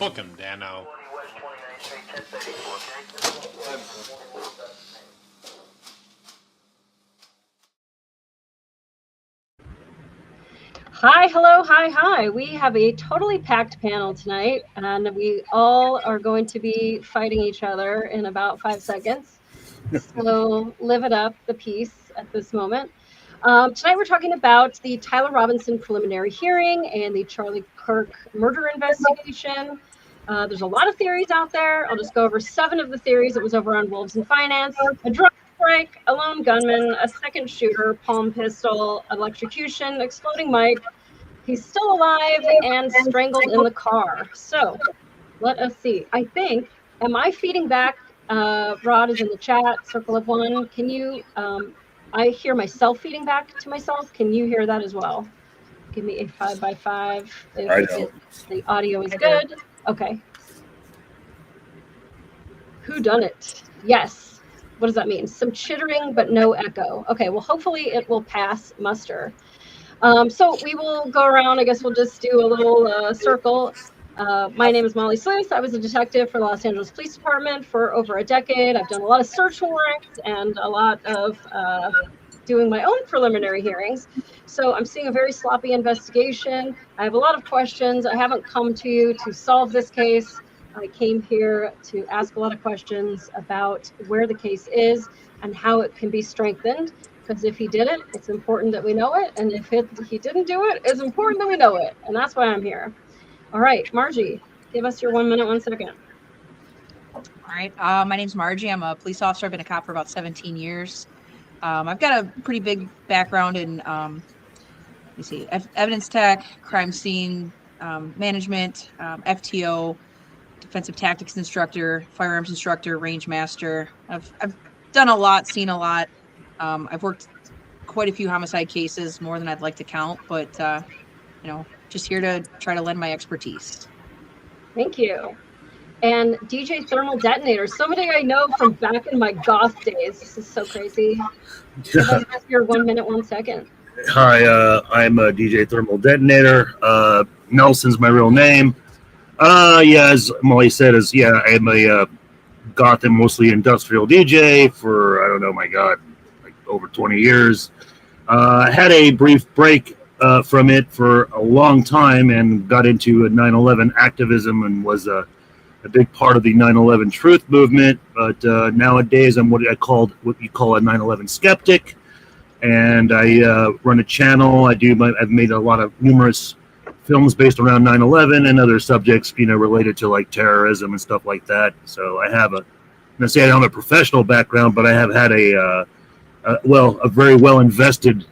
Welcome, Dano. Hi, hello, hi. We have a totally packed panel tonight, and we all are going to be fighting each other in about 5 seconds. So live it up, the peace at this moment. Tonight we're talking about the Tyler Robinson preliminary hearing and the Charlie Kirk murder investigation. There's a lot of theories out there. I'll just go over 7 of the theories. It was over on Wolves and Finance. A drug strike, a lone gunman, a second shooter, palm pistol, electrocution, exploding mic. He's still alive and strangled in the car. So let us see. I think, am I feeding back? Rod is in the chat, circle of one. Can you, I hear myself feeding back to myself. Can you hear that as well? Give me a 5x5 if the audio is good. Okay. Who done it? Yes. What does that mean? Some chittering, but no echo. Okay, well, hopefully it will pass muster. So we will go around. I guess we'll just do a little circle. My name is Molly Sleuth. I was a detective for the Los Angeles Police Department for over a decade. I've done a lot of search warrants and a lot of doing my own preliminary hearings. So I'm seeing a very sloppy investigation. I have a lot of questions. I haven't come to you to solve this case. I came here to ask a lot of questions about where the case is and how it can be strengthened. Because if he did it, it's important that we know it. And if he didn't do it, it's important that we know it. And that's why I'm here. All right, Margie, give us your 1 minute, 1 second. All right. My name's Margie. I'm a police officer. I've been a cop for about 17 years. I've got a pretty big background in, evidence tech, crime scene management, FTO, defensive tactics instructor, firearms instructor, range master. I've done a lot, seen a lot. I've worked quite a few homicide cases, more than I'd like to count, but just here to try to lend my expertise. Thank you. And DJ Thermal Detonator, somebody I know from back in my goth days. This is so crazy. Give us your 1 minute, 1 second. Hi, I'm DJ Thermal Detonator. Nelson's my real name. As Molly said, I'm a goth and mostly industrial DJ for, I don't know, my God, like over 20 years. I had a brief break from it for a long time and got into 9/11 activism and was a big part of the 9/11 truth movement. But nowadays, I'm what you call a 9/11 skeptic, and I run a channel. I've made numerous films based around 9/11 and other subjects, related to like terrorism and stuff like that. So I have I'm gonna say I don't have a professional background, but I have had a very well invested,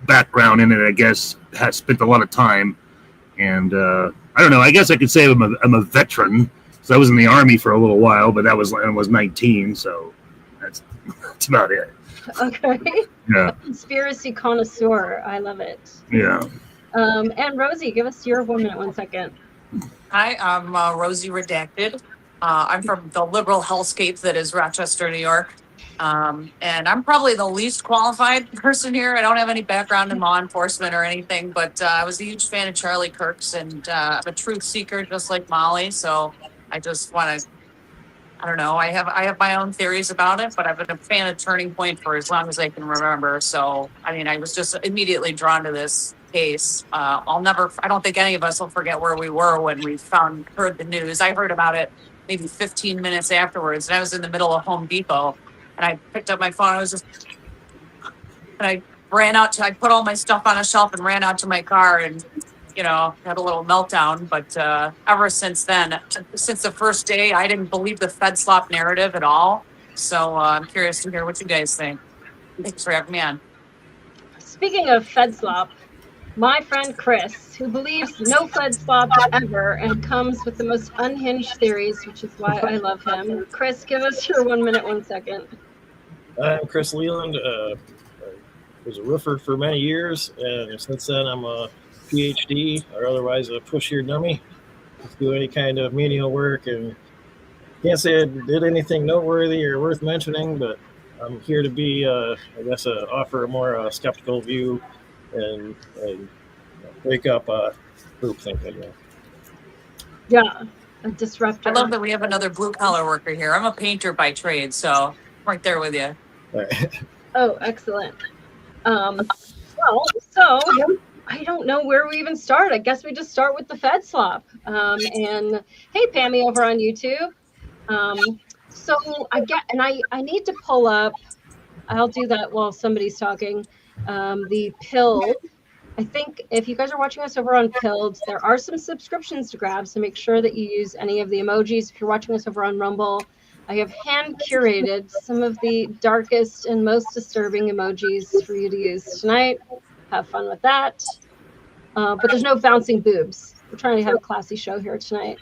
background in it. I guess has spent a lot of time, and I don't know. I guess I could say I'm a veteran. So I was in the Army for a little while, but that was when I was 19. So that's about it. Okay. Yeah. A conspiracy connoisseur. I love it. Yeah. And Rosie, give us your 1 minute, 1 second. Hi, I'm Rosie Redacted. I'm from the liberal hellscape that is Rochester, New York. And I'm probably the least qualified person here. I don't have any background in law enforcement or anything, but I was a huge fan of Charlie Kirk's, and I'm a truth seeker just like Molly. So I just want to, I don't know, I have my own theories about it, but I've been a fan of Turning Point for as long as I can remember. So, I was just immediately drawn to this case. I don't think any of us will forget where we were when we heard the news. I heard about it maybe 15 minutes afterwards, and I was in the middle of Home Depot, and I picked up my phone. I ran out I put all my stuff on a shelf and ran out to my car and, had a little meltdown. But ever since then, since the first day, I didn't believe the Fed slop narrative at all. So I'm curious to hear what you guys think. Thanks for having me on. Speaking of Fed slop, my friend Chris, who believes no Fed slop ever and comes with the most unhinged theories, which is why I love him. Chris, give us your 1 minute, 1 second. I'm Chris Leland. I was a roofer for many years, and since then I'm a PhD, or otherwise a push-here dummy. Just do any kind of menial work, and can't say I did anything noteworthy or worth mentioning, but I'm here to be, offer a more skeptical view and wake up group thinking. Yeah, a disruptor. I love that we have another blue collar worker here. I'm a painter by trade, so I'm right there with you. Oh, excellent. Well, so I don't know where we even start. I guess we just start with the Fed swap. And hey, Pammy over on YouTube. So I need to pull up. I'll do that while somebody's talking. The Pilled. I think if you guys are watching us over on Pilled, there are some subscriptions to grab. So make sure that you use any of the emojis. If you're watching us over on Rumble, I have hand curated some of the darkest and most disturbing emojis for you to use tonight. Have fun with that. But there's no bouncing boobs. We're trying to have a classy show here tonight.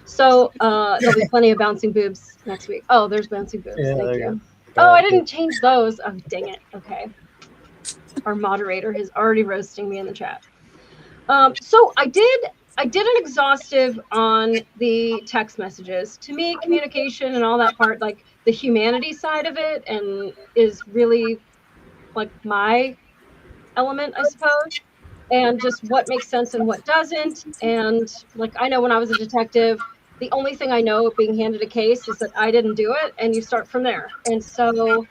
So there'll be plenty of bouncing boobs next week. Oh, there's bouncing boobs. Yeah, Thank you. Oh, I didn't change those. Oh, dang it. Okay. Our moderator is already roasting me in the chat. So I did an exhaustive on the text messages. To me, communication and all that part, like the humanity side of it, and is really like my element, I suppose, and just what makes sense and what doesn't. And like, I know when I was a detective, the only thing I know being handed a case is that I didn't do it, and you start from there. And so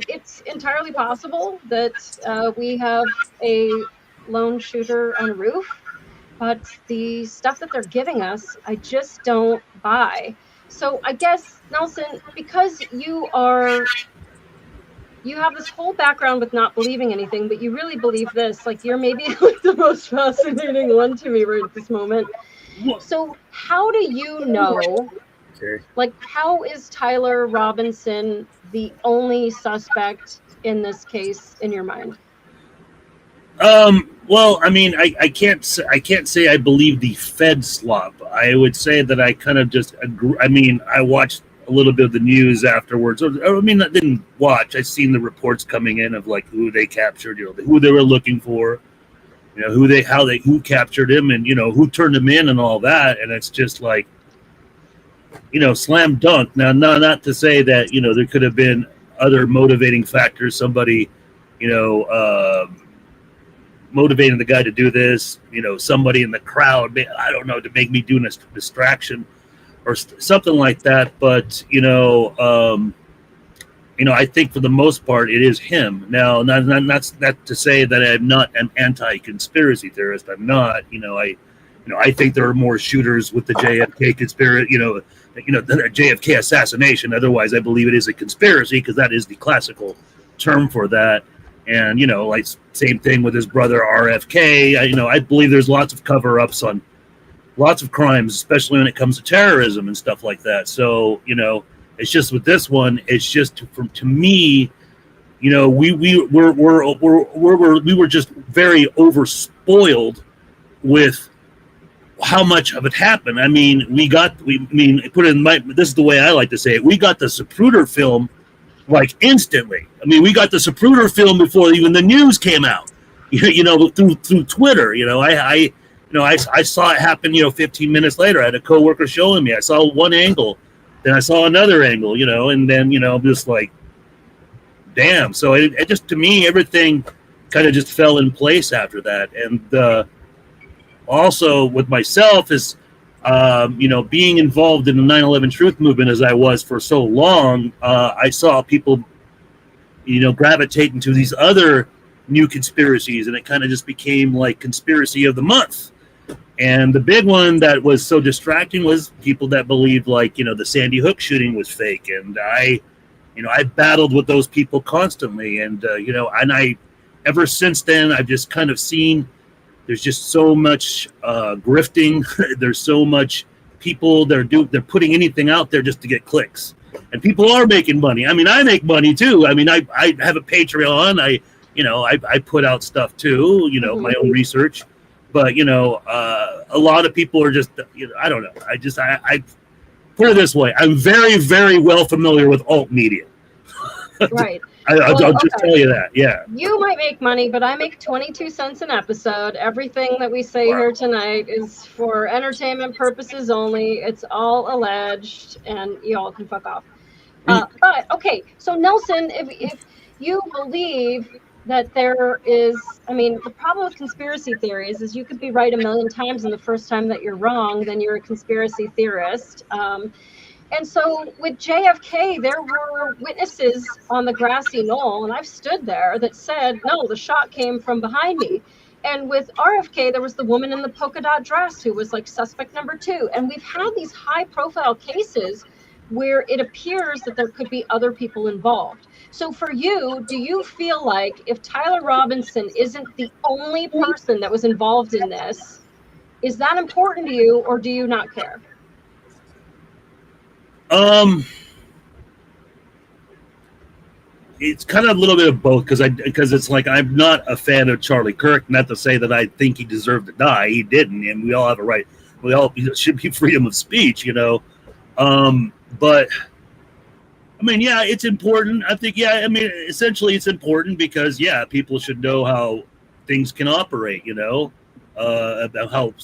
it's entirely possible that we have a lone shooter on a roof, but the stuff that they're giving us, I just don't buy. So I guess, Nelson, because you have this whole background with not believing anything, but you really believe this, like you're maybe like the most fascinating one to me right at this moment. So how do you know, like, how is Tyler Robinson the only suspect in this case in your mind? Well, I mean, I can't say I believe the Fed slop. I would say that I kind of just agree. I mean, I watched a little bit of the news afterwards. I mean, I didn't watch. I seen the reports coming in of like who they captured, you know, who they were looking for, you know, who captured him, and you know who turned him in and all that. And it's just like, you know, slam dunk. Now, not to say that, you know, there could have been other motivating factors. Somebody, you know, motivating the guy to do this. You know, somebody in the crowd. I don't know, to make me do a distraction or something like that. But you know, I think for the most part it is him. Now, not to say that I'm not an anti-conspiracy theorist. I'm not. I think there are more shooters with the JFK conspiracy. The JFK assassination. Otherwise, I believe it is a conspiracy because that is the classical term for that. And like same thing with his brother RFK. I believe there's lots of cover-ups on lots of crimes, especially when it comes to terrorism and stuff like that. So it's just with this one, it's just to me, we were just very overspoiled with how much of it happened. I mean, this is the way I like to say it. We got the Zapruder film like instantly. I mean, we got the Zapruder film before even the news came out. Through Twitter. I saw it happen. 15 minutes later, I had a coworker showing me. I saw one angle, then I saw another angle. And then just like, damn. So it just, to me, everything kind of just fell in place after that. And also with myself is, being involved in the 9/11 truth movement as I was for so long, I saw people, gravitating to these other new conspiracies, and it kind of just became like conspiracy of the month. And the big one that was so distracting was people that believed like, the Sandy Hook shooting was fake. And I battled with those people constantly. And, ever since then, I've just kind of seen there's just so much grifting. There's so much people they're putting anything out there just to get clicks, and people are making money. I mean, I make money too. I mean, I have a Patreon. I put out stuff too, my own research, but a lot of people are just, I don't know. I put it this way. I'm very, very well familiar with alt media. Right. I'll just tell you that. Yeah. You might make money, but I make 22 cents an episode. Everything that we say here tonight is for entertainment purposes only. It's all alleged, and you all can fuck off. But okay, so Nelson, if you believe that there is, I mean, the problem with conspiracy theories is you could be right a million times, and the first time that you're wrong, then you're a conspiracy theorist. And so with JFK, there were witnesses on the grassy knoll, and I've stood there, that said, no, the shot came from behind me. And with RFK, there was the woman in the polka dot dress who was like suspect number 2. And we've had these high profile cases where it appears that there could be other people involved. So for you, do you feel like if Tyler Robinson isn't the only person that was involved in this, is that important to you, or do you not care? It's kind of a little bit of both, because it's like I'm not a fan of Charlie Kirk. Not to say that I think he deserved to die. He didn't, and we all have a right. We all should be freedom of speech, But I mean, yeah, it's important. I think, yeah, I mean, essentially, it's important because, yeah, people should know how things can operate. About how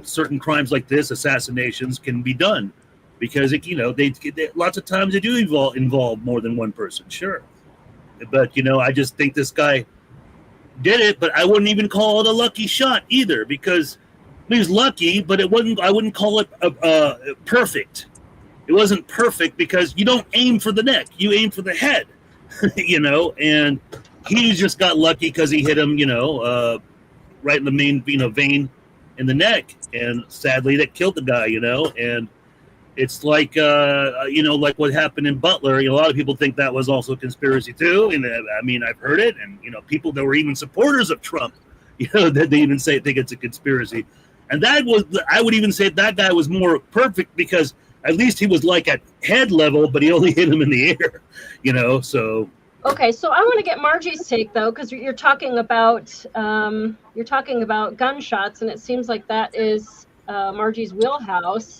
certain crimes like this, assassinations, can be done. Because they lots of times they do involve more than one person, sure. But I just think this guy did it. But I wouldn't even call it a lucky shot either, because he was lucky, but it wasn't. I wouldn't call it perfect. It wasn't perfect because you don't aim for the neck; you aim for the head, And he just got lucky because he hit him, right in the main, vein in the neck, and sadly that killed the guy, And it's like, like what happened in Butler. A lot of people think that was also a conspiracy too. And I mean, I've heard it, and people that were even supporters of Trump, that they even think it's a conspiracy. And I would even say that guy was more perfect because at least he was like at head level, but he only hit him in the air, So. Okay, so I want to get Margie's take though, because you're talking about gunshots, and it seems like that is Margie's wheelhouse.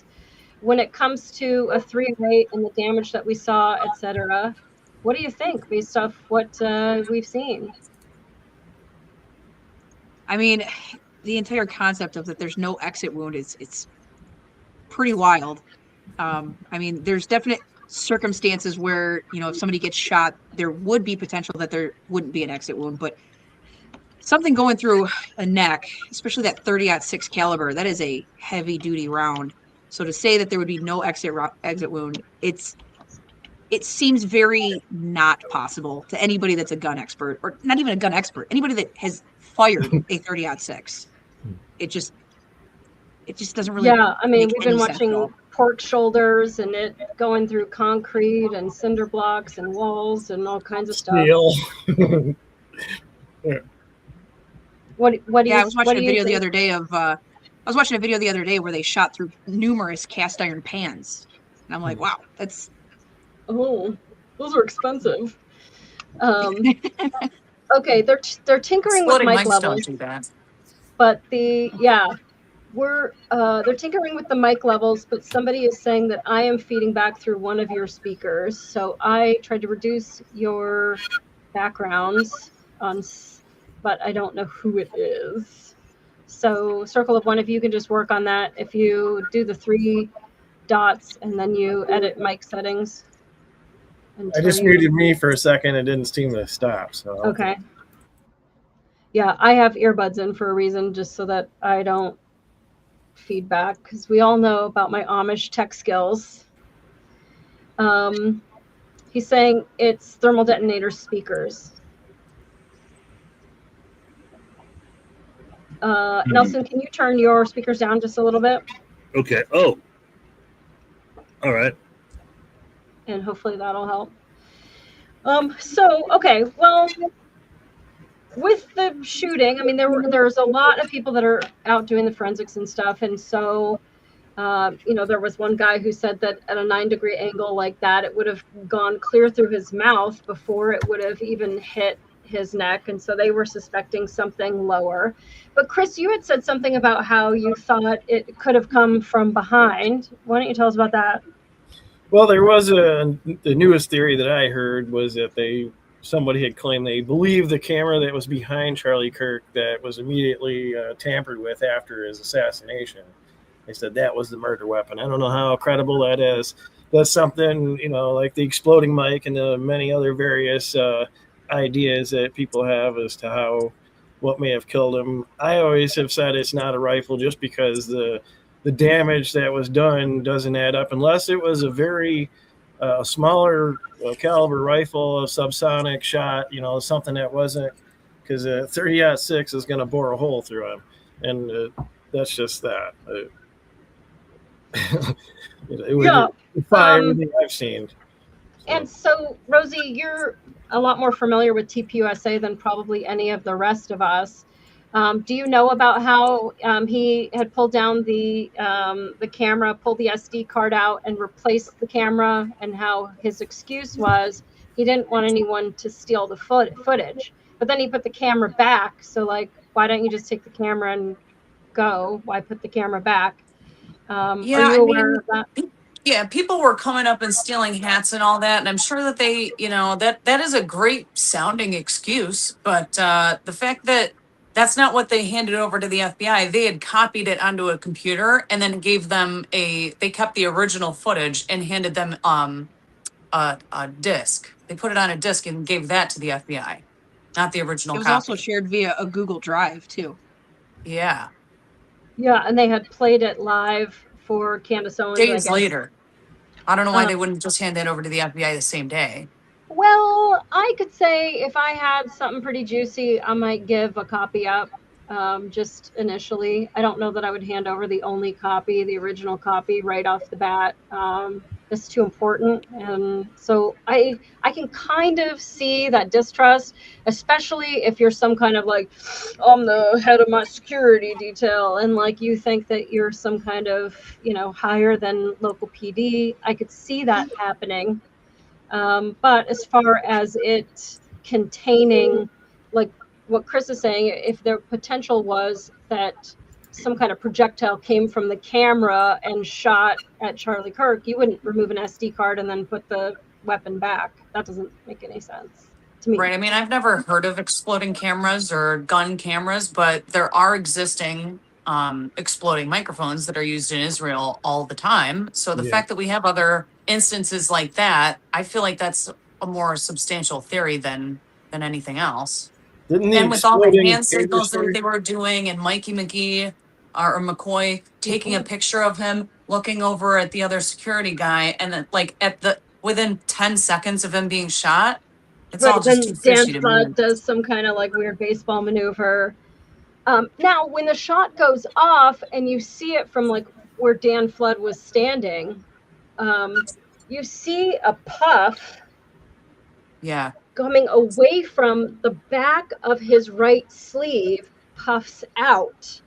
When it comes to a 308 and the damage that we saw, etc., what do you think based off what we've seen? I mean, the entire concept of that there's no exit wound it's pretty wild. I mean, there's definite circumstances where, if somebody gets shot, there would be potential that there wouldn't be an exit wound, but something going through a neck, especially that 30-06 caliber, that is a heavy duty round. So to say that there would be no exit wound, it seems very not possible to anybody that's a gun expert, or not even a gun expert, anybody that has fired a 30-06. It just doesn't really. Yeah, I mean, we've been sense watching pork shoulders and it going through concrete and cinder blocks and walls and all kinds of stuff. Yeah. What do you? I was watching a video the other day where they shot through numerous cast iron pans, and I'm like, wow, that's. Oh, those are expensive. Okay, they're tinkering with mic levels, but they're tinkering with the mic levels. But somebody is saying that I am feeding back through one of your speakers, so I tried to reduce your backgrounds but I don't know who it is. So circle of one, if you can just work on that. If you do the 3 dots and then you edit mic settings. I just muted me for a second. It didn't seem to stop. So okay. Yeah, I have earbuds in for a reason, just so that I don't feedback, because we all know about my Amish tech skills. He's saying it's thermal detonator speakers. Nelson, can you turn your speakers down just a little bit? Okay. Oh. All right. And hopefully that'll help. Okay. Well, with the shooting, I mean, there's a lot of people that are out doing the forensics and stuff. And so, there was one guy who said that at a 9-degree angle like that, it would have gone clear through his mouth before it would have even hit his neck, and so they were suspecting something lower. But Chris, you had said something about how you thought it could have come from behind. Why don't you tell us about that? Well, there was the newest theory that I heard was that somebody had claimed they believed the camera that was behind Charlie Kirk that was immediately tampered with after his assassination. They said that was the murder weapon. I don't know how credible that is. That's something, like the exploding mic and the many other various ideas that people have as to what may have killed him. I always have said it's not a rifle just because the damage that was done doesn't add up unless it was a very smaller caliber rifle, a subsonic shot, something that wasn't, because a 30-06 is going to bore a hole through him, and that's just that. It would defy everything I've seen. And so, Rosie, you're a lot more familiar with TPUSA than probably any of the rest of us. Do you know about how he had pulled down the camera, pulled the SD card out, and replaced the camera, and how his excuse was he didn't want anyone to steal the footage? But then he put the camera back. So, like, why don't you just take the camera and go? Why put the camera back? Are you aware of that? Yeah, people were coming up and stealing hats and all that, and I'm sure that they, that is a great sounding excuse, but the fact that that's not what they handed over to the FBI. They had copied it onto a computer and then gave them they kept the original footage and handed them a disc. They put it on a disc and gave that to the FBI, not the original It was copy. also shared via a Google Drive too. Yeah. Yeah, and they had played it live for Candace Owens Days later. I don't know why they wouldn't just hand that over to the FBI the same day. Well, I could say if I had something pretty juicy, I might give a copy up just initially. I don't know that I would hand over the only copy, the original copy, right off the bat. It's too important. And so I can kind of see that distrust, especially if you're some kind of like, I'm the head of my security detail, and like you think that you're some kind of, higher than local PD. I could see that happening. But as far as it containing, like what Chris is saying, if the potential was that some kind of projectile came from the camera and shot at Charlie Kirk, you wouldn't remove an SD card and then put the weapon back. That doesn't make any sense to me. Right. I mean, I've never heard of exploding cameras or gun cameras, but there are existing exploding microphones that are used in Israel all the time. So the fact that we have other instances like that, I feel like that's a more substantial theory than anything else. And with all the hand signals that they were doing, and Mikey McGee or McCoy taking a picture of him looking over at the other security guy, and then like within 10 seconds of him being shot, it's all just too fishy to me. Dan Flood does some kind of like weird baseball maneuver. Now, when the shot goes off and you see it from like where Dan Flood was standing, you see a puff. Yeah. Coming away from the back of his right sleeve, puffs out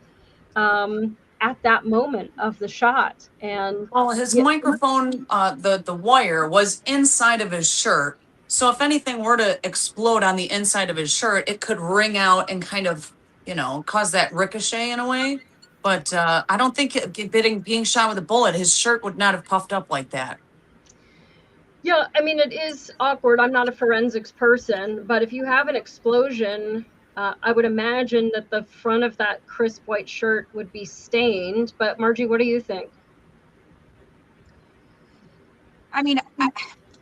at that moment of the shot. And well, his microphone, the wire was inside of his shirt. So if anything were to explode on the inside of his shirt, it could ring out and kind of, cause that ricochet in a way. But I don't think being shot with a bullet, his shirt would not have puffed up like that. Yeah, I mean, it is awkward. I'm not a forensics person, but if you have an explosion, I would imagine that the front of that crisp white shirt would be stained. But Margie, what do you think? I mean,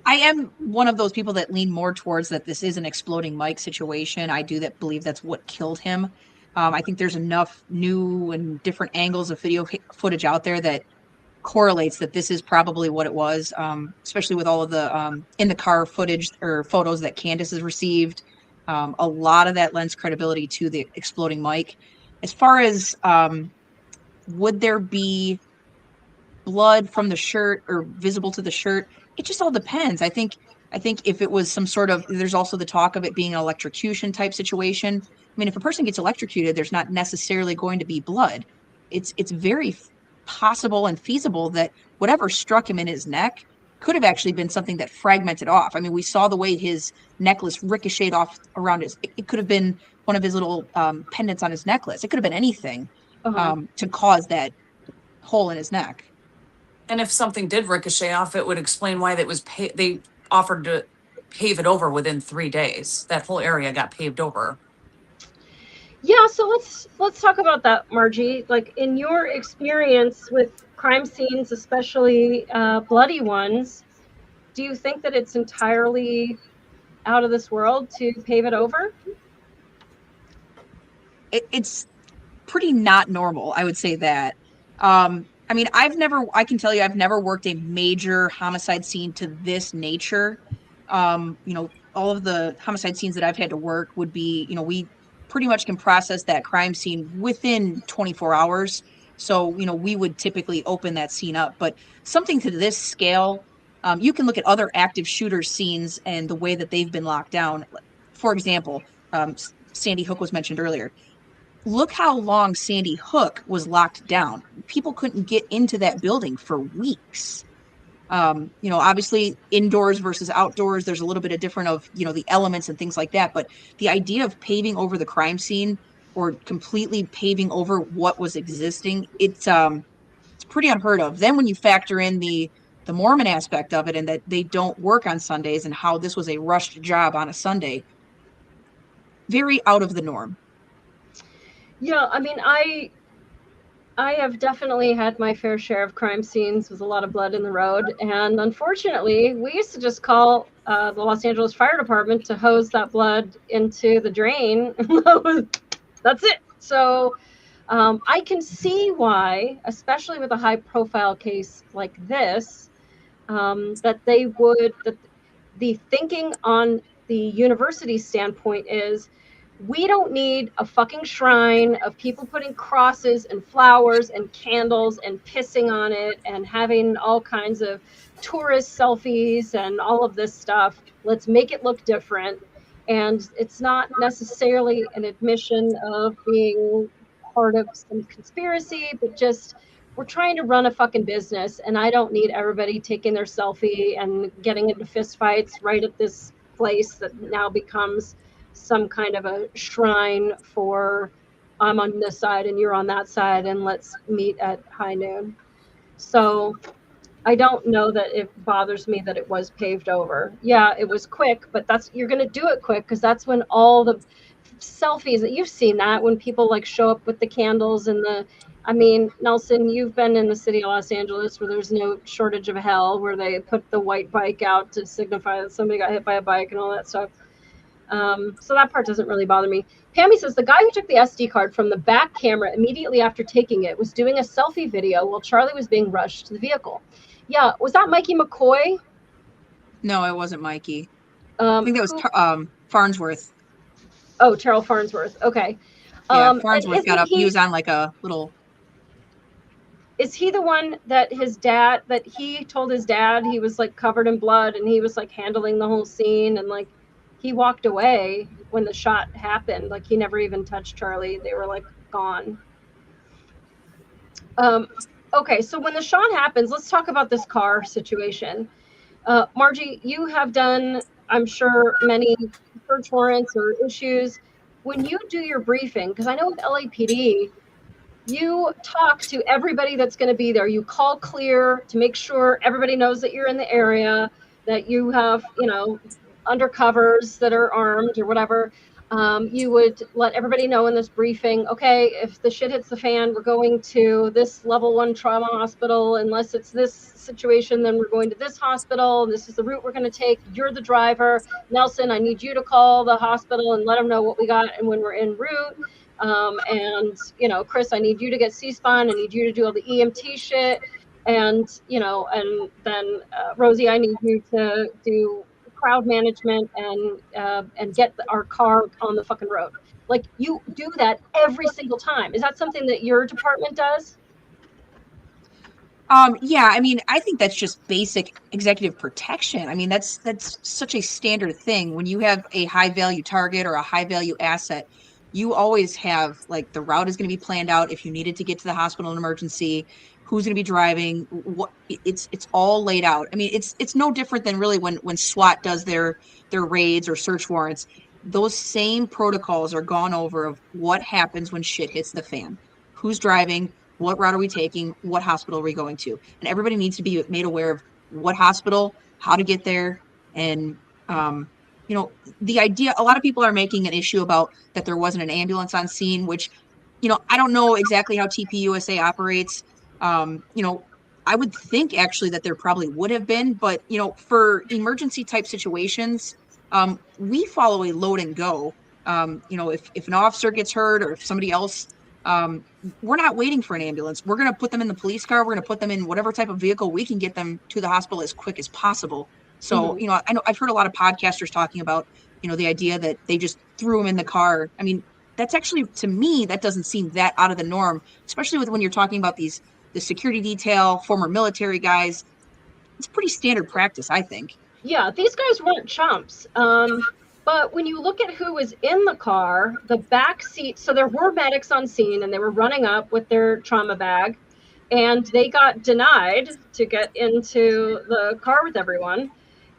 I am one of those people that lean more towards that this is an exploding mic situation. I do believe that's what killed him. I think there's enough new and different angles of video footage out there that correlates that this is probably what it was, especially with all of the in the car footage or photos that Candace has received. A lot of that lends credibility to the exploding mic. As far as would there be blood from the shirt or visible to the shirt, it just all depends. I think if it was some sort of, there's also the talk of it being an electrocution type situation. I mean, if a person gets electrocuted, there's not necessarily going to be blood. It's very possible and feasible that whatever struck him in his neck could have actually been something that fragmented off. I mean, we saw the way his necklace ricocheted off around it could have been one of his little pendants on his necklace. It could have been anything to cause that hole in his neck. And if something did ricochet off, it would explain why they offered to pave it over within 3 days. That whole area got paved over. Yeah, so let's talk about that, Margie. Like, in your experience with crime scenes, especially bloody ones, do you think that it's entirely out of this world to pave it over? It's pretty not normal, I would say that. I mean, I can tell you, I've never worked a major homicide scene to this nature. All of the homicide scenes that I've had to work would be, we pretty much can process that crime scene within 24 hours. So, we would typically open that scene up, but something to this scale, you can look at other active shooter scenes and the way that they've been locked down. For example, Sandy Hook was mentioned earlier. Look how long Sandy Hook was locked down. People couldn't get into that building for weeks. Obviously indoors versus outdoors, there's a little bit of different of, the elements and things like that. But the idea of paving over the crime scene or completely paving over what was existing, it's pretty unheard of. Then when you factor in the Mormon aspect of it and that they don't work on Sundays and how this was a rushed job on a Sunday, very out of the norm. Yeah, I mean, I have definitely had my fair share of crime scenes with a lot of blood in the road. And unfortunately, we used to just call the Los Angeles Fire Department to hose that blood into the drain. That's it. So I can see why, especially with a high profile case like this, that the thinking on the university standpoint is, we don't need a fucking shrine of people putting crosses and flowers and candles and pissing on it and having all kinds of tourist selfies and all of this stuff. Let's make it look different. And it's not necessarily an admission of being part of some conspiracy, but just we're trying to run a fucking business, and I don't need everybody taking their selfie and getting into fistfights right at this place that now becomes some kind of a shrine for, I'm on this side and you're on that side and let's meet at high noon. So I don't know that it bothers me that it was paved over. Yeah, it was quick, but you're going to do it quick because that's when all the selfies that you've seen, that when people like show up with the candles and I mean, Nelson, you've been in the city of Los Angeles where there's no shortage of hell, where they put the white bike out to signify that somebody got hit by a bike and all that stuff. So that part doesn't really bother me. Pammy says the guy who took the SD card from the back camera immediately after taking it was doing a selfie video while Charlie was being rushed to the vehicle. Yeah, was that Mikey McCoy? No, it wasn't Mikey. I think that was Farnsworth. Oh, Terrell Farnsworth. Okay. Yeah, Farnsworth got up. He was on like a little. Is he the one that he told his dad he was like covered in blood and he was like handling the whole scene and like he walked away when the shot happened? Like he never even touched Charlie. They were like gone. Okay, so when the shot happens, let's talk about this car situation. Margie, you have done, I'm sure, many search warrants or issues. When you do your briefing, because I know with LAPD, you talk to everybody that's going to be there. You call clear to make sure everybody knows that you're in the area, that you have, undercovers that are armed or whatever. You would let everybody know in this briefing, okay, if the shit hits the fan, we're going to this level 1 trauma hospital. Unless it's this situation, then we're going to this hospital. This is the route we're going to take. You're the driver. Nelson, I need you to call the hospital and let them know what we got and when we're en route. And Chris, I need you to get C-spine. I need you to do all the EMT shit. And, and then Rosie, I need you to do crowd management and get our car on the fucking road. Like, you do that every single time. Is that something that your department does? Yeah, I mean, I think that's just basic executive protection. I mean, that's such a standard thing. When you have a high value target or a high value asset, you always have, like, the route is going to be planned out. If you needed to get to the hospital in emergency, who's going to be driving, what it's all laid out. I mean, it's no different than really when SWAT does their raids or search warrants. Those same protocols are gone over of what happens when shit hits the fan. Who's driving? What route are we taking? What hospital are we going to? And everybody needs to be made aware of what hospital, how to get there. And, the idea, a lot of people are making an issue about that there wasn't an ambulance on scene, which, I don't know exactly how TPUSA operates. I would think actually that there probably would have been, but, for emergency type situations, We follow a load and go. If an officer gets hurt or if somebody else, we're not waiting for an ambulance. We're going to put them in the police car. We're going to put them in whatever type of vehicle we can get them to the hospital as quick as possible. So, I know I've heard a lot of podcasters talking about, the idea that they just threw them in the car. I mean, that's actually, to me, that doesn't seem that out of the norm, especially when you're talking about the security detail, former military guys. It's pretty standard practice, I think. Yeah, these guys weren't chumps. But when you look at who was in the car, the back seat, so there were medics on scene and they were running up with their trauma bag, and they got denied to get into the car with everyone.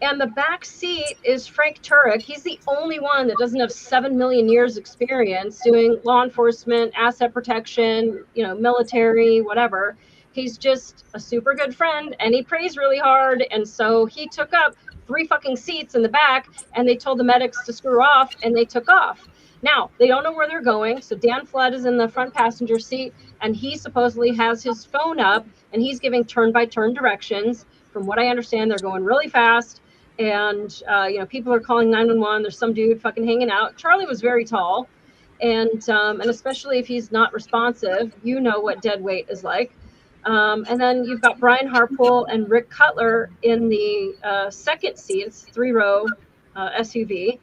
And the back seat is Frank Turek. He's the only one that doesn't have 7 million years experience doing law enforcement, asset protection, military, whatever. He's just a super good friend and he prays really hard. And so he took up 3 fucking seats in the back and they told the medics to screw off and they took off. Now, they don't know where they're going. So Dan Flood is in the front passenger seat and he supposedly has his phone up and he's giving turn-by-turn directions. From what I understand, they're going really fast. And, people are calling 911. There's some dude fucking hanging out. Charlie was very tall. And especially if he's not responsive, what dead weight is like. And then you've got Brian Harpool and Rick Cutler in the second seat. It's 3-row SUV.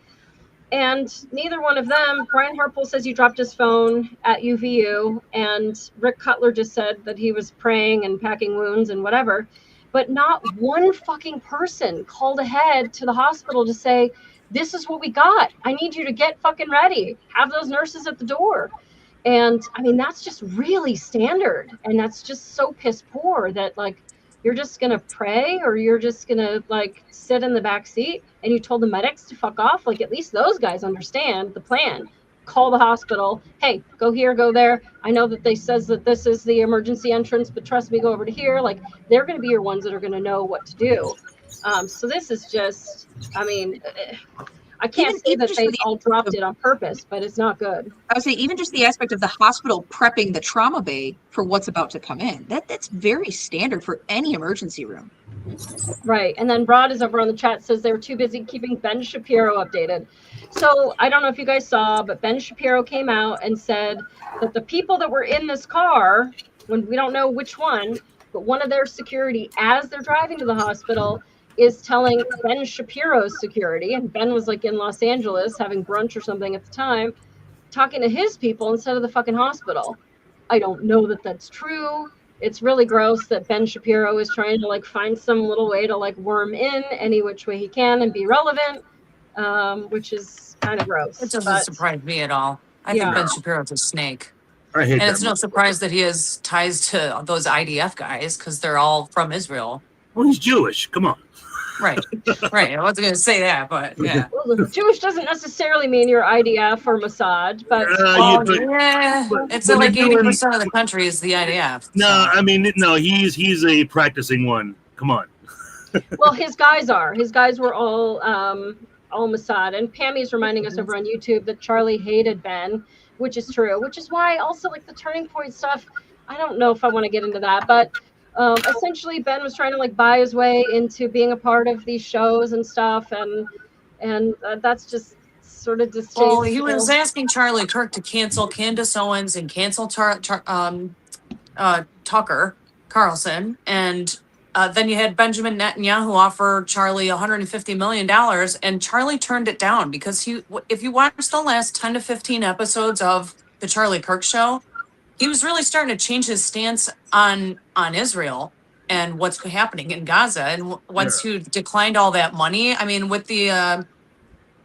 And neither one of them, Brian Harpool says he dropped his phone at UVU. And Rick Cutler just said that he was praying and packing wounds and whatever. But not one fucking person called ahead to the hospital to say, this is what we got. I need you to get fucking ready. Have those nurses at the door. And I mean, that's just really standard. And that's just so piss poor that you're just going to pray or you're just going to sit in the back seat and you told the medics to fuck off. At least those guys understand the plan. Call the hospital. Hey, go here, go there. I know that they says that this is the emergency entrance, but trust me, go over to here. They're going to be your ones that are going to know what to do. So this is just, I can't say that they all dropped it on purpose, but it's not good. I would say even just the aspect of the hospital prepping the trauma bay for what's about to come in. That's very standard for any emergency room. Right. And then Rod is over on the chat, says they were too busy keeping Ben Shapiro updated. So I don't know if you guys saw, but Ben Shapiro came out and said that the people that were in this car, when we don't know which one, but one of their security, as they're driving to the hospital, is telling Ben Shapiro's security, and Ben was in Los Angeles having brunch or something at the time, talking to his people instead of the fucking hospital. I don't know that that's true. It's really gross that Ben Shapiro is trying to find some little way to worm in any which way he can and be relevant, which is kind of gross. It doesn't surprise me at all. I think Ben Shapiro's a snake. I hate and that it's no surprise that he has ties to those IDF guys because they're all from Israel. Well, he's Jewish. Come on. Right. I wasn't going to say that, but yeah. Well, Jewish doesn't necessarily mean you're IDF or Mossad, but it's 80% of the country is the IDF. No, he's a practicing one. Come on. Well, his guys were all Mossad, and Pammy's reminding us over on YouTube that Charlie hated Ben, which is true, which is why also the turning point stuff, I don't know if I want to get into that, but essentially Ben was trying to buy his way into being a part of these shows and stuff, and that's just sort of distasteful. Well, he was asking Charlie Kirk to cancel Candace Owens and cancel Tucker Carlson, and then you had Benjamin Netanyahu offer Charlie $150 million, and Charlie turned it down because if you watch the last 10 to 15 episodes of the Charlie Kirk show, he was really starting to change his stance on Israel and what's happening in Gaza. And once you declined all that money, with the,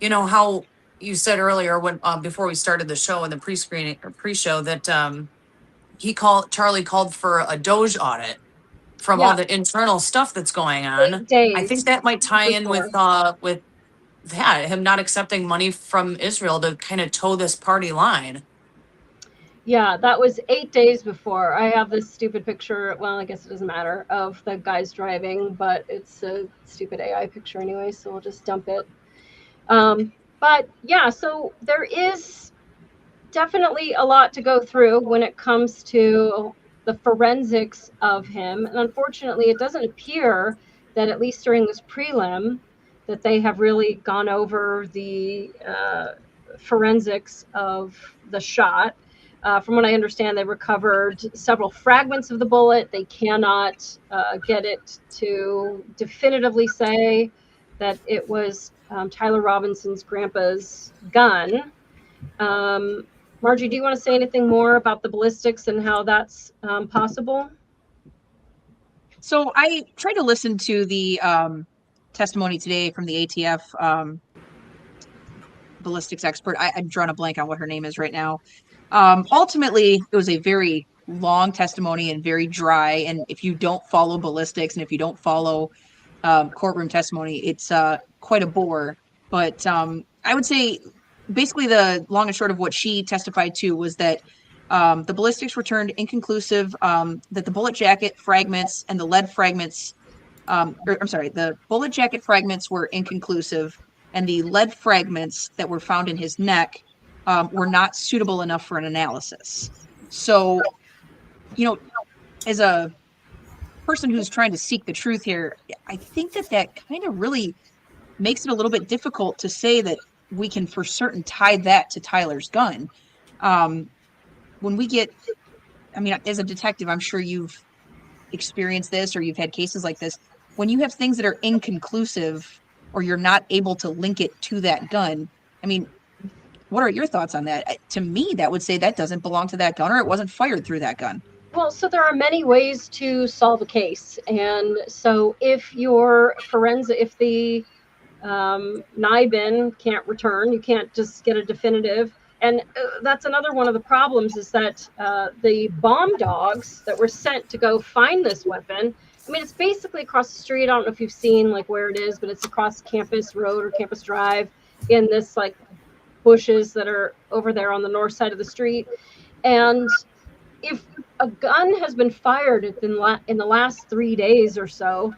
how you said earlier when before we started the show in the pre-show that Charlie called for a Doge audit from all the internal stuff that's going on. I think that might tie in with that, him not accepting money from Israel to kind of toe this party line. Yeah, that was 8 days before. I have this stupid picture. Well, I guess it doesn't matter, of the guys driving, but it's a stupid AI picture anyway, so we'll just dump it. But yeah, so there is definitely a lot to go through when it comes to the forensics of him. And unfortunately, it doesn't appear that at least during this prelim, that they have really gone over the forensics of the shot. From what I understand, they recovered several fragments of the bullet. They cannot get it to definitively say that it was Tyler Robinson's grandpa's gun. Margie, do you want to say anything more about the ballistics and how that's possible? So I tried to listen to the testimony today from the ATF ballistics expert. I'm drawing a blank on what her name is right now. Ultimately, it was a very long testimony and very dry. And if you don't follow ballistics and if you don't follow courtroom testimony, it's quite a bore. But I would say basically the long and short of what she testified to was that the ballistics returned inconclusive, that the bullet jacket fragments and the lead fragments, the bullet jacket fragments were inconclusive, and the lead fragments that were found in his neck were not suitable enough for an analysis. So, as a person who's trying to seek the truth here, I think that kind of really makes it a little bit difficult to say that we can for certain tie that to Tyler's gun. When we get, as a detective, I'm sure you've experienced this or you've had cases like this. When you have things that are inconclusive or you're not able to link it to that gun, what are your thoughts on that? To me, that would say that doesn't belong to that gun or it wasn't fired through that gun. Well, so there are many ways to solve a case. And so if your if the NIBIN can't return, you can't just get a definitive. And that's another one of the problems is that the bomb dogs that were sent to go find this weapon, it's basically across the street. I don't know if you've seen where it is, but it's across Campus Road or Campus Drive in this bushes that are over there on the north side of the street. And if a gun has been fired in the last 3 days or so,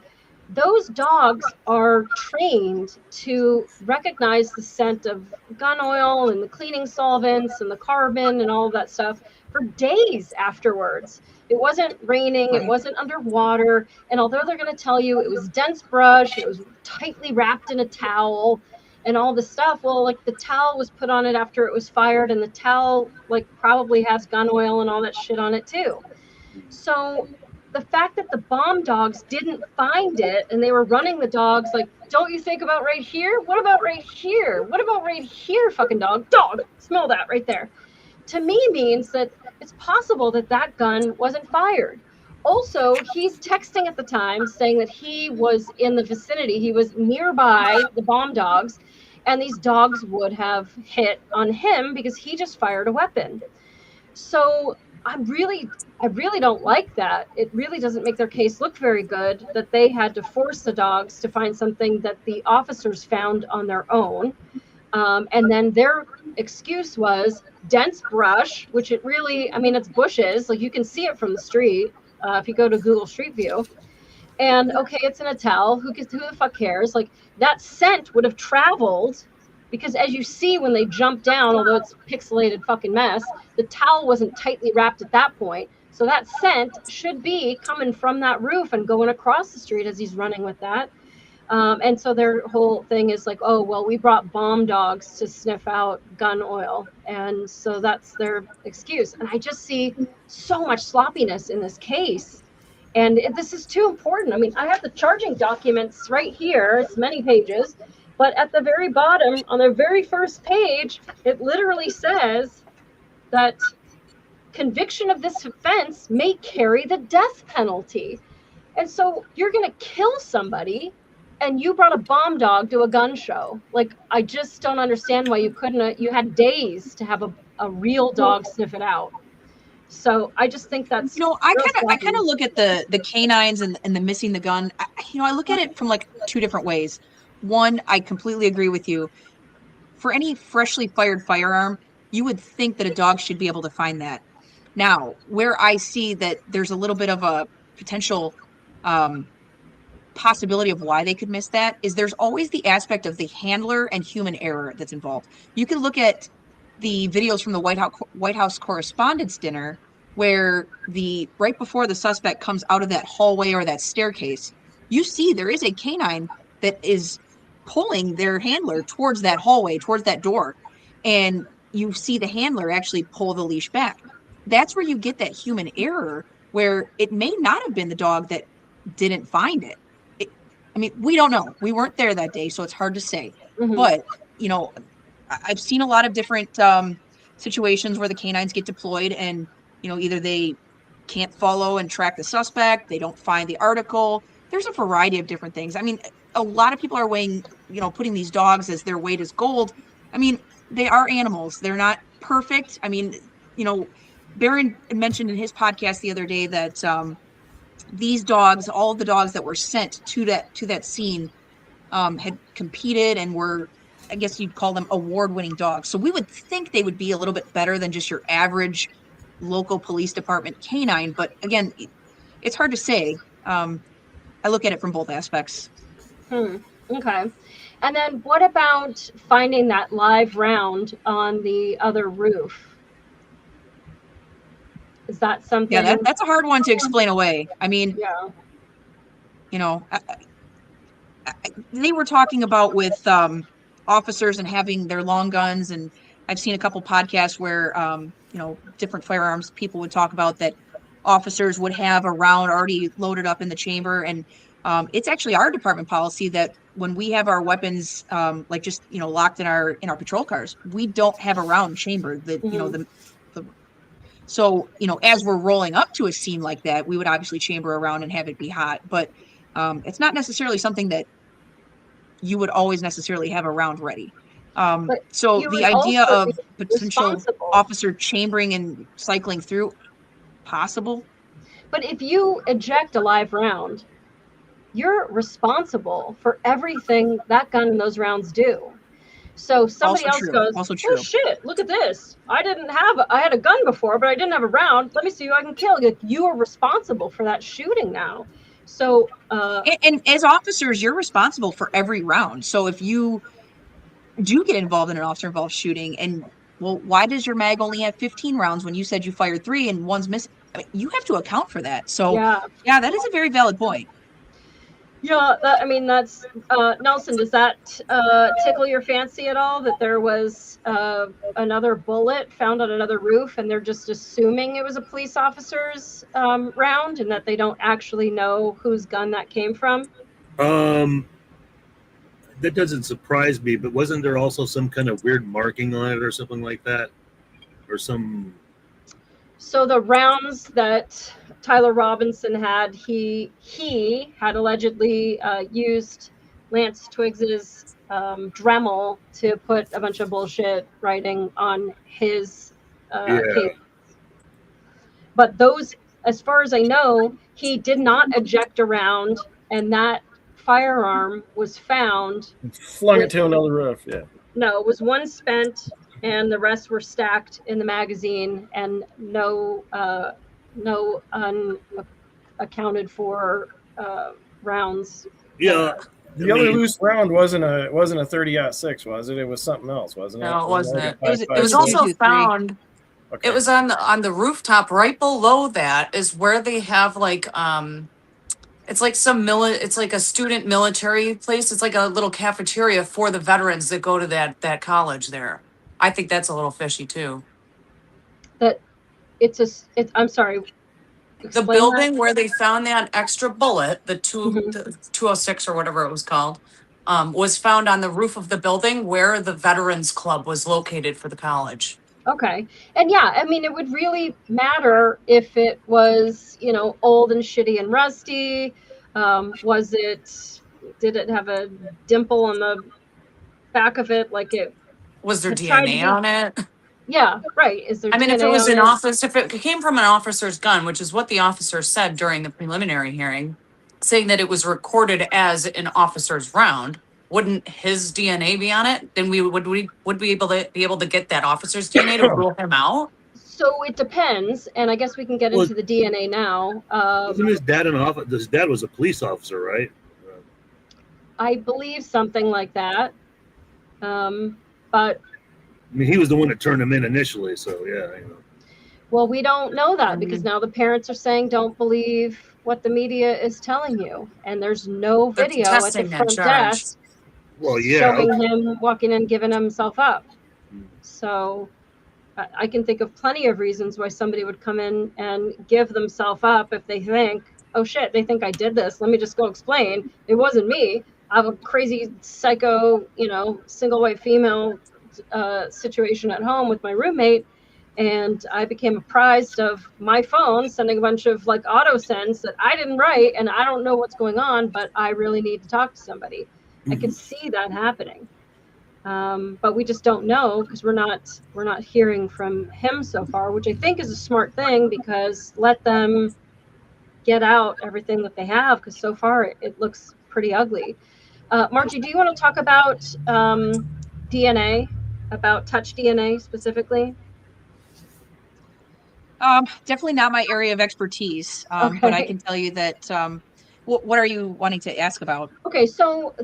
those dogs are trained to recognize the scent of gun oil and the cleaning solvents and the carbon and all of that stuff for days afterwards. It wasn't raining, it wasn't underwater, and although they're going to tell you it was dense brush, it was tightly wrapped in a towel and all this stuff, well, the towel was put on it after it was fired, and the towel probably has gun oil and all that shit on it too. So the fact that the bomb dogs didn't find it and they were running the dogs don't you think about right here? What about right here? What about right here, fucking dog? Dog, smell that right there. To me means that it's possible that gun wasn't fired. Also, he's texting at the time saying that he was in the vicinity. He was nearby the bomb dogs, and these dogs would have hit on him because he just fired a weapon. So I really don't like that. It really doesn't make their case look very good that they had to force the dogs to find something that the officers found on their own. And then their excuse was dense brush, which it really, it's bushes. You can see it from the street if you go to Google Street View. And okay, it's in a towel. Who the fuck cares? That scent would have traveled, because as you see when they jump down, although it's a pixelated fucking mess, the towel wasn't tightly wrapped at that point. So that scent should be coming from that roof and going across the street as he's running with that. And so their whole thing is oh, well, we brought bomb dogs to sniff out gun oil. And so that's their excuse. And I just see so much sloppiness in this case. And this is too important. I have the charging documents right here. It's many pages. But at the very bottom, on the very first page, it literally says that conviction of this offense may carry the death penalty. And so you're going to kill somebody, and you brought a bomb dog to a gun show. I just don't understand why you couldn't. You had days to have a real dog sniff it out. So I just think that's I kind of look at the canines and the missing the gun. I look at it from two different ways. One, I completely agree with you. For any freshly fired firearm, you would think that a dog should be able to find that. Now, where I see that there's a little bit of a potential possibility of why they could miss that is there's always the aspect of the handler and human error that's involved. You can look at the videos from the White House Correspondents' Dinner where right before the suspect comes out of that hallway or that staircase, you see there is a canine that is pulling their handler towards that hallway, towards that door. And you see the handler actually pull the leash back. That's where you get that human error, where it may not have been the dog that didn't find it. I mean, we don't know. We weren't there that day, so it's hard to say. Mhm. But, I've seen a lot of different situations where the canines get deployed and, either they can't follow and track the suspect, they don't find the article. There's a variety of different things. I mean, a lot of people are putting these dogs as their weight is gold. I mean, they are animals. They're not perfect. I mean, Barron mentioned in his podcast the other day that these dogs, all of the dogs that were sent to that scene, had competed and were, I guess you'd call them award-winning dogs. So we would think they would be a little bit better than just your average local police department canine. But again, it's hard to say. I look at it from both aspects. Okay. And then what about finding that live round on the other roof? Is that something? Yeah, that's a hard one to explain away. I mean, yeah. They were talking about with officers and having their long guns, and I've seen a couple podcasts where different firearms people would talk about that officers would have a round already loaded up in the chamber, and it's actually our department policy that when we have our weapons locked in our patrol cars, we don't have a round chamber. So as we're rolling up to a scene like that, we would obviously chamber around and have it be hot, but it's not necessarily something that you would always necessarily have a round ready. So the idea of potential officer chambering and cycling through, possible. But if you eject a live round, you're responsible for everything that gun and those rounds do. So somebody else goes, oh shit, look at this. I had a gun before, but I didn't have a round. Let me see who I can kill. You are responsible for that shooting now. So, and as officers, you're responsible for every round. So if you do get involved in an officer-involved shooting, and why does your mag only have 15 rounds when you said you fired 3 and one's missing? I mean, you have to account for that. So yeah, that is a very valid point. Yeah, that's Nelson. Does that tickle your fancy at all? That there was another bullet found on another roof, and they're just assuming it was a police officer's round, and that they don't actually know whose gun that came from? That doesn't surprise me. But wasn't there also some kind of weird marking on it or something like that, or some? So the rounds that Tyler Robinson had, he had allegedly used Lance Twiggs's Dremel to put a bunch of bullshit writing on his case. But those, as far as I know, he did not eject a round, and that firearm was found. Flung it to another roof. Yeah. No, it was one spent, and the rest were stacked in the magazine, and no unaccounted for rounds. Yeah. The other loose round wasn't a 30-06, was it? It was something else, wasn't it? No, it wasn't. It was also found. Okay. It was on the rooftop right below that is where they have it's like it's like a student military place. It's like a little cafeteria for the veterans that go to that college there. I think that's a little fishy too. I'm sorry. The building where they found that extra bullet, the 206 or whatever it was called, was found on the roof of the building where the Veterans Club was located for the college. Okay. And yeah, I mean, it would really matter if it was, old and shitty and rusty. Did it have a dimple on the back of it? Was there DNA on it? Yeah, right. Is there? If it was if it came from an officer's gun, which is what the officer said during the preliminary hearing, saying that it was recorded as an officer's round, wouldn't his DNA be on it? Then would we be able to get that officer's DNA to rule him out? So it depends, and I guess we can get into the DNA now. Wasn't his dad an officer? His dad was a police officer, right? I believe something like that. But I mean, he was the one that turned him in initially, so yeah. Well, we don't know that because now the parents are saying don't believe what the media is telling you, and there's no video at the front desk. Well, yeah. showing him walking in, giving himself up. So I can think of plenty of reasons why somebody would come in and give themselves up if they think, oh shit, they think I did this. Let me just go explain. It wasn't me. I have a crazy psycho, single white female situation at home with my roommate. And I became apprised of my phone sending a bunch of like auto sends that I didn't write, and I don't know what's going on, but I really need to talk to somebody. I could see that happening. But we just don't know because we're not hearing from him so far, which I think is a smart thing, because let them get out everything that they have, because so far it looks pretty ugly. Margie, do you want to talk about DNA, about touch DNA specifically? Definitely not my area of expertise, but I can tell you that. What are you wanting to ask about? Okay, so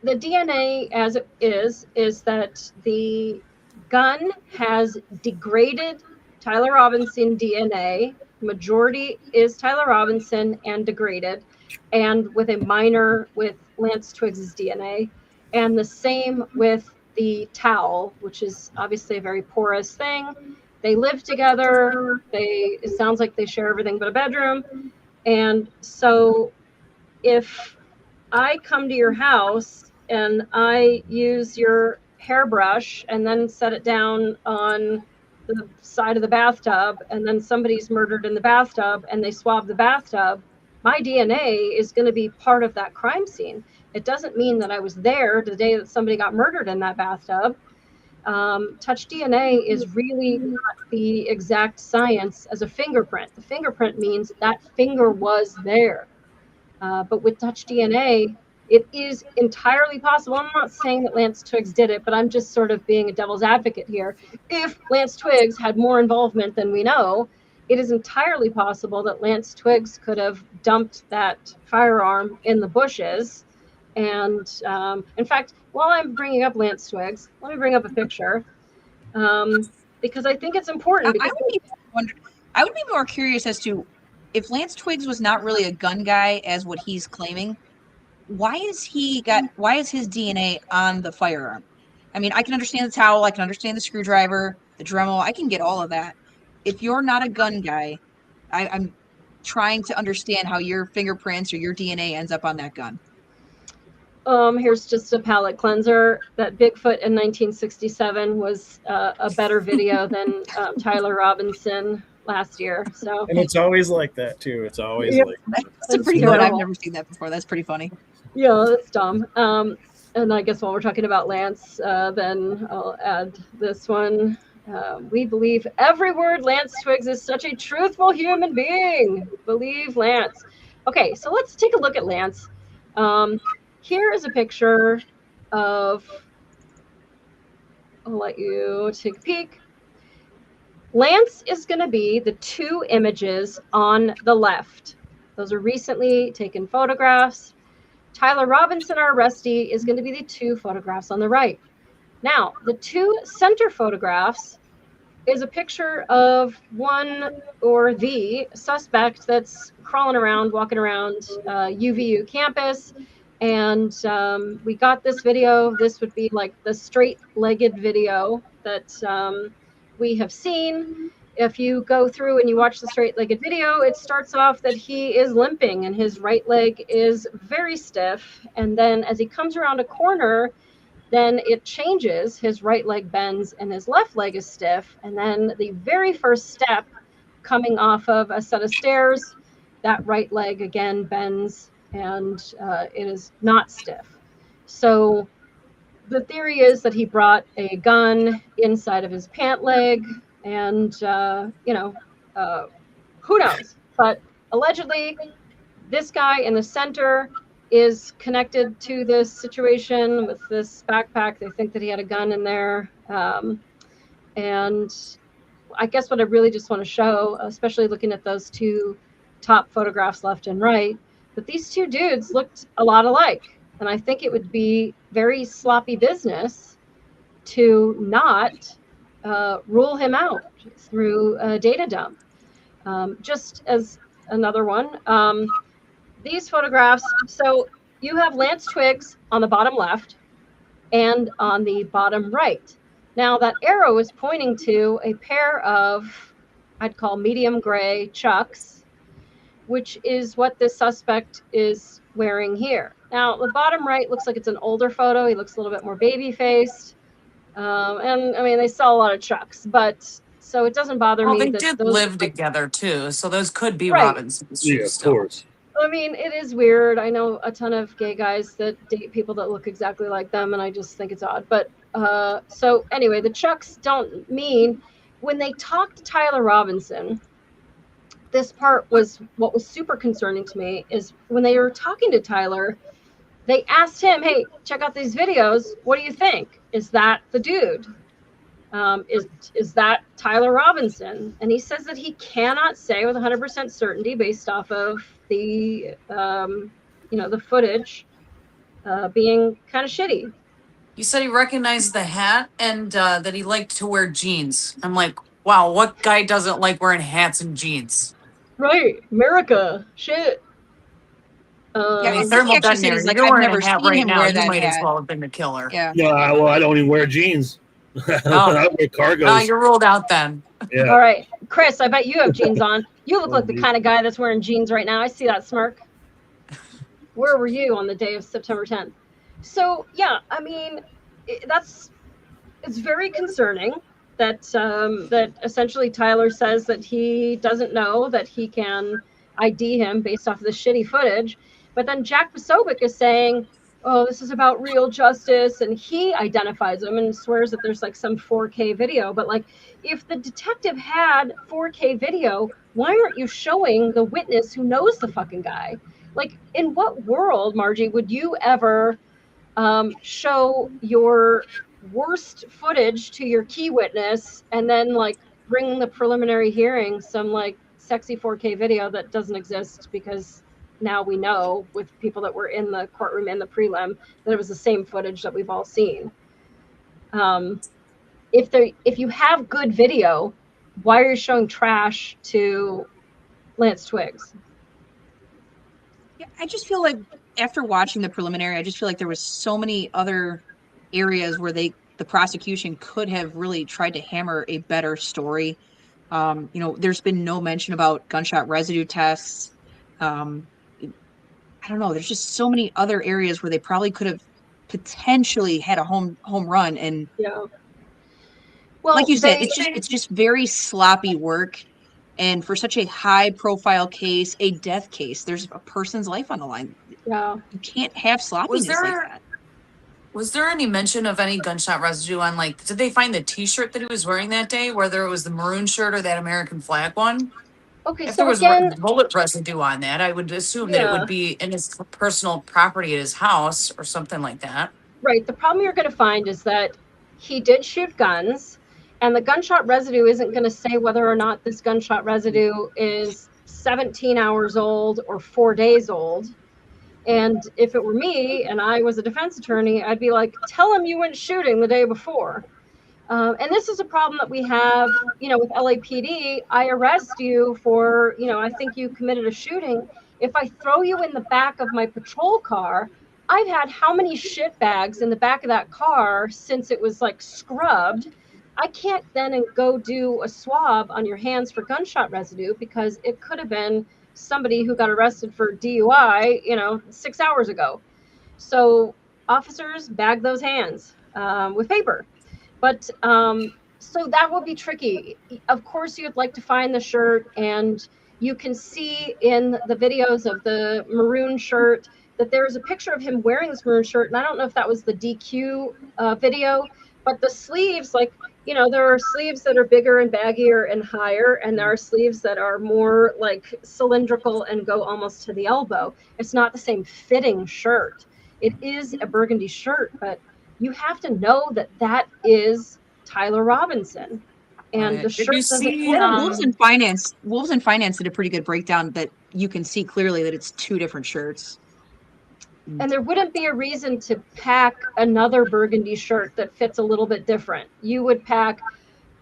the DNA as it is that the gun has degraded Tyler Robinson DNA. Majority is Tyler Robinson and degraded, and with a minor with Lance Twiggs's DNA, and the same with the towel, which is obviously a very porous thing. They live together. It sounds like they share everything but a bedroom, and so if I come to your house and I use your hairbrush and then set it down on the side of the bathtub, and then somebody's murdered in the bathtub and they swab the bathtub, my DNA is going to be part of that crime scene. It doesn't mean that I was there the day that somebody got murdered in that bathtub. Touch DNA is really not the exact science as a fingerprint. The fingerprint means that finger was there. But with touch DNA, it is entirely possible. I'm not saying that Lance Twiggs did it, but I'm just sort of being a devil's advocate here. If Lance Twiggs had more involvement than we know, it is entirely possible that Lance Twiggs could have dumped that firearm in the bushes. And in fact, while I'm bringing up Lance Twiggs, let me bring up a picture, because I think it's important. Because I would be more curious as to, if Lance Twiggs was not really a gun guy as what he's claiming, why is his DNA on the firearm? I mean, I can understand the towel, I can understand the screwdriver, the Dremel, I can get all of that. If you're not a gun guy, I'm trying to understand how your fingerprints or your DNA ends up on that gun. Here's just a palate cleanser. That Bigfoot in 1967 was a better video than Tyler Robinson last year. So, and it's always like that too. It's always like that. That's pretty good. I've never seen that before. That's pretty funny. Yeah, that's dumb. And I guess while we're talking about Lance, then I'll add this one. We believe every word Lance Twiggs is such a truthful human being. Believe Lance. Okay, so let's take a look at Lance. Here is a picture of, I'll let you take a peek. Lance is going to be the two images on the left. Those are recently taken photographs. Tyler Robinson, our arrestee, is going to be the two photographs on the right. Now, the two center photographs is a picture of one or the suspect that's crawling around, walking around UVU campus. And we got this video. This would be like the straight-legged video that we have seen. If you go through and you watch the straight-legged video, it starts off that he is limping and his right leg is very stiff. And then as he comes around a corner, then it changes. His right leg bends and his left leg is stiff. And then the very first step coming off of a set of stairs, that right leg again bends and it is not stiff. So the theory is that he brought a gun inside of his pant leg, and who knows? But allegedly, this guy in the center is connected to this situation with this backpack. They think that he had a gun in there. And I guess what I really just want to show, especially looking at those two top photographs left and right, that these two dudes looked a lot alike. And I think it would be very sloppy business to not rule him out through a data dump. Just as another one, these photographs, so you have Lance Twiggs on the bottom left, and on the bottom right. Now that arrow is pointing to a pair of, I'd call medium gray Chucks, which is what this suspect is wearing here. Now the bottom right looks like it's an older photo. He looks a little bit more baby-faced. And I mean, they sell a lot of Chucks, but so it doesn't bother Well, me they that did those live together too, so those could be right. Robinson's Yeah, shoes of still. course. I mean, it is weird. I know a ton of gay guys that date people that look exactly like them, and I just think it's odd. But so anyway, the Chucks don't mean when they talked to Tyler Robinson. This part was what was super concerning to me is when they were talking to Tyler, they asked him, "Hey, check out these videos. What do you think? Is that the dude? Is that Tyler Robinson?" And he says that he cannot say with 100% certainty based off of the the footage being kind of shitty. He said he recognized the hat and that he liked to wear jeans. I'm like, wow, what guy doesn't like wearing hats and jeans? Right, America, shit. Yeah, I mean, I think he thermal actually said detonator. he's like, You're I've wearing never a hat seen right him now. wear You that might as hat. well have been the killer. Yeah. No, well, I don't even wear jeans. Oh. I wear cargos. You're ruled out then. Yeah. All right, Chris, I bet you have jeans on. You look Oh, like the dude. kind of guy that's wearing jeans right now. I see that smirk. Where were you on the day of September 10th? So yeah, I mean, it's very concerning that that essentially Tyler says that he doesn't know that he can ID him based off of the shitty footage, but then Jack Posobiec is saying, "Oh, this is about real justice," and he identifies him and swears that there's like some 4K video. But like, if the detective had 4K video, why aren't you showing the witness who knows the fucking guy? Like, in what world, Margie, would you ever show your worst footage to your key witness and then like bring the preliminary hearing some like sexy 4K video that doesn't exist because now we know with people that were in the courtroom in the prelim that it was the same footage that we've all seen. If you have good video, why are you showing trash to Lance Twiggs? Yeah, I just feel like after watching the preliminary, I just feel like there was so many other areas where the prosecution could have really tried to hammer a better story. There's been no mention about gunshot residue tests. I don't know. There's just so many other areas where they probably could have potentially had a home run. And Yeah. Well, like you said, it's just very sloppy work. And for such a high profile case, a death case, there's a person's life on the line. Yeah. You can't have sloppiness like that. Was there any mention of any gunshot residue on, like, did they find the t-shirt that he was wearing that day, whether it was the maroon shirt or that American flag one? Okay, If so there was again, bullet residue on that, I would assume that it would be in his personal property at his house or something like that. right. The problem you're going to find is that he did shoot guns, and the gunshot residue isn't going to say whether or not this gunshot residue is 17 hours old or 4 days old. And if it were me and I was a defense attorney, I'd be like, tell him you went shooting the day before. And this is a problem that we have, with LAPD. I arrest you for, I think you committed a shooting. If I throw you in the back of my patrol car, I've had how many shit bags in the back of that car since it was like scrubbed. I can't then go do a swab on your hands for gunshot residue because it could have been somebody who got arrested for DUI, 6 hours ago. So officers bag those hands with paper. But so that would be tricky. Of course, you'd like to find the shirt, and you can see in the videos of the maroon shirt that there's a picture of him wearing this maroon shirt. And I don't know if that was the DQ video, but the sleeves, there are sleeves that are bigger and baggier and higher, and there are sleeves that are more like cylindrical and go almost to the elbow. It's not the same fitting shirt. It is a burgundy shirt, but you have to know that that is Tyler Robinson, and the shirt doesn't fit him. Wolves in Finance did a pretty good breakdown that you can see clearly that it's two different shirts. And there wouldn't be a reason to pack another burgundy shirt that fits a little bit different. You would pack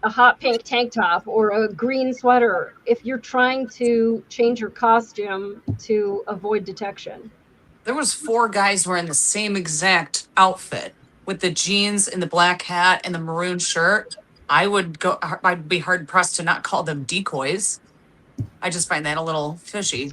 a hot pink tank top or a green sweater if you're trying to change your costume to avoid detection. There was 4 guys wearing the same exact outfit. with the jeans and the black hat and the maroon shirt, I'd be hard pressed to not call them decoys. I just find that a little fishy.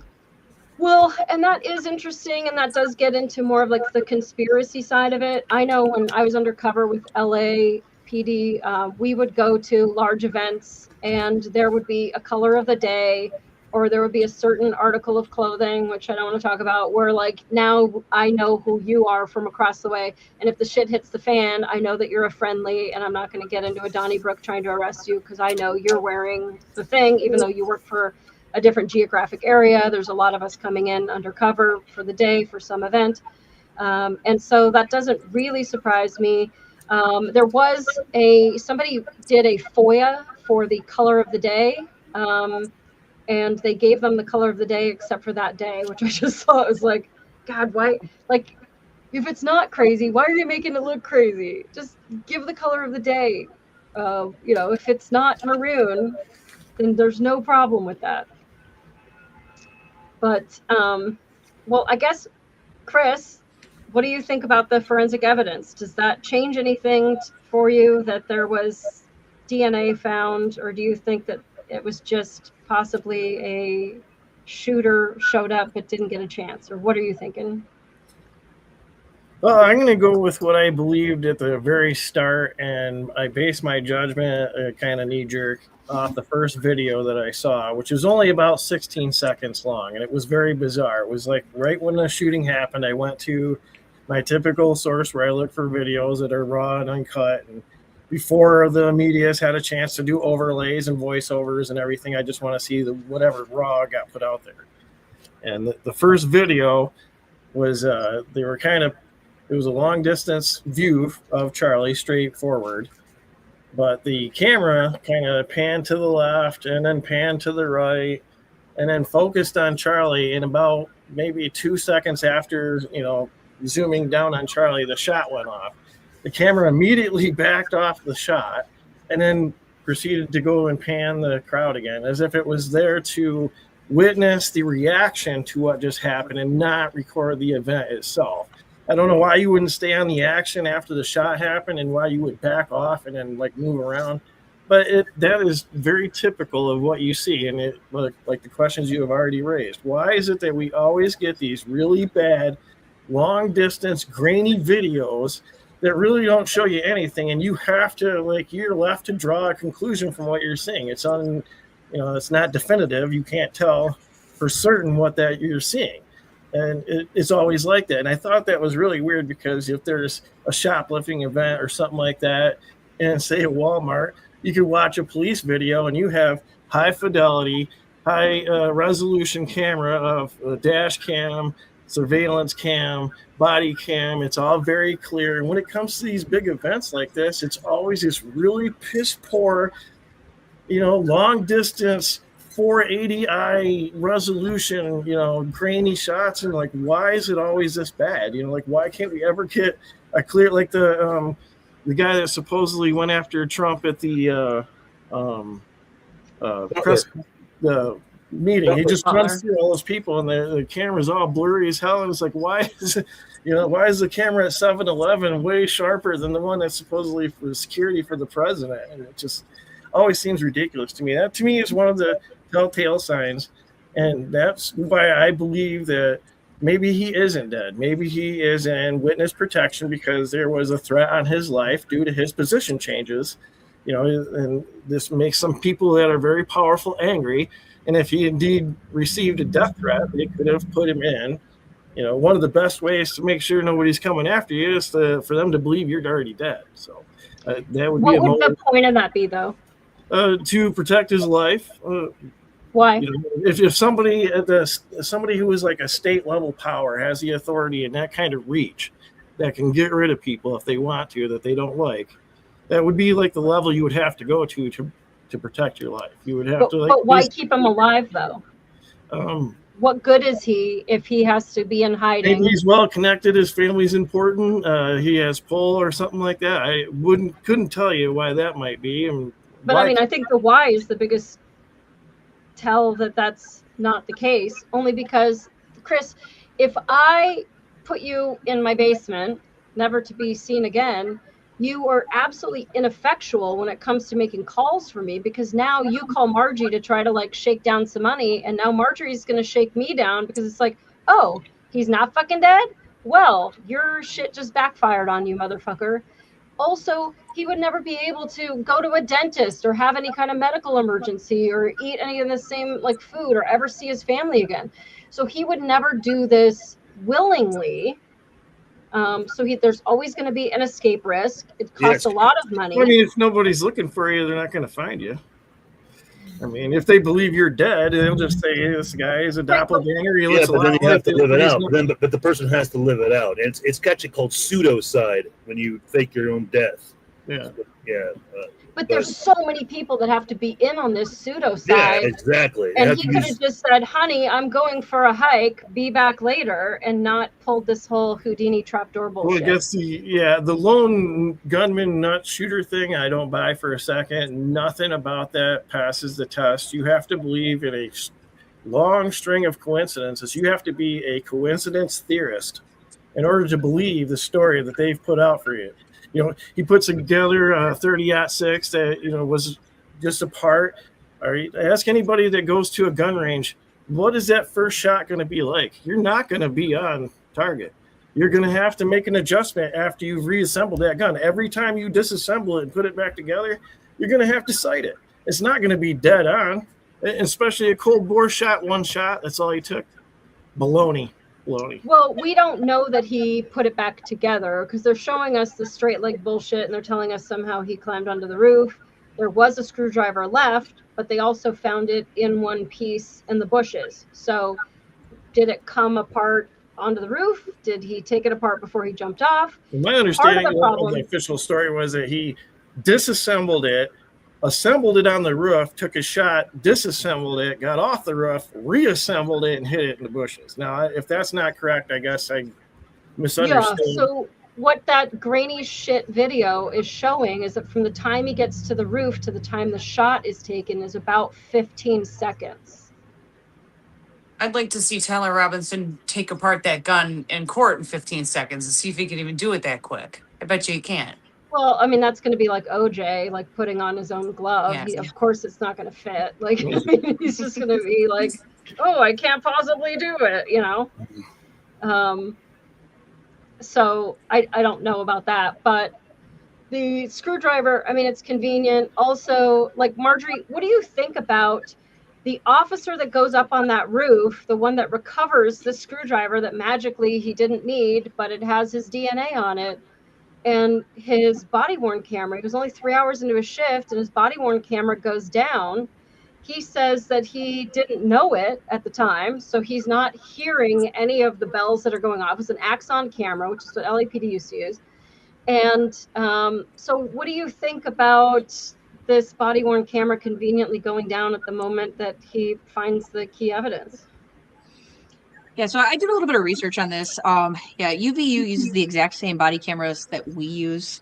Well, and that is interesting, and that does get into more of like the conspiracy side of it. I know when I was undercover with LAPD, we would go to large events, and there would be a color of the day, or there would be a certain article of clothing, which I don't want to talk about, where like now I know who you are from across the way, and if the shit hits the fan, I know that you're a friendly, and I'm not going to get into a Donnybrook trying to arrest you because I know you're wearing the thing, even though you work for a different geographic area. There's a lot of us coming in undercover for the day for some event. And so that doesn't really surprise me. There was somebody did a FOIA for the color of the day. And they gave them the color of the day except for that day, which I just thought was like, God, why? Like, if it's not crazy, why are you making it look crazy? Just give the color of the day. If it's not maroon, then there's no problem with that. But, well, I guess, Chris, what do you think about the forensic evidence? Does that change anything for you that there was DNA found, or do you think that it was just possibly a shooter showed up but didn't get a chance? Or what are you thinking? Well, I'm going to go with what I believed at the very start, and I base my judgment kind of knee-jerk off the first video that I saw, which was only about 16 seconds long, and it was very bizarre. It was like right when the shooting happened, I went to my typical source where I look for videos that are raw and uncut, and before the media's had a chance to do overlays and voiceovers and everything, I just want to see whatever raw got put out there. And the first video was it was a long distance view of Charlie straight forward, but the camera kind of panned to the left and then panned to the right and then focused on Charlie. And about maybe 2 seconds after, zooming down on Charlie, the shot went off. The camera immediately backed off the shot and then proceeded to go and pan the crowd again, as if it was there to witness the reaction to what just happened and not record the event itself. I don't know why you wouldn't stay on the action after the shot happened and why you would back off and then move around. But that is very typical of what you see. And like the questions you have already raised. Why is it that we always get these really bad, long distance, grainy videos that really don't show you anything? And you have to, you're left to draw a conclusion from what you're seeing. It's it's not definitive. You can't tell for certain what that you're seeing. And it's always like that. And I thought that was really weird because if there's a shoplifting event or something like that, and say a Walmart, you could watch a police video and you have high fidelity, high resolution camera of a dash cam, surveillance cam, body cam. It's all very clear. And when it comes to these big events like this, it's always this really piss poor, long distance 480i resolution, grainy shots, and why is it always this bad? Why can't we ever get a clear, the guy that supposedly went after Trump at the press meeting? He just runs through all those people, and the camera's all blurry as hell. And it's why is it, why is the camera at 7-Eleven way sharper than the one that's supposedly for security for the president? And it just always seems ridiculous to me. That to me is one of the telltale signs, and that's why I believe that maybe he isn't dead. Maybe he is in witness protection because there was a threat on his life due to his position changes, and this makes some people that are very powerful angry. And if he indeed received a death threat, they could have put him in. One of the best ways to make sure nobody's coming after you is for them to believe you're already dead. So that would be what would the point of that be, though? To protect his life. Why? If somebody who is like a state level power has the authority and that kind of reach that can get rid of people if they want to that they don't like, that would be like the level you would have to go to protect your life. You would have to. But why keep him alive though? What good is he if he has to be in hiding? Maybe he's well connected. His family's important. He has pull or something like that. I couldn't tell you why that might be. But I think the why is the biggest tell that that's not the case, only because, Chris, if I put you in my basement never to be seen again. You are absolutely ineffectual when it comes to making calls for me, because now you call Margie to try to like shake down some money, and now Marjorie's going to shake me down because it's like, oh, he's not fucking dead? Well, your shit just backfired on you, motherfucker. Also, he would never be able to go to a dentist or have any kind of medical emergency or eat any of the same like food or ever see his family again. So he would never do this willingly. There's always going to be an escape risk. It costs Yes. a lot of money. I mean, if nobody's looking for you, they're not going to find you. I mean, if they believe you're dead, they'll just say, hey, this guy is a doppelganger. He Yeah, looks a but lot then you have like to this, live it but he's out. not. But the person has to live it out. And it's actually called pseudocide when you fake your own death. Yeah. Yeah. But there's so many people that have to be in on this pseudo Yeah, side. exactly. It And has he to could be- have just said, honey, I'm going for a hike, be back later, and not pulled this whole Houdini trapdoor Well, bullshit. I guess the lone gunman nut shooter thing, I don't buy for a second. Nothing about that passes the test. You have to believe in a long string of coincidences. You have to be a coincidence theorist in order to believe the story that they've put out for you. You know, he puts together a 30-06 that, you know, was just a part. All right, ask anybody that goes to a gun range, what is that first shot going to be like? You're not going to be on target. You're going to have to make an adjustment after you've reassembled that gun. Every time you disassemble it and put it back together, you're going to have to sight it. It's not going to be dead on, especially a cold bore shot, one shot. That's all he took. Baloney. Well, we don't know that he put it back together because they're showing us the straight leg bullshit, and they're telling us somehow he climbed onto the roof. There was a screwdriver left, but they also found it in one piece in the bushes. So did it come apart onto the roof? Did he take it apart before he jumped off? My understanding of problem- the official story was that he disassembled it, assembled it on the roof, took a shot, disassembled it, got off the roof, reassembled it, and hit it in the bushes. Now, if that's not correct, I guess I misunderstood. Yeah, so what that grainy shit video is showing is that from the time he gets to the roof to the time the shot is taken is about 15 seconds. I'd like to see Tyler Robinson take apart that gun in court in 15 seconds and see if he can even do it that quick. I bet you he can't. Well, I mean, that's going to be like OJ, like putting on his own glove. Yeah. Of course, it's not going to fit. Like, I mean, he's just going to be like, oh, I can't possibly do it, you know? So I don't know about that. But the screwdriver, I mean, it's convenient. Also, like, Marjorie, what do you think about the officer that goes up on that roof, the one that recovers the screwdriver that magically he didn't need, but it has his DNA on it? And his body-worn camera, he was only 3 hours into his shift, and his body-worn camera goes down. He says that he didn't know it at the time, so he's not hearing any of the bells that are going off. It's an Axon camera, which is what LAPD used to use. And so what do you think about this body-worn camera conveniently going down at the moment that he finds the key evidence? Yeah, so I did a little bit of research on this. UVU uses the exact same body cameras that we use.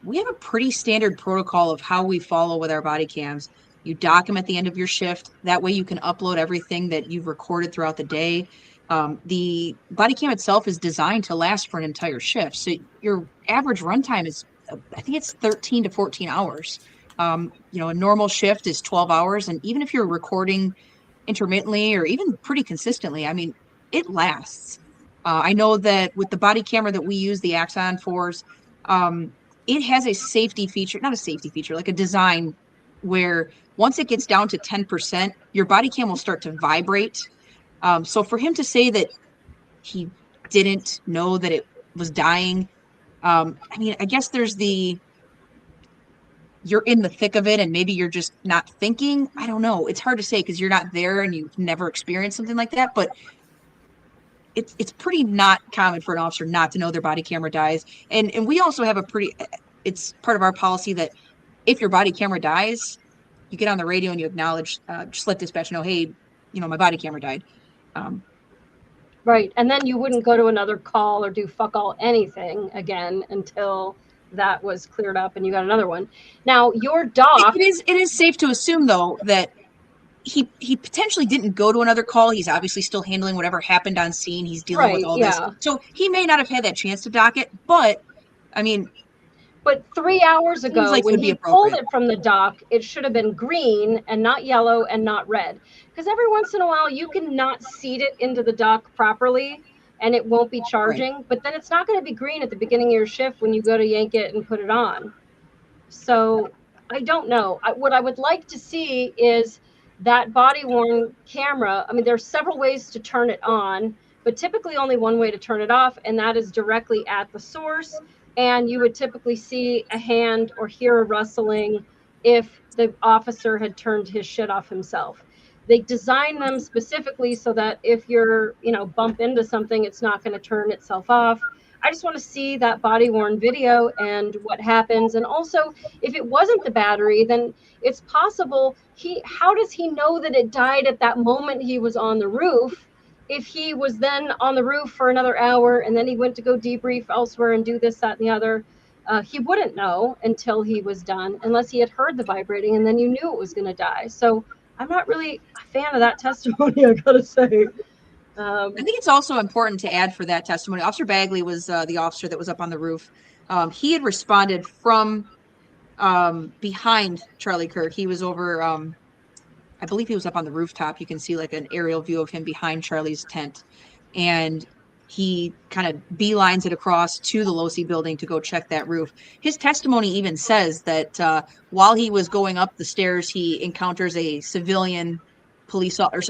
We have a pretty standard protocol of how we follow with our body cams. You dock them at the end of your shift. That way you can upload everything that you've recorded throughout the day. The body cam itself is designed to last for an entire shift. So your average runtime is, I think it's 13 to 14 hours. A normal shift is 12 hours. And even if you're recording intermittently or even pretty consistently, I mean, it lasts. I know that with the body camera that we use, the Axon 4s, it has a safety feature, not a safety feature, like a design where once it gets down to 10%, your body cam will start to vibrate. So for him to say that he didn't know that it was dying, I mean, I guess there's you're in the thick of it and maybe you're just not thinking. I don't know. It's hard to say because you're not there and you've never experienced something like that. But it's pretty not common for an officer not to know their body camera dies. And we also have it's part of our policy that if your body camera dies, you get on the radio and you acknowledge, just let dispatch know, hey, my body camera died. Right. And then you wouldn't go to another call or do fuck all anything again until that was cleared up and you got another one. Now your doc. It is safe to assume though that he potentially didn't go to another call. He's obviously still handling whatever happened on scene. He's dealing with Right, all yeah. this. So he may not have had that chance to dock it, but I mean, But 3 hours Seems ago, like it when would be he pulled appropriate. it from the dock, it should have been green and not yellow and not red. Because every once in a while, you can not seat it into the dock properly and it won't be charging. But then it's not going to be green at the beginning of your shift when you go to yank it and put it on. So I don't know. What I would like to see is that body worn camera. I mean, there's several ways to turn it on, but typically only one way to turn it off, and that is directly at the source. And you would typically see a hand or hear a rustling if the officer had turned his shit off himself. They design them specifically so that if you're, bump into something, it's not going to turn itself off. I just want to see that body worn video and what happens. And also, if it wasn't the battery, then it's possible how does he know that it died at that moment he was on the roof? If he was then on the roof for another hour and then he went to go debrief elsewhere and do this, that, and the other, he wouldn't know until he was done, unless he had heard the vibrating and then you knew it was going to die. So I'm not really a fan of that testimony, I gotta say. I think it's also important to add for that testimony. Officer Bagley was the officer that was up on the roof. He had responded from behind Charlie Kirk. He was over, I believe he was up on the rooftop. You can see like an aerial view of him behind Charlie's tent. And he kind of beelines it across to the Losi building to go check that roof. His testimony even says that while he was going up the stairs, he encounters a civilian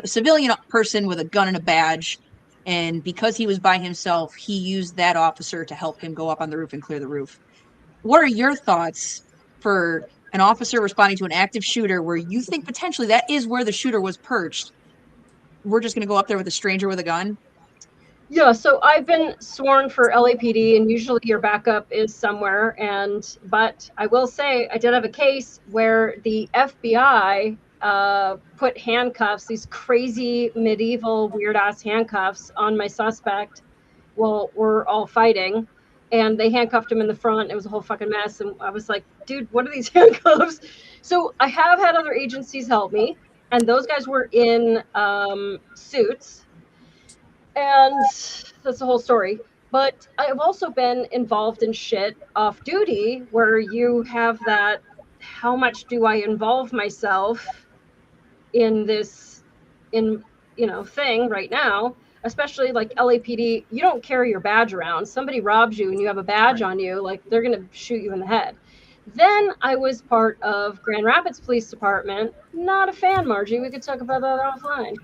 civilian person with a gun and a badge. And because he was by himself, he used that officer to help him go up on the roof and clear the roof. What are your thoughts for an officer responding to an active shooter where you think potentially that is where the shooter was perched? We're just going to go up there with a stranger with a gun? Yeah, so I've been sworn for LAPD, and usually your backup is somewhere. But I will say I did have a case where the FBI put handcuffs, these crazy medieval weird ass handcuffs, on my suspect while we're all fighting, and they handcuffed him in the front. It was a whole fucking mess, and I was like, dude, what are these handcuffs? So I have had other agencies help me, and those guys were in suits. And that's the whole story. But I've also been involved in shit off duty where you have that, how much do I involve myself in this, thing right now, especially like LAPD, you don't carry your badge around. Somebody robs you and you have a badge on you, like they're going to shoot you in the head. Then I was part of Grand Rapids Police Department. Not a fan, Margie. We could talk about that offline.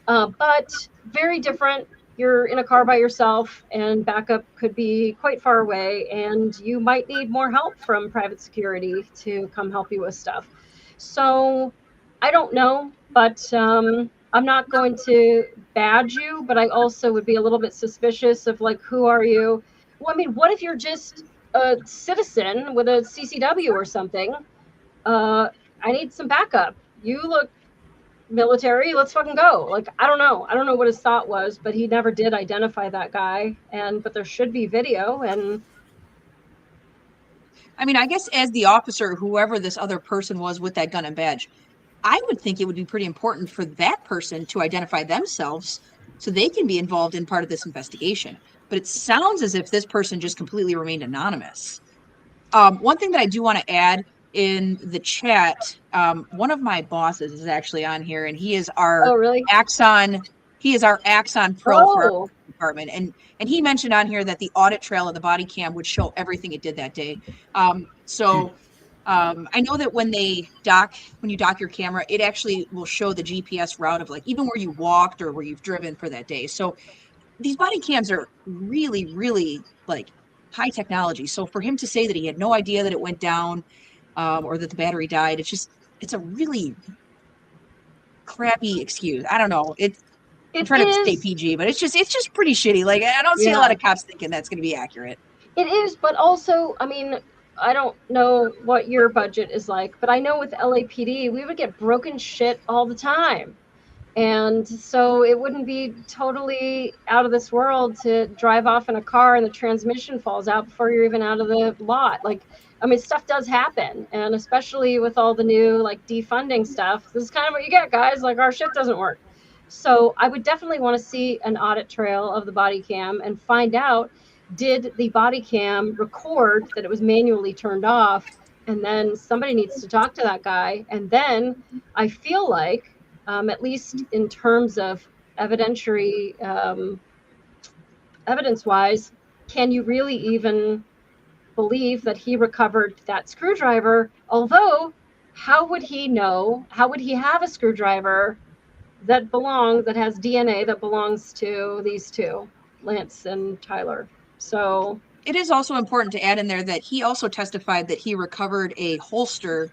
But very different. You're in a car by yourself and backup could be quite far away, and you might need more help from private security to come help you with stuff. So I don't know, but I'm not going to badge you, but I also would be a little bit suspicious of like, who are you? Well, I mean, what if you're just a citizen with a CCW or something? I need some backup. You look military, let's fucking go. Like, I don't know what his thought was, but he never did identify that guy. But there should be video. And I mean, I guess as the officer, whoever this other person was with that gun and badge, I would think it would be pretty important for that person to identify themselves so they can be involved in part of this investigation. But it sounds as if this person just completely remained anonymous. One thing that I do want to add in the chat, one of my bosses is actually on here, and he is our Axon. He is our Axon Pro for our department, and he mentioned on here that the audit trail of the body cam would show everything it did that day. I know that when you dock your camera, it actually will show the GPS route of like even where you walked or where you've driven for that day. So these body cams are really, really like high technology. So for him to say that he had no idea that it went down or that the battery died, it's a really crappy excuse. I don't know. I'm trying to stay PG, but it's just pretty shitty. Like I don't see a lot of cops thinking that's going to be accurate. It is, but also, I mean, I don't know what your budget is like, but I know with LAPD, we would get broken shit all the time. And so it wouldn't be totally out of this world to drive off in a car and the transmission falls out before you're even out of the lot. Like, I mean, stuff does happen. And especially with all the new like defunding stuff, this is kind of what you get, guys. Like, our shit doesn't work. So I would definitely want to see an audit trail of the body cam and find out, did the body cam record that it was manually turned off? And then somebody needs to talk to that guy. And then I feel like, at least in terms of evidentiary, evidence-wise, can you really even believe that he recovered that screwdriver? Although, how would he know? How would he have a screwdriver that has DNA that belongs to these two, Lance and Tyler? So it is also important to add in there that he also testified that he recovered a holster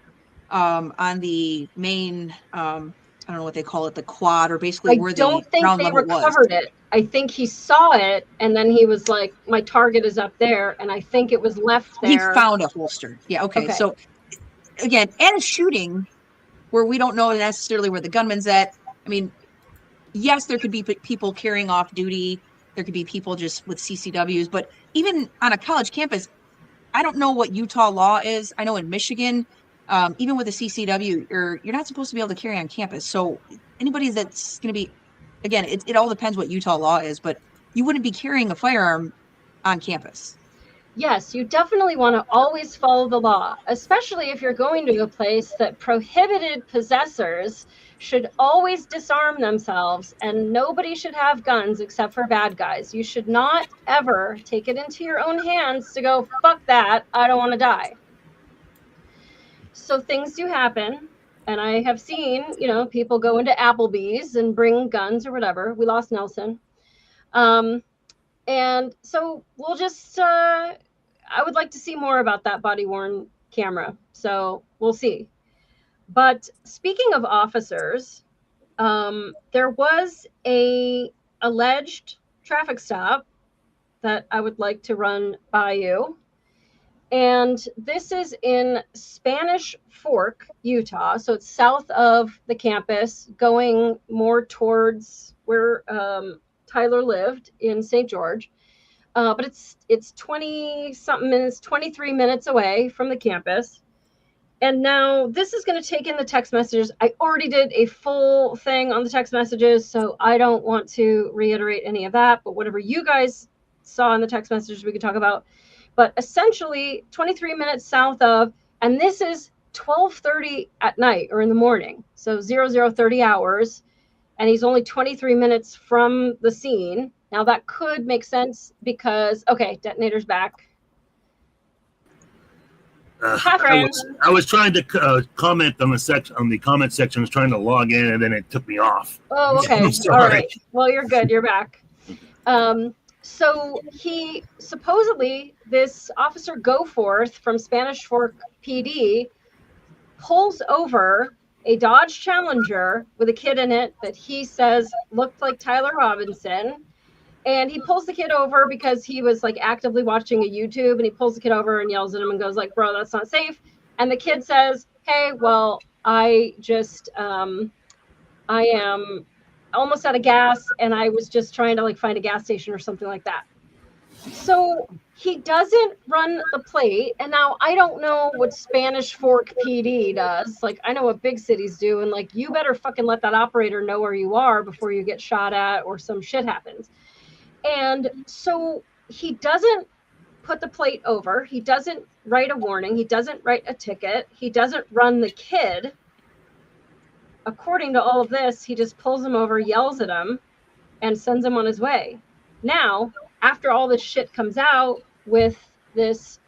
on the main, I don't know what they call it, the quad, or basically where the ground level was. I don't think they recovered it. I think he saw it, and then he was like, my target is up there, and I think it was left there. He found a holster. Yeah, okay. So, again, and a shooting where we don't know necessarily where the gunman's at. I mean, yes, there could be people carrying off duty. There could be people just with CCWs. But even on a college campus, I don't know what Utah law is. I know in Michigan, even with a CCW, you're not supposed to be able to carry on campus. So anybody that's going to be, again, it all depends what Utah law is, but you wouldn't be carrying a firearm on campus. Yes, you definitely want to always follow the law, especially if you're going to a place that prohibited possessors should always disarm themselves, and nobody should have guns except for bad guys. You should not ever take it into your own hands to go, fuck that, I don't want to die. So things do happen, and I have seen, people go into Applebee's and bring guns or whatever. We lost Nelson. And so we'll just, I would like to see more about that body-worn camera. So we'll see. But speaking of officers, there was a alleged traffic stop that I would like to run by you. And this is in Spanish Fork, Utah. So it's south of the campus, going more towards where Tyler lived in St. George. But it's 20-something minutes, 23 minutes away from the campus. And now this is going to take in the text messages. I already did a full thing on the text messages, so I don't want to reiterate any of that. But whatever you guys saw in the text messages, we could talk about. But essentially 23 minutes south of, and this is 12:30 at night or in the morning. So 00:30 hours. And he's only 23 minutes from the scene. Now that could make sense because, okay, detonator's back. I was trying to comment on the comment section. I was trying to log in, and then it took me off. Oh, okay. All right. Well, you're good. You're back. So he supposedly, this officer Goforth from Spanish Fork PD pulls over a Dodge Challenger with a kid in it that he says looked like Tyler Robinson. And he pulls the kid over because he was like actively watching a YouTube, and he pulls the kid over and yells at him and goes like, bro, that's not safe. And the kid says, hey, well, I just, I am almost out of gas, and I was just trying to like find a gas station or something like that. So he doesn't run the plate. And now I don't know what Spanish Fork PD does. Like, I know what big cities do. And like, you better fucking let that operator know where you are before you get shot at or some shit happens. And so he doesn't put the plate over. He doesn't write a warning. He doesn't write a ticket. He doesn't run the kid. According to all of this, he just pulls him over, yells at him, and sends him on his way. Now, after all this shit comes out with this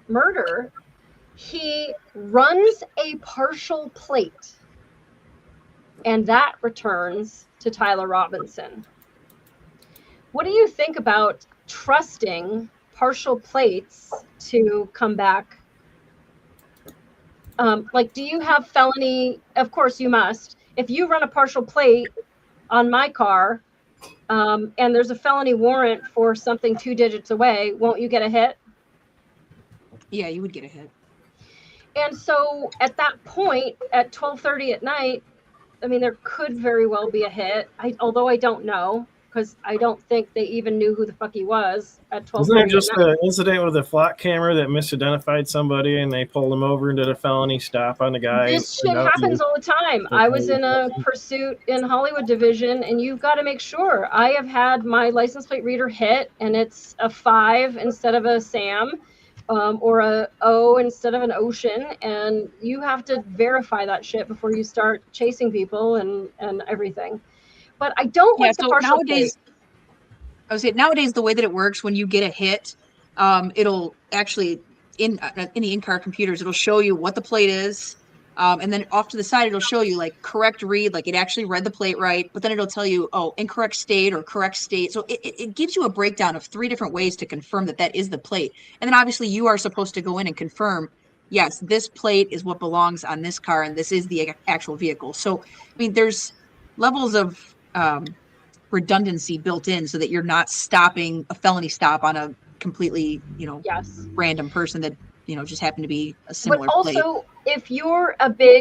murder, he runs a partial plate, and that returns to Tyler Robinson. What do you think about trusting partial plates to come back? Like, do you have felony? Of course you must. If you run a partial plate on my car, and there's a felony warrant for something 2 digits away, won't you get a hit? Yeah, you would get a hit. And so at that point, at 12:30 at night, I mean, there could very well be a hit. Although I don't know, because I don't think they even knew who the fuck he was at 12:30. Isn't there just an incident with a flock camera that misidentified somebody and they pulled him over and did a felony stop on the guy? This shit happens all the time. I was in a pursuit in Hollywood division, and you've got to make sure. I have had my license plate reader hit, and it's a 5 instead of a Sam, or a O instead of an Ocean, and you have to verify that shit before you start chasing people and everything. But I don't like the partial nowadays. I would say nowadays the way that it works when you get a hit, it'll actually in the in-car computers it'll show you what the plate is, and then off to the side it'll show you like correct read, like it actually read the plate right, but then it'll tell you incorrect state or correct state. So it gives you a breakdown of 3 different ways to confirm that is the plate, and then obviously you are supposed to go in and confirm, yes, this plate is what belongs on this car and this is the actual vehicle. So I mean there's levels of redundancy built in so that you're not stopping a felony stop on a completely, random person that, just happened to be a similar But also, if you're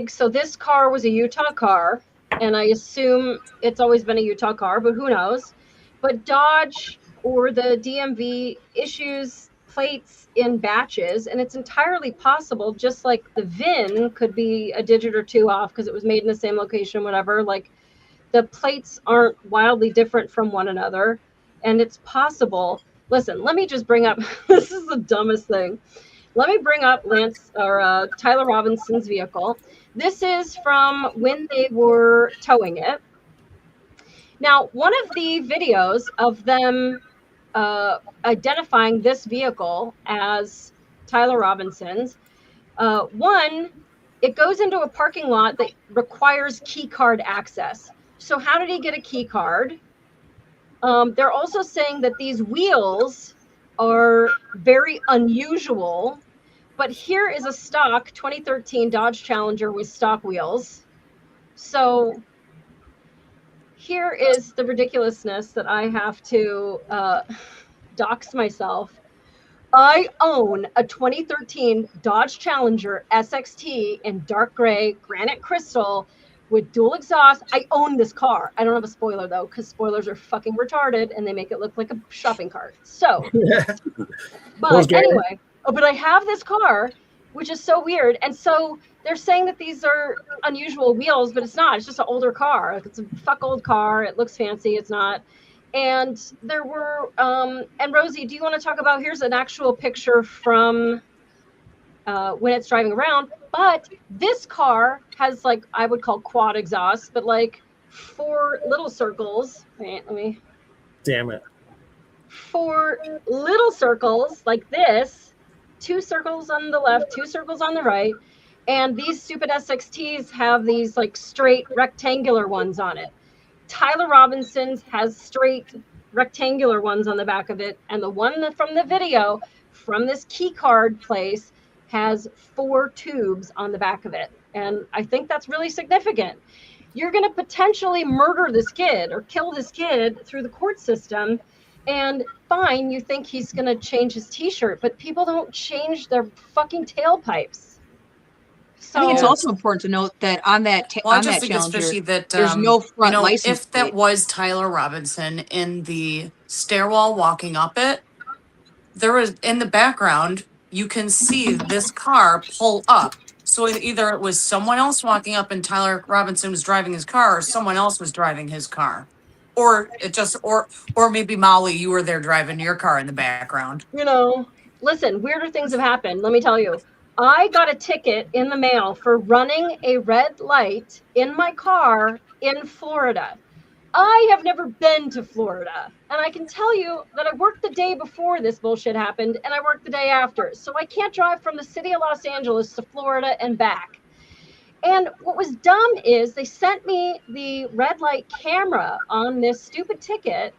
so this car was a Utah car, and I assume it's always been a Utah car, but who knows? But Dodge or the DMV issues plates in batches, and it's entirely possible, just like the VIN could be a digit or 2 off because it was made in the same location, whatever, like the plates aren't wildly different from one another, and it's possible. Listen, let me just bring up, this is the dumbest thing. Let me bring up Tyler Robinson's vehicle. This is from when they were towing it. Now, one of the videos of them identifying this vehicle as Tyler Robinson's, it goes into a parking lot that requires key card access. So how did he get a key card? They're also saying that these wheels are very unusual, but here is a stock 2013 Dodge Challenger with stock wheels. So here is the ridiculousness that I have to dox myself. I own a 2013 Dodge Challenger SXT in dark gray granite crystal with dual exhaust. I own this car. I don't have a spoiler though, because spoilers are fucking retarded and they make it look like a shopping cart. So, but anyway, but I have this car, which is so weird. And so they're saying that these are unusual wheels, but it's not. It's just an older car. Like, it's a fuck old car. It looks fancy. It's not. And there were, and Rosie, do you want to talk about, here's an actual picture from when it's driving around, but this car has like, I would call quad exhaust, but like 4 little circles. Wait, Damn it. 4 little circles like this, 2 circles on the left, 2 circles on the right. And these stupid SXTs have these like straight rectangular ones on it. Tyler Robinson's has straight rectangular ones on the back of it. And the one from the video from this key card place has 4 tubes on the back of it. And I think that's really significant. You're going to potentially murder this kid or kill this kid through the court system. And fine, you think he's going to change his t-shirt, but people don't change their fucking tailpipes. So, I think it's also important to note that on that Challenger, there's no front license if plate. that was Tyler Robinson in the stairwell walking up it, there was in the background, you can see this car pull up. So either it was someone else walking up and Tyler Robinson was driving his car, or someone else was driving his car. Or it just, or maybe Molly, you were there driving your car in the background. Listen, weirder things have happened. Let me tell you. I got a ticket in the mail for running a red light in my car in Florida. I have never been to Florida. And I can tell you that I worked the day before this bullshit happened and I worked the day after. So I can't drive from the city of Los Angeles to Florida and back. And what was dumb is they sent me the red light camera on this stupid ticket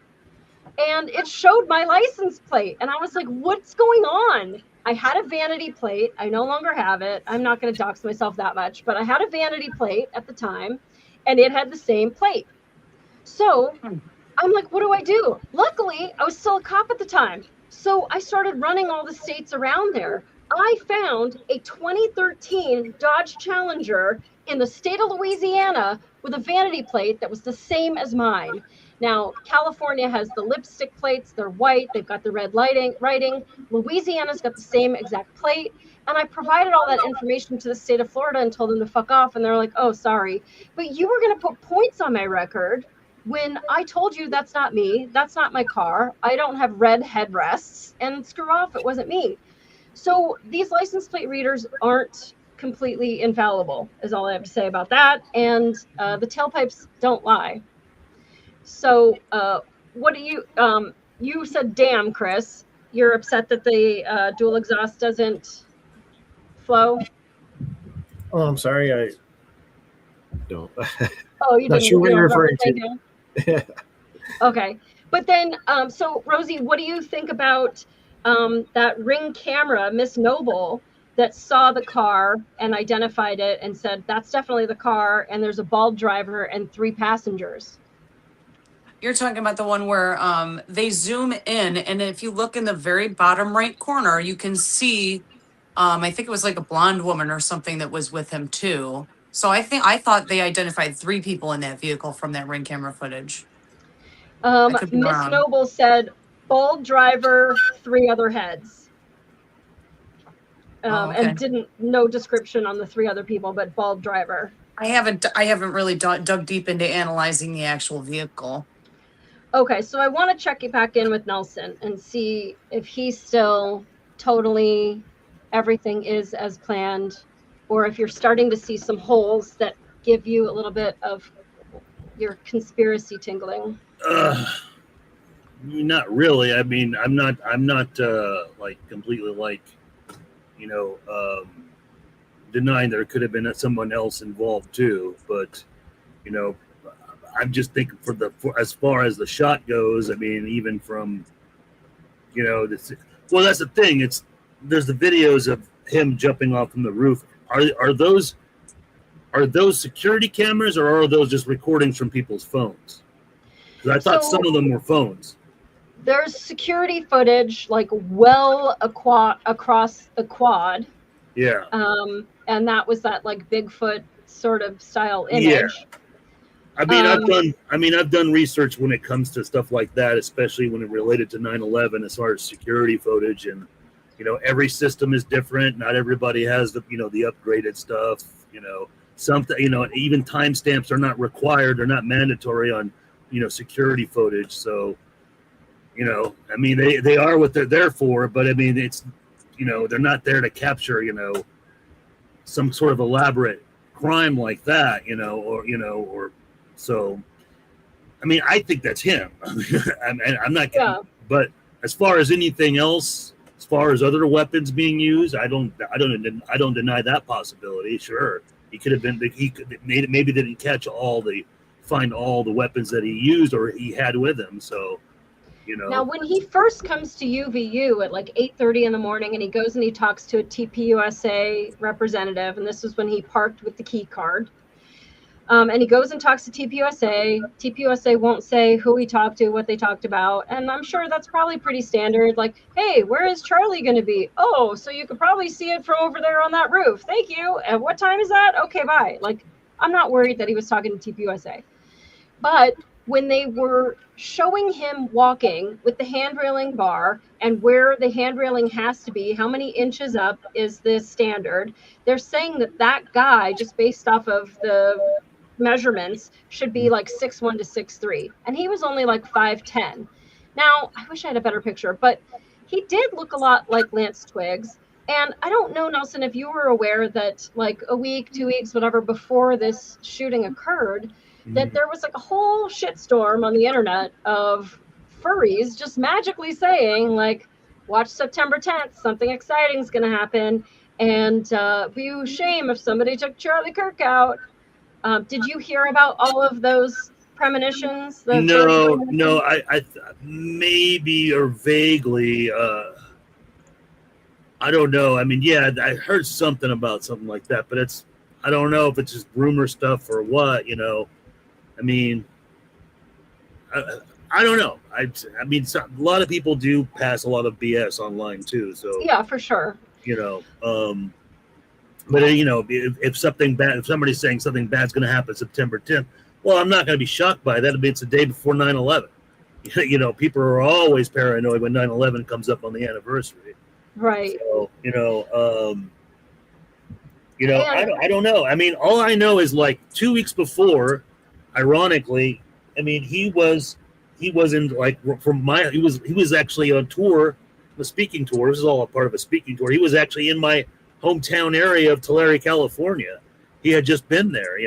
and it showed my license plate. And I was like, what's going on? I had a vanity plate. I no longer have it. I'm not going to dox myself that much, but I had a vanity plate at the time and it had the same plate. So I'm like, what do I do? Luckily, I was still a cop at the time. So I started running all the states around there. I found a 2013 Dodge Challenger in the state of Louisiana with a vanity plate that was the same as mine. Now, California has the lipstick plates. They're white. They've got the red writing. Louisiana's got the same exact plate. And I provided all that information to the state of Florida and told them to fuck off. And they're like, oh, sorry. But you were going to put points on my record when I told you that's not me. That's not my car. I don't have red headrests. And screw off. It wasn't me. So these license plate readers aren't completely infallible, is all I have to say about that. And the tailpipes don't lie. So what do you said, damn, Chris, you're upset that the dual exhaust doesn't flow? Oh, I'm sorry. I don't. Oh, you Not didn't. sure what you you're don't referring remember to. thinking? Okay. But then, so Rosie, what do you think about that Ring camera, Miss Noble, that saw the car and identified it and said, that's definitely the car, and there's a bald driver and 3 passengers? You're talking about the one where they zoom in, and if you look in the very bottom right corner, you can see, I think it was like a blonde woman or something that was with him too. So I thought they identified 3 people in that vehicle from that Ring camera footage. I could be Miss wrong. Noble said, bald driver, 3 other heads. Okay. And no description on the 3 other people, but bald driver. I haven't really dug deep into analyzing the actual vehicle. Okay, so I want to check it back in with Nelson and see if he's still totally everything is as planned, or if you're starting to see some holes that give you a little bit of your conspiracy tingling. Not really. I mean, I'm not like completely like, denying there could have been someone else involved too. But, I'm just thinking as far as the shot goes. I mean, even from, well, that's the thing. There's the videos of him jumping off from the roof. Are those security cameras, or are those just recordings from people's phones? Because I thought some of them were phones. There's security footage like well across the quad. Yeah. And that was that like Bigfoot sort of style image. Yeah. I've done research when it comes to stuff like that, especially when it related to 9/11 as far as security footage, and every system is different. Not everybody has the the upgraded stuff. Something even timestamps are not required. They're not mandatory on security footage. So they are what they're there for, but I mean it's they're not there to capture some sort of elaborate crime like that, or so. I mean, I think that's him. I'm not kidding. Yeah. But as far as anything else, as far as other weapons being used, I don't deny that possibility. Sure, he could have been. Maybe didn't find all the weapons that he used or he had with him. So. Now, when he first comes to UVU at like 8:30 in the morning, and he goes and he talks to a TPUSA representative, and this is when he parked with the key card. And he goes and talks to TPUSA. TPUSA won't say who he talked to, what they talked about. And I'm sure that's probably pretty standard. Like, hey, where is Charlie going to be? Oh, so you could probably see it from over there on that roof. Thank you. And what time is that? Okay, bye. Like, I'm not worried that he was talking to TPUSA. But when they were showing him walking with the hand railing bar and where the hand railing has to be, how many inches up is this standard, they're saying that guy, just based off of the measurements, should be like 6'1" to 6'3", and he was only like 5'10". Now, I wish I had a better picture, but he did look a lot like Lance Twiggs. And I don't know, Nelson, if you were aware that like a week, 2 weeks, whatever, before this shooting occurred, that there was like a whole shitstorm on the internet of furries just magically saying like, watch September 10th, something exciting is going to happen. And be a shame if somebody took Charlie Kirk out. Did you hear about all of those premonitions? No, I maybe or vaguely, I don't know. I mean, yeah, I heard something about something like that, but I don't know if it's just rumor stuff or what, I mean, I don't know. I mean, a lot of people do pass a lot of BS online too. So yeah, for sure. But if something bad, if somebody's saying something bad's going to happen September 10th, well, I'm not going to be shocked by that. It's the day before 9/11. People are always paranoid when 9/11 comes up on the anniversary. Right. So, I don't know. I mean, all I know is like 2 weeks before, ironically, I mean, he was in like he was actually on tour, a speaking tour. This is all a part of a speaking tour. He was actually in my hometown area of Tulare, California. He had just been there,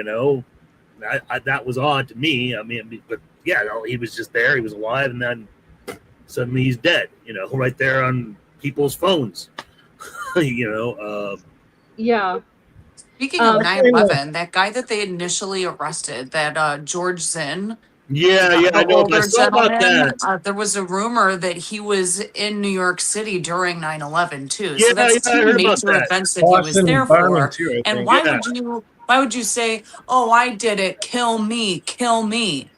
that was odd to me. I mean, but yeah, he was just there. He was alive, and then suddenly he's dead. Right there on people's phones. Yeah. Speaking of 9/11, that guy that they initially arrested, that George Zinn, yeah, I know. older I saw about gentleman, that. there was a rumor that he was in New York City during 9/11 too. Yeah, So that's yeah, I two heard about major that. events that he was Boston there bombing for. too, I And think. why would you say, "Oh, I did it. Kill me, kill me"?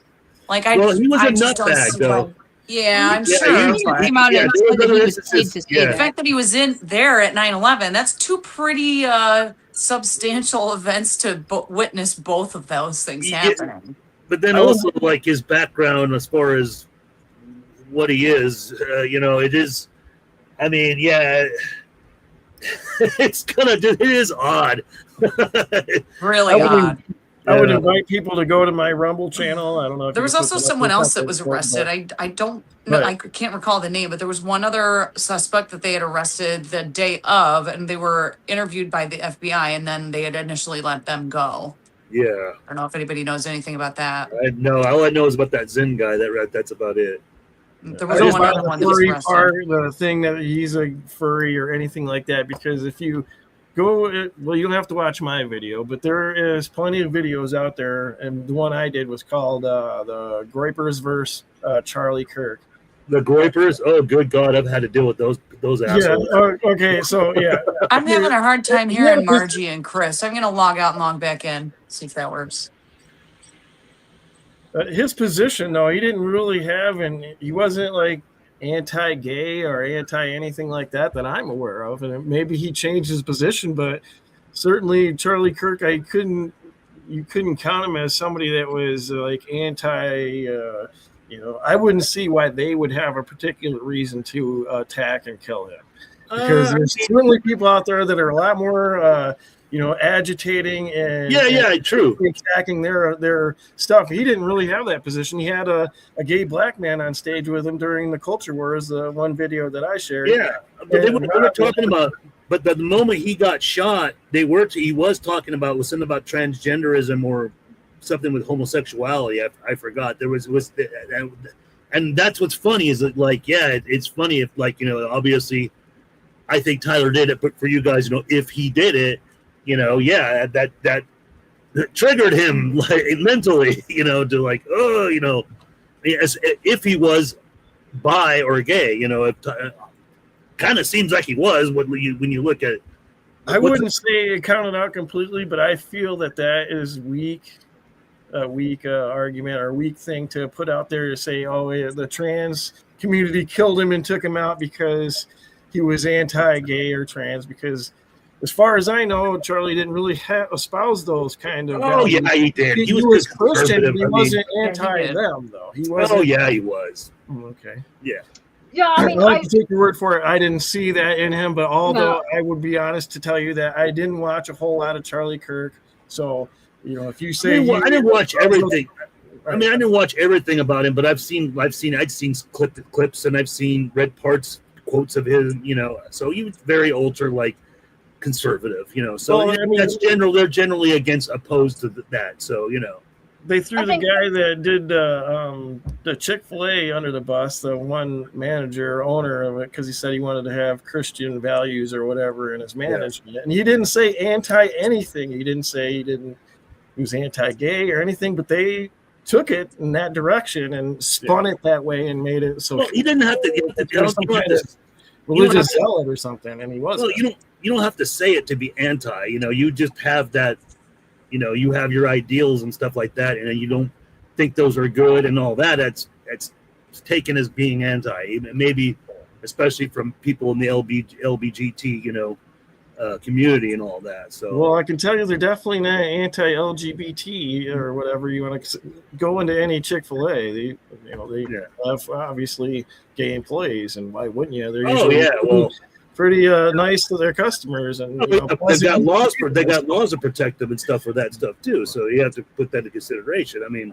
Like Well, he was I a just don't nutbag, see though. why. Yeah, I'm Yeah, sure. He But came out yeah, and there was said that he other was paid instances, to say yeah. the that. fact that he was in there at 9/11, that's two pretty substantial events to witness both of those things Yeah. happening. But then I was- also, like, his background as far as what he is, it is. I mean, yeah, it is odd. Really I would- odd. I would Yeah. invite people to go to my Rumble channel. I don't know. If There you was can also put that someone up else that on was Facebook, arrested. but- I don't know. I Right. can't recall the name, but there was one other suspect that they had arrested the day of, and they were interviewed by the FBI, and then they had initially let them go. Yeah, I don't know if anybody knows anything about that. I know. All I know is about that Zen guy. That's about it. There I was don't one buy other the one that was furry arrested. part, the thing that he's a furry or anything like that, because if you go, well, you'll have to watch my video, but there is plenty of videos out there, and the one I did was called the Groypers versus Charlie Kirk. The Groypers. Oh, good God! I've had to deal with those assholes. Yeah. Okay. So yeah, I'm having a hard time Yeah, hearing just- Margie and Chris. I'm going to log out and log back in, see if that works. his position though, he didn't really have, and he wasn't like anti-gay or anti-anything like that I'm aware of. And maybe he changed his position, but certainly Charlie Kirk, you couldn't count him as somebody that was like anti. I wouldn't see why they would have a particular reason to attack and kill him, because there's certainly people out there that are a lot more, agitating and True. attacking their stuff. He didn't really have that position. He had a gay black man on stage with him during the Culture Wars, the one video that I shared. Yeah, but they were talking about. But the moment he got shot, he was talking about something about transgenderism or something with homosexuality. I forgot. There was and that's what's funny is that, like, yeah, it's funny if, like, obviously, I think Tyler did it, but for you guys, if he did it, that triggered him like mentally, to like, if he was bi or gay, kind of seems like he was when you look at. I wouldn't say it counted out completely, but I feel that is weak. A weak argument or weak thing to put out there to say, oh, the trans community killed him and took him out because he was anti-gay or trans, because as far as I know, Charlie didn't really espouse those kind of values. Yeah, he did. He was just Christian, but he conservative. wasn't he anti did. them, though. He wasn't. Oh yeah, he was. Okay. Yeah. Yeah, I mean, I'll have to take your word for it. I didn't see that in him, but although No. I would be honest to tell you that I didn't watch a whole lot of Charlie Kirk, so if you say I didn't watch everything. Right. I mean, I didn't watch everything about him, but I've seen clips, and I've seen read parts, quotes of his. So he was very ultra like conservative. So Well, I mean- they're generally opposed to that. So They threw I the think- guy that did the Chick-fil-A under the bus, the one manager, owner of it, because he said he wanted to have Christian values or whatever in his management. And he didn't say anti anything. He didn't say he was anti-gay or anything, but they took it in that direction and spun it that way and made it so well, he didn't have to. There's some kind of religious zealot or something, and he wasn't. Well, you don't have to say it to be anti. You just have that. You have your ideals and stuff like that, and you don't think those are good and all that. That's taken as being anti. Maybe, especially from people in the LBGT, community and all that. So, well, I can tell you they're definitely not anti-LGBT or whatever you want to go into any Chick-fil-A. They have obviously gay employees, and why wouldn't you? They're usually pretty nice to their customers, and they got laws to protect them and stuff for that stuff too. So you have to put that into consideration. I mean,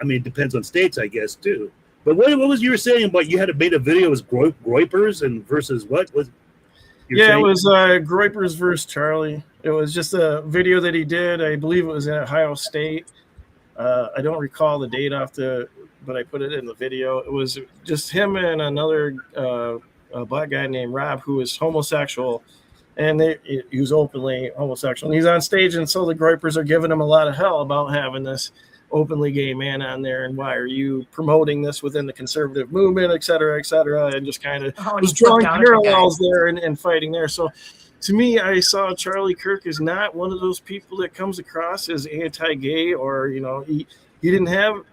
it depends on states, I guess, too. But what was you were saying about you had made a video as Groypers and versus what was? It was Groypers versus Charlie. It was just a video that he did. I believe it was in Ohio State. I don't recall the date but I put it in the video. It was just him and another a black guy named Rob who was homosexual, and he was openly homosexual. And he's on stage, and so the Groypers are giving him a lot of hell about having this openly gay man on there, and why are you promoting this within the conservative movement, et cetera, and just kind of was drawing parallels there and fighting there. So to me, I saw Charlie Kirk is not one of those people that comes across as anti-gay, or he didn't have.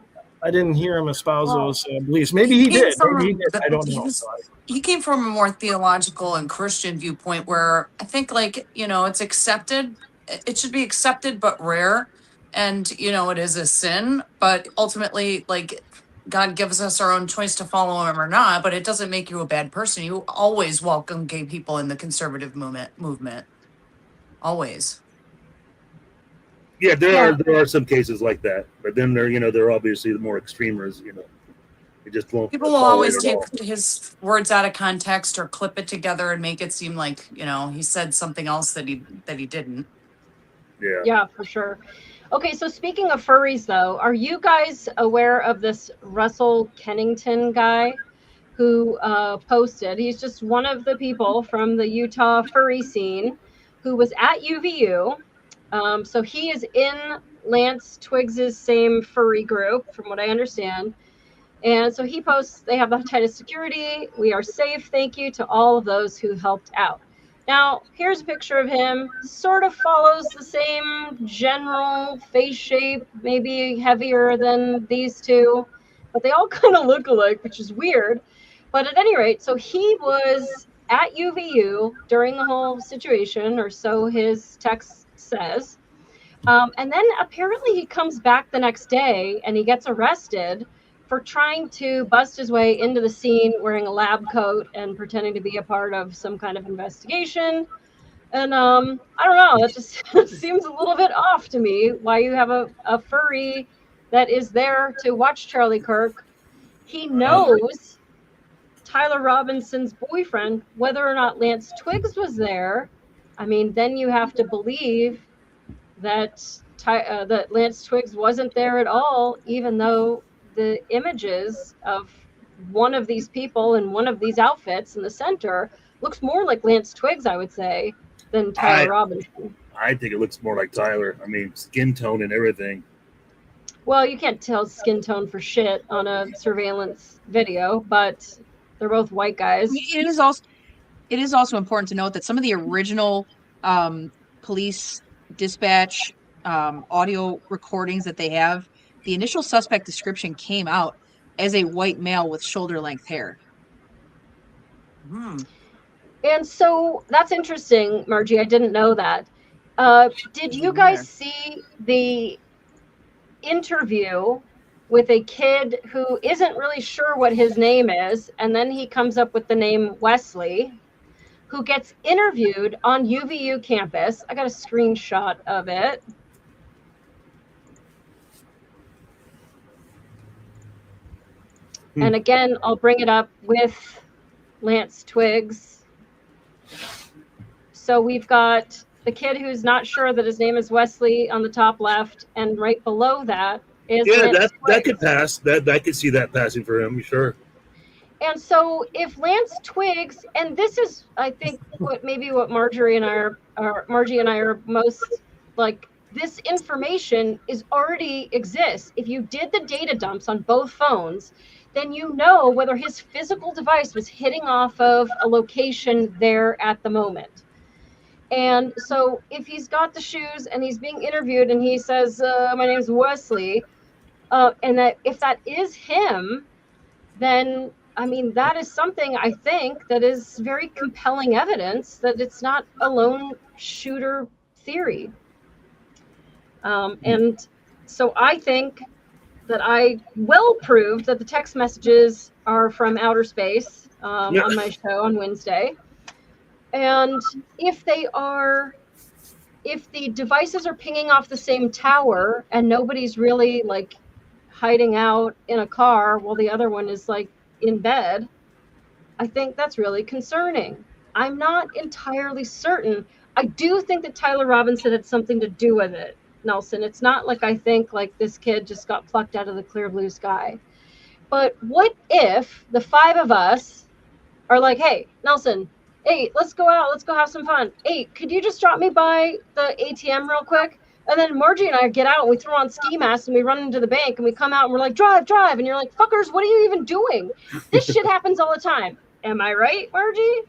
I didn't hear him espouse those beliefs. Maybe he did. I don't know. He came from a more theological and Christian viewpoint where I think it's accepted. It should be accepted, but rare. And, it is a sin, but ultimately, God gives us our own choice to follow him or not, but it doesn't make you a bad person. You always welcome gay people in the conservative movement. Always. Yeah, there are some cases like that, but then they're obviously the more extremers, It just won't. People will always take his words out of context or clip it together and make it seem like, he said something else that he didn't. Yeah. Yeah, for sure. Okay, so speaking of furries, though, are you guys aware of this Russell Kennington guy who posted? He's just one of the people from the Utah furry scene who was at UVU. So he is in Lance Twiggs's same furry group, from what I understand. And so he posts, they have the tightest security. We are safe. Thank you to all of those who helped out. Now, here's a picture of him. Sort of follows the same general face shape, maybe heavier than these two, but they all kind of look alike, which is weird. But at any rate, so he was at UVU during the whole situation, or so his text says. And then apparently he comes back the next day and he gets arrested for trying to bust his way into the scene wearing a lab coat and pretending to be a part of some kind of investigation. And I don't know, that just seems a little bit off to me, why you have a furry that is there to watch Charlie Kirk. He knows Tyler Robinson's boyfriend, whether or not Lance Twiggs was there. I mean, then you have to believe that that Lance Twiggs wasn't there at all, even though the images of one of these people in one of these outfits in the center looks more like Lance Twiggs, I would say, than Tyler Robinson. I think it looks more like Tyler. I mean, skin tone and everything. Well, you can't tell skin tone for shit on a surveillance video, but they're both white guys. It is also important to note that some of the original police dispatch audio recordings that they have, the initial suspect description came out as a white male with shoulder-length hair. And so that's interesting, Margie. I didn't know that. Did you guys see the interview with a kid who isn't really sure what his name is, and then he comes up with the name Wesley, who gets interviewed on UVU campus? I got a screenshot of it. And again, I'll bring it up with Lance Twiggs. So we've got the kid who's not sure that his name is Wesley on the top left, and right below that is Lance that could pass. That could see that passing for him, sure. And so if Lance Twiggs, and this is, I think, what Margie and I are most like, this information already exists. If you did the data dumps on both phones, then you know whether his physical device was hitting off of a location there at the moment. And so if he's got the shoes and he's being interviewed and he says, my name's Wesley, and that if that is him, then I mean, that is something I think that is very compelling evidence that it's not a lone shooter theory. And so I think that I well proved that the text messages are from outer space on my show on Wednesday. And if they are, if the devices are pinging off the same tower and nobody's really like hiding out in a car while the other one is like in bed, I think that's really concerning. I'm not entirely certain. I do think that Tyler Robinson had something to do with it, Nelson. It's not like I think like this kid just got plucked out of the clear blue sky. But what if the 5 of us are like, hey, Nelson, hey, let's go out, let's go have some fun. Hey, could you just drop me by the ATM real quick? And then Margie and I get out and we throw on ski masks and we run into the bank and we come out and we're like, drive. And you're like, fuckers, what are you even doing? This shit happens all the time. Am I right, Margie?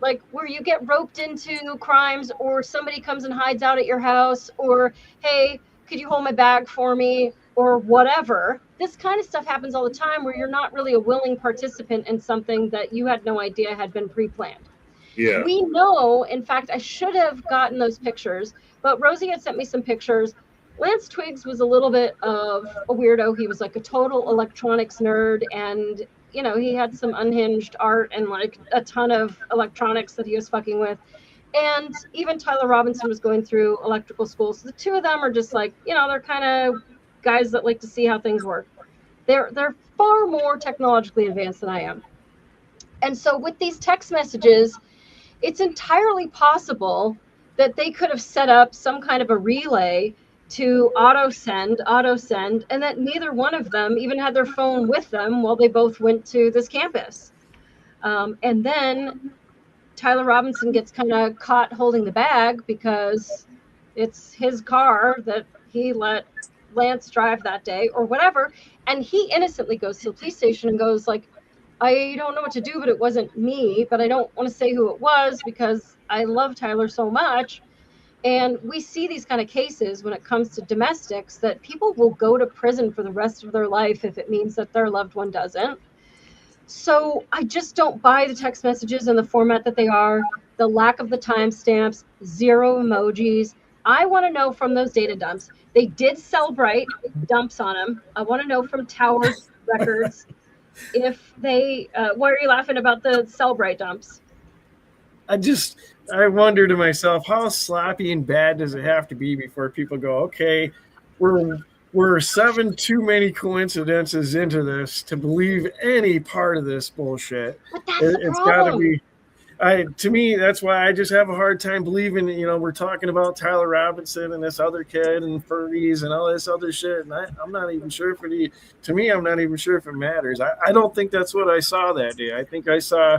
Like where you get roped into crimes or somebody comes and hides out at your house or, hey, could you hold my bag for me or whatever. This kind of stuff happens all the time where you're not really a willing participant in something that you had no idea had been pre-planned. Yeah. We know, in fact, I should have gotten those pictures, but Rosie had sent me some pictures. Lance Twiggs was a little bit of a weirdo. He was like a total electronics nerd and, you know, he had some unhinged art and like a ton of electronics that he was fucking with. And even Tyler Robinson was going through electrical school. So the two of them are just like, you know, they're kind of guys that like to see how things work. They're far more technologically advanced than I am. And so with these text messages, it's entirely possible that they could have set up some kind of a relay to auto send, and that neither one of them even had their phone with them while they both went to this campus. And then Tyler Robinson gets kind of caught holding the bag because it's his car that he let Lance drive that day or whatever. And he innocently goes to the police station and goes like, I don't know what to do, but it wasn't me, but I don't want to say who it was because I love Tyler so much. And we see these kind of cases when it comes to domestics that people will go to prison for the rest of their life if it means that their loved one doesn't. So I just don't buy the text messages in the format that they are, the lack of the timestamps, 0 emojis. I want to know from those data dumps. They did Cellbrite dumps on them. I want to know from Tower Records if they, why are you laughing about the Cellbrite dumps? I wonder to myself, how sloppy and bad does it have to be before people go, okay, we're 7 too many coincidences into this to believe any part of this bullshit. But that's the It's problem. got to be. To me, that's why I just have a hard time believing, you know, we're talking about Tyler Robinson and this other kid and furries and all this other shit. And I'm not even sure if I'm not even sure if it matters. I don't think that's what I saw that day. I think I saw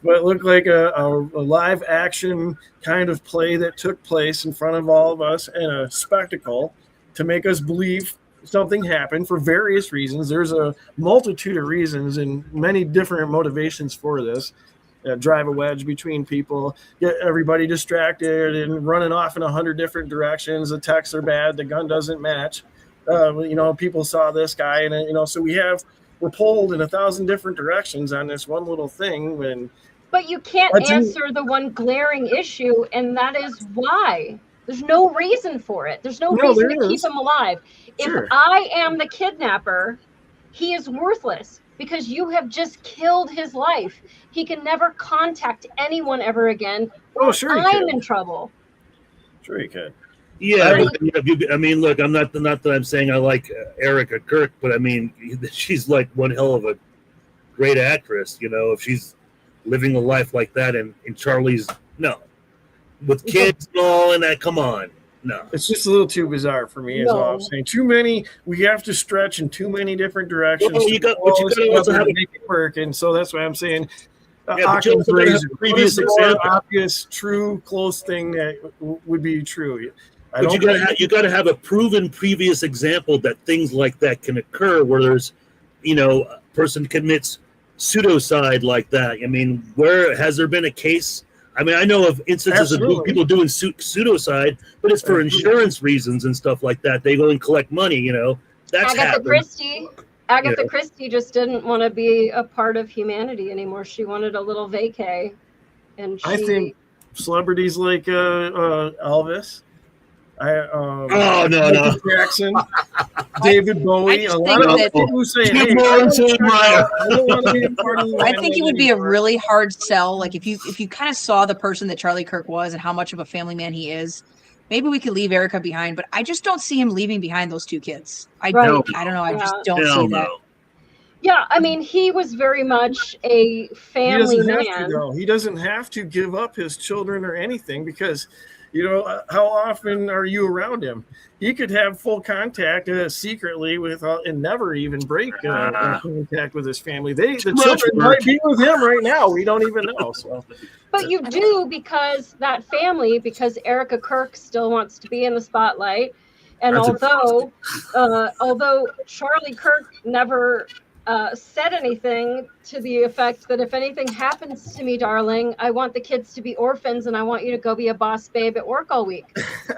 what looked like a live action kind of play that took place in front of all of us and a spectacle to make us believe something happened for various reasons. There's a multitude of reasons and many different motivations for this. Drive a wedge between people, get everybody distracted and running off in 100 different directions. The texts are bad. The gun doesn't match. You know, people saw this guy and, you know, so we're pulled in 1,000 different directions on this one little thing. But you can't answer the one glaring issue, and that is why. There's no reason for it. There's no reason to keep him alive. Sure. If I am the kidnapper, he is worthless because you have just killed his life. He can never contact anyone ever again. Oh, sure. I'm in trouble. Sure, he could. Yeah, I mean, look, I'm not that I'm saying I like Erica Kirk, but I mean, she's like one hell of a great actress. You know, if she's living a life like that in Charlie's, no, with kids and all and that, come on. No, it's just a little too bizarre for me. Is all I'm saying. Too many. We have to stretch in too many different directions. Well, you got to also have make it work, and so that's why I'm saying. But you also have a previous example. Obvious, true, close thing that would be true. But you got to have a proven previous example that things like that can occur, where there's, you know, a person commits pseudocide like that. I mean, where has there been a case? I mean, I know of instances of people doing pseudocide, but it's for insurance reasons and stuff like that. They go and collect money, you know. That's Agatha happened. Christie. Agatha Yeah. Christie just didn't want to be a part of humanity anymore. She wanted a little vacay, and I think celebrities like Elvis, Oh, no. Michael Jackson, David Bowie. just A lot think of that- people who say, Jim "Hey, I Morrison, don't right. want to be a part of the I think it would be a anymore." really hard sell. Like if you kind of saw the person that Charlie Kirk was and how much of a family man he is, maybe we could leave Erica behind. But I just don't see him leaving behind those two kids. I Right. don't know. I Yeah. just don't Hell see that. no. Yeah, I mean, he was very much a He family doesn't have to man. go. He doesn't have to give up his children or anything because, how often are you around him? He could have full contact secretly with and never even break contact with his family. The children might be with him right now. We don't even know. So. But you do because because Erica Kirk still wants to be in the spotlight. And That's although Charlie Kirk never said anything to the effect that if anything happens to me, darling, I want the kids to be orphans and I want you to go be a boss babe at work all week.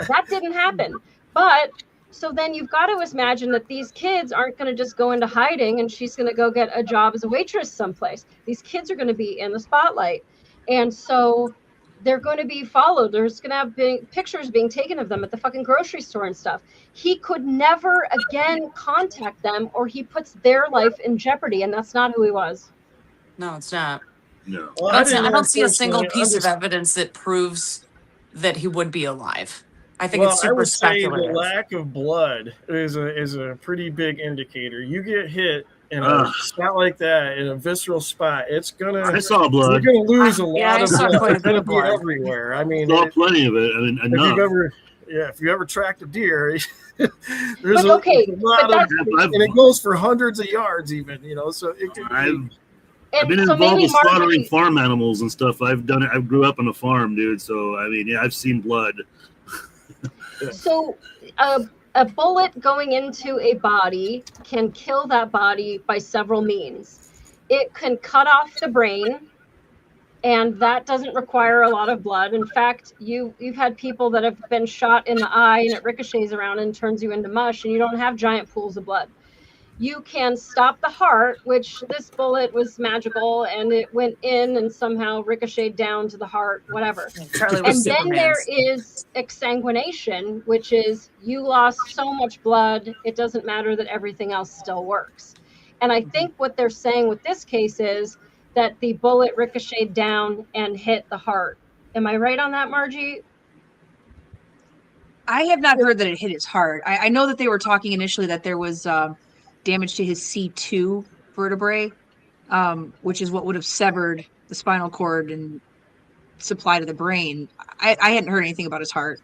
That didn't happen. But so then you've got to imagine that these kids aren't going to just go into hiding and she's going to go get a job as a waitress someplace. These kids are going to be in the spotlight. And so they're going to be followed. There's going to have pictures being taken of them at the fucking grocery store and stuff. He could never again contact them or he puts their life in jeopardy. And that's not who he was. No, it's not. No. Well, I don't see a single personally, piece of evidence that proves that he would be alive. I think it's I super would say speculative. the lack of blood is a pretty big indicator. You get hit in a spot like that, in a visceral spot, it's gonna. I saw blood. You're gonna lose a lot I of saw blood. quite a It's bit gonna of be blood. everywhere. I mean, Saw plenty of it. I mean, enough. if you ever tracked a deer, there's But a okay, lot but of, and it goes for hundreds of yards, even. So it could be. I've been involved with slaughtering farm animals and stuff. I've done it. I grew up on a farm, dude. So I mean, yeah, I've seen blood. So a bullet going into a body can kill that body by several means. It can cut off the brain, and that doesn't require a lot of blood. In fact, you've had people that have been shot in the eye and it ricochets around and turns you into mush, and you don't have giant pools of blood. You can stop the heart, which this bullet was magical, and it went in and somehow ricocheted down to the heart, whatever. Charlie was And then Superman. there is exsanguination, which is you lost so much blood, it doesn't matter that everything else still works. And I think what they're saying with this case is that the bullet ricocheted down and hit the heart. Am I right on that, Margie? I have not heard that it hit his heart. I know that they were talking initially that there was damage to his C2 vertebrae, which is what would have severed the spinal cord and supply to the brain. I hadn't heard anything about his heart.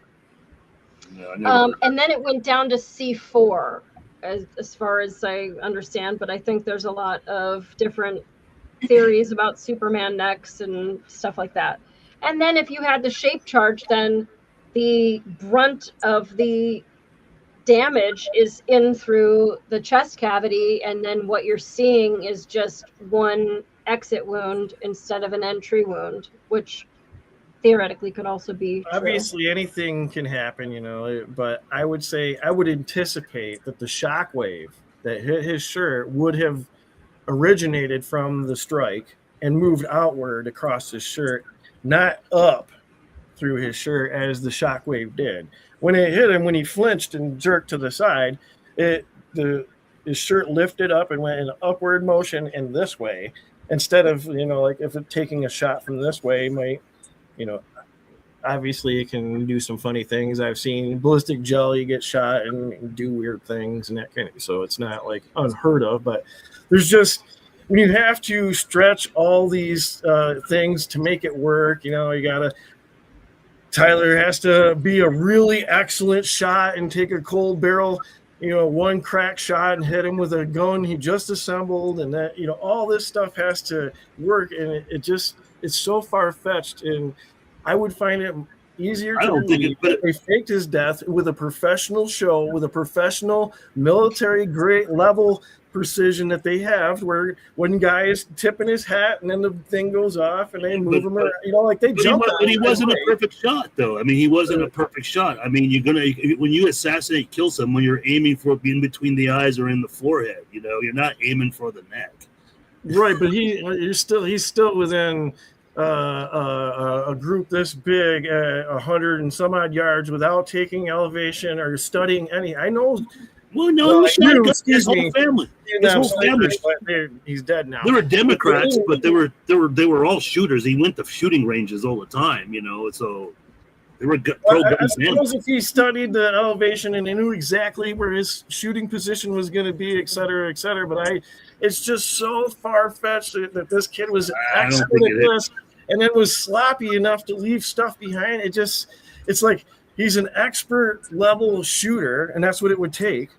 No, And then it went down to C4, as far as I understand. But I think there's a lot of different theories about Superman necks and stuff like that. And then if you had the shape charge, then the brunt of the damage is in through the chest cavity, and then what you're seeing is just one exit wound instead of an entry wound, which theoretically could also be true. Obviously, anything can happen, but I would anticipate that the shock wave that hit his shirt would have originated from the strike and moved outward across his shirt, not up through his shirt as the shock wave did. When it hit him, when he flinched and jerked to the side, his shirt lifted up and went in an upward motion in this way, instead of, like if it taking a shot from this way might, obviously it can do some funny things. I've seen ballistic jelly get shot and do weird things and that kind of, so it's not like unheard of, but there's just, when you have to stretch all these things to make it work, Tyler has to be a really excellent shot and take a cold barrel, one crack shot and hit him with a gun he just assembled, and that, all this stuff has to work, and it's so far-fetched, and I would find it easier to believe that they faked his death with a professional show, with a professional military grade level precision that they have, where one guy is tipping his hat and then the thing goes off and they move him around. Like they jump. But he wasn't a perfect shot, though. I mean, he wasn't a perfect shot. I mean, when you assassinate, kill someone, you're aiming for in between the eyes or in the forehead. You're not aiming for the neck. Right, but he's still within a group this big at 100 and some odd yards without taking elevation or studying any. I know. Well, no, his whole family. His whole family. He's dead now. They were Democrats, but they were all shooters. He went to shooting ranges all the time, so they were pro-gun. I suppose if he studied the elevation and he knew exactly where his shooting position was going to be, et cetera, but it's just so far-fetched that this kid was expert at this and then was sloppy enough to leave stuff behind. It's like he's an expert level shooter, and that's what it would take.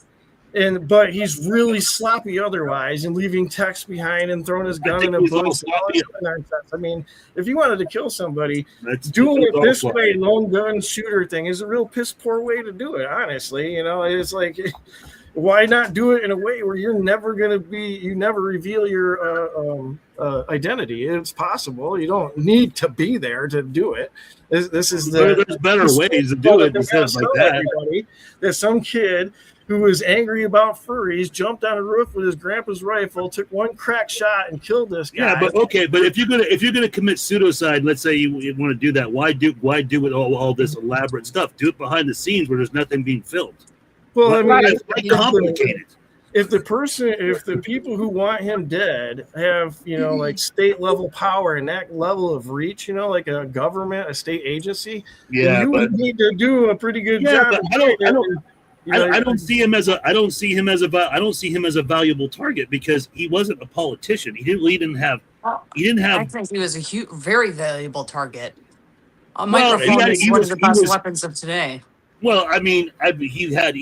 But he's really sloppy otherwise, and leaving text behind and throwing his gun in a bush. I mean, if you wanted to kill somebody, doing it this way, lone gun shooter thing, is a real piss poor way to do it. Honestly, it's like, why not do it in a way where you never reveal your identity? It's possible. You don't need to be there to do it. There's better ways to do it instead of like that. There's some kid who was angry about furries, jumped on a roof with his grandpa's rifle, took one crack shot, and killed this guy. Yeah, but if you're gonna commit pseudocide, let's say you want to do that, why do it all this elaborate stuff? Do it behind the scenes where there's nothing being filmed. Well, I mean, it's complicated. If the people who want him dead have, like state level power and that level of reach, like a government, a state agency, you would need to do a pretty good job. I don't see him as a valuable target because he wasn't a politician. He didn't have. I think he was a very valuable target. A microphone is one of the best weapons of today. Well, I mean, he had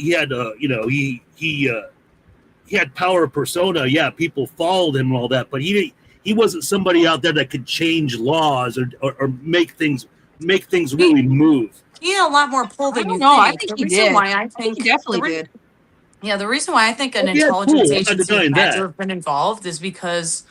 power of persona. Yeah, people followed him and all that, but he wasn't somebody out there that could change laws or make things really move. He had a lot more pull than you think. I think he did. I think he definitely did. Yeah, the reason why I think an intelligence agency had to have been involved is because,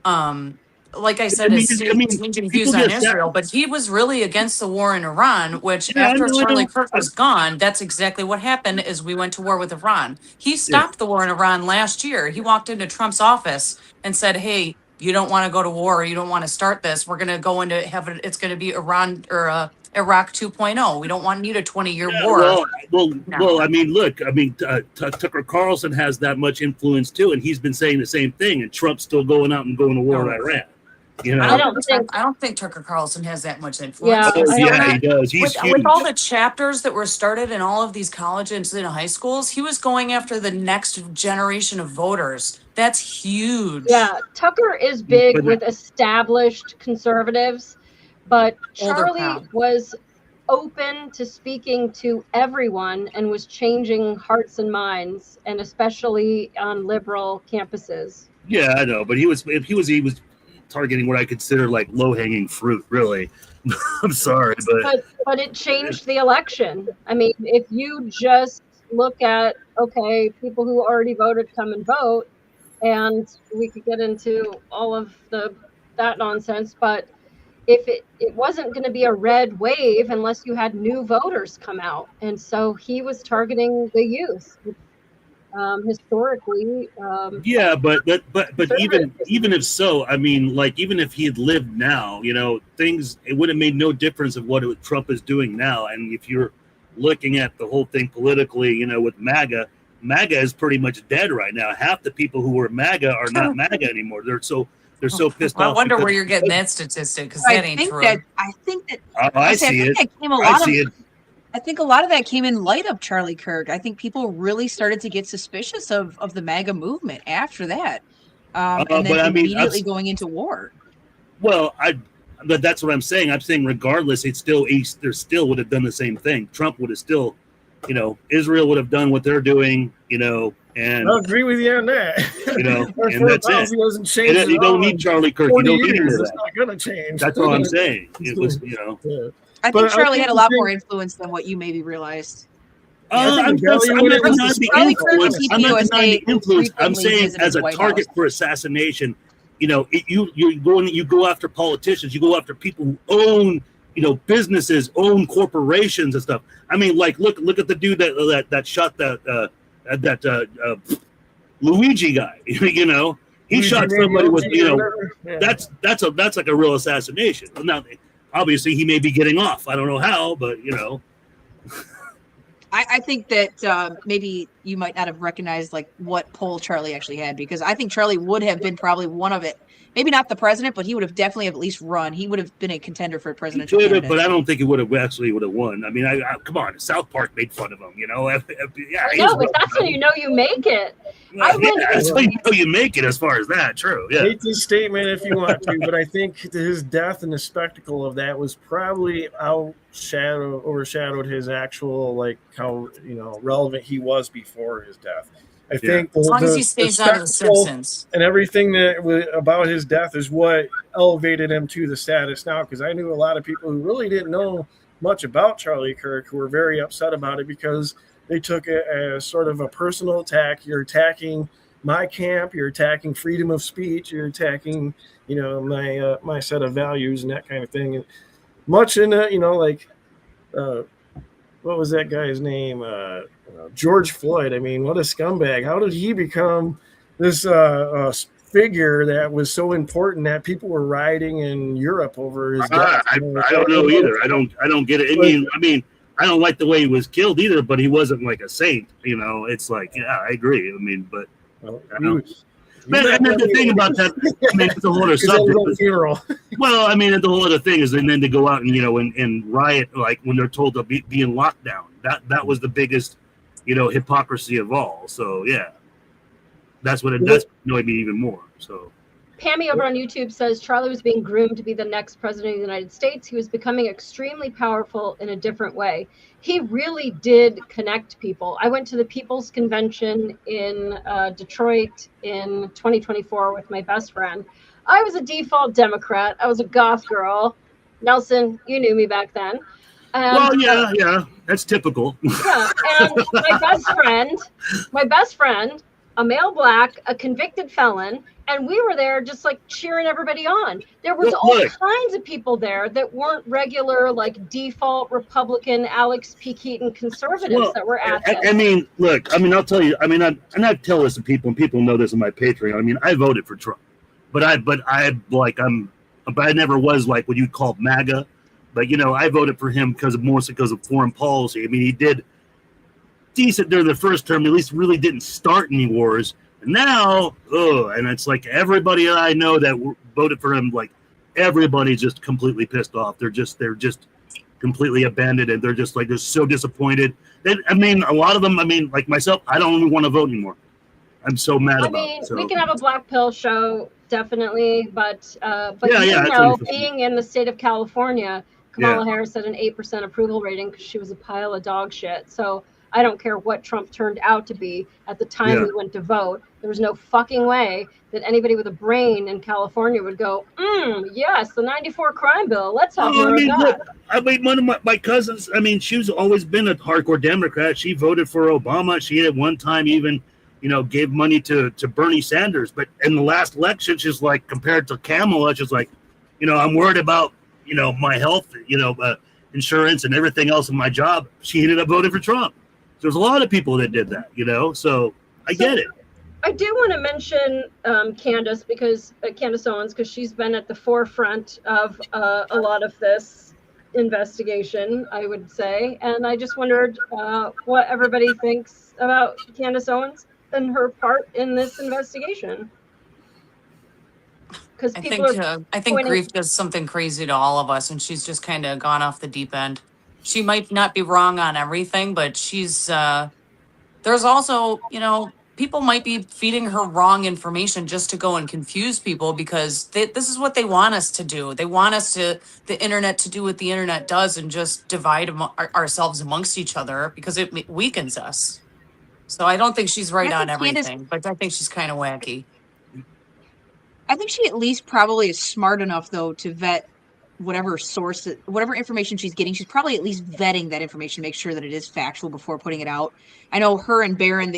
like I said, his changing views on Israel, but he was really against the war in Iran, which after Charlie Kirk was gone, that's exactly what happened is we went to war with Iran. He stopped the war in Iran last year. He walked into Trump's office and said, hey, you don't want to go to war, or you don't want to start this. We're going to go into it's going to be Iran or Iraq 2.0. We don't need a 20-year war. Well, I mean, look, Tucker Carlson has that much influence too, and he's been saying the same thing, and Trump's still going out and going to war in Iran. I don't think Tucker Carlson has that much influence. Yeah, he does. He's with all the chapters that were started in all of these colleges and high schools, he was going after the next generation of voters. That's huge. Yeah, Tucker is big with established conservatives, but Charlie was open to speaking to everyone and was changing hearts and minds, and especially on liberal campuses. Yeah, I know, but he was targeting what I consider like low-hanging fruit, really. I'm sorry, but it changed the election. I mean, if you just look at people who already voted come and vote, and we could get into all of that nonsense, but if it wasn't going to be a red wave unless you had new voters come out, and so he was targeting the youth. Historically, but even if so, I mean, like even if he had lived now, it would have made no difference of what Trump is doing now. And if you're looking at the whole thing politically, with MAGA is pretty much dead right now. Half the people who were MAGA are not MAGA anymore. They're so pissed off. I wonder where you're getting that statistic, because that ain't true. I think that I see it. I think a lot of that came in light of Charlie Kirk. I think people really started to get suspicious of the MAGA movement after that, and then immediately going into war. Well, but that's what I'm saying. I'm saying regardless, there still would have done the same thing. Trump would have still, Israel would have done what they're doing, and I'll agree with you on that. And that's it. Hasn't changed you don't need Charlie Kirk. You don't need that. It's not going to change. That's all I'm saying. It was, I think Charlie had a lot more influence than what you maybe realized. I'm not denying the influence. I'm saying as a target for assassination, you know, you go after politicians, you go after people who own, you know, businesses, own corporations and stuff. I mean, like look at the dude that shot that Luigi guy. You know, he shot somebody with, you know, that's like a real assassination. Now, obviously, he may be getting off. I don't know how, but you know. I think that maybe you might not have recognized like what poll Charlie actually had, because I think Charlie would have been probably one of it. Maybe not the president, but he would have definitely at least run. He would have been a contender for a presidential candidate. But I don't think he would have won. I mean, I come on, South Park made fun of him, you know. Yeah, but that's when you know you make it. That's when you know you make it. As far as that, true. Yeah. Hate this statement if you want to, but I think his death and the spectacle of that was probably overshadowed his actual, like, how, you know, relevant he was before his death. I think as long as he stays out of the Simpsons and everything that about his death is what elevated him to the status now. Because I knew a lot of people who really didn't know much about Charlie Kirk who were very upset about it because they took it as sort of a personal attack. You're attacking my camp. You're attacking freedom of speech. You're attacking, you know, my set of values and that kind of thing. And much in you know, like, what was that guy's name? George Floyd. I mean, what a scumbag. How did he become this figure that was so important that people were rioting in Europe over his death? I don't know either. I don't get it. I mean, I don't like the way he was killed either, but he wasn't like a saint, you know. It's like, yeah, I agree. I mean, but but and then the thing about that, I mean, it's a whole other subject. Well, I mean, the whole other thing is, and then to go out and, you know, and riot, like when they're told to be in lockdown. That was the biggest, you know, hypocrisy of all. So yeah, that's annoyed me even more. So Pammy over on YouTube says Charlie was being groomed to be the next president of the United States. He was becoming extremely powerful in a different way. He really did connect people. I went to the People's Convention in Detroit in 2024 with my best friend. I was a default Democrat. I was a goth girl. Nelson, you knew me back then. Well, yeah, that's typical. Yeah, and my best friend, a male black, a convicted felon, and we were there just like cheering everybody on. There was all kinds of people there that weren't regular, like default Republican, Alex P. Keaton conservatives that were at this. I mean, look, I mean, I'll tell you, I mean, I tell this to people, and people know this on my Patreon. I mean, I voted for Trump, but I never was like what you'd call MAGA. But, you know, I voted for him because of foreign policy. I mean, he did decent during the first term. At least really didn't start any wars. And now, and it's like everybody I know that voted for him, like everybody's just completely pissed off. They're just completely abandoned, and they're so disappointed. I mean, a lot of them. I mean, like myself, I don't even want to vote anymore. I'm so mad about it. So. We can have a black pill show, definitely, but you know, being in the state of California, Kamala Harris had an 8% approval rating because she was a pile of dog shit. So I don't care what Trump turned out to be at the time we went to vote. There was no fucking way that anybody with a brain in California would go, yes, the 94 crime bill. Let's have more of that. I mean, one of my cousins, I mean, she's always been a hardcore Democrat. She voted for Obama. She at one time even, you know, gave money to Bernie Sanders. But in the last election, she's like, compared to Kamala, she's like, you know, I'm worried about, you know, my health, you know, insurance and everything else in my job. She ended up voting for Trump. There's a lot of people that did that, you know, so I get it. I do want to mention Candace Owens, because she's been at the forefront of a lot of this investigation, I would say. And I just wondered what everybody thinks about Candace Owens and her part in this investigation. Because I think grief does something crazy to all of us, and she's just kind of gone off the deep end. She might not be wrong on everything, but she's there's also, you know, people might be feeding her wrong information just to go and confuse people, because this is what they want us to do. They want the internet to do what the internet does and just divide ourselves amongst each other, because it weakens us. So I don't think she's right on everything, but I think she's kind of wacky. I think she at least probably is smart enough, though, to vet whatever source, whatever information she's getting, she's probably at least vetting that information to make sure that it is factual before putting it out. I know her and Baron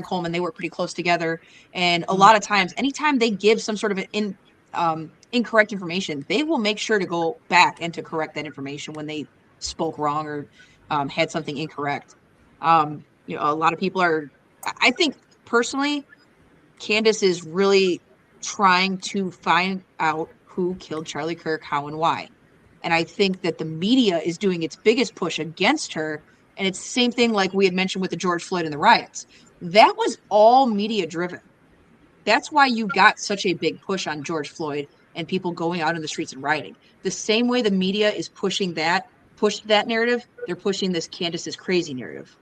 Coleman, they work pretty close together. And a lot of times, anytime they give some sort of incorrect information, they will make sure to go back and to correct that information when they spoke wrong or had something incorrect. A lot of people I think personally, Candace is really trying to find out who killed Charlie Kirk, how and why. And I think that the media is doing its biggest push against her. And it's the same thing like we had mentioned with the George Floyd and the riots. That was all media driven. That's why you got such a big push on George Floyd and people going out in the streets and rioting. The same way the media is pushed that narrative, they're pushing this Candace is crazy narrative.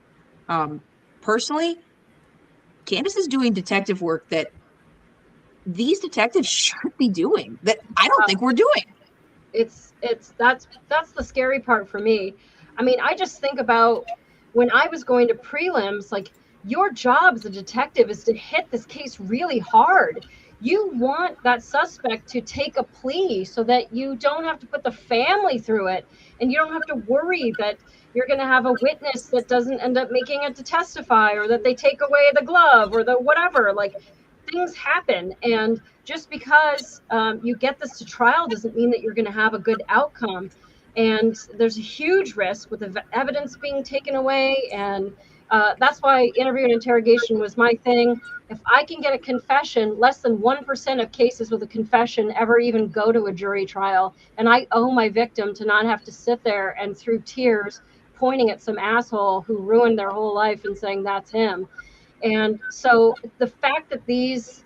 Personally, Candace is doing detective work that these detectives should be doing that I don't think we're doing. That's the scary part for me. I mean, I just think about when I was going to prelims, like, your job as a detective is to hit this case really hard. You want that suspect to take a plea so that you don't have to put the family through it, and you don't have to worry that you're going to have a witness that doesn't end up making it to testify, or that they take away the glove or the whatever. Like, things happen, and just because you get this to trial doesn't mean that you're going to have a good outcome. And there's a huge risk with the evidence being taken away, and that's why interview and interrogation was my thing. If I can get a confession, less than 1% of cases with a confession ever even go to a jury trial, and I owe my victim to not have to sit there and through tears pointing at some asshole who ruined their whole life and saying that's him. And so the fact that these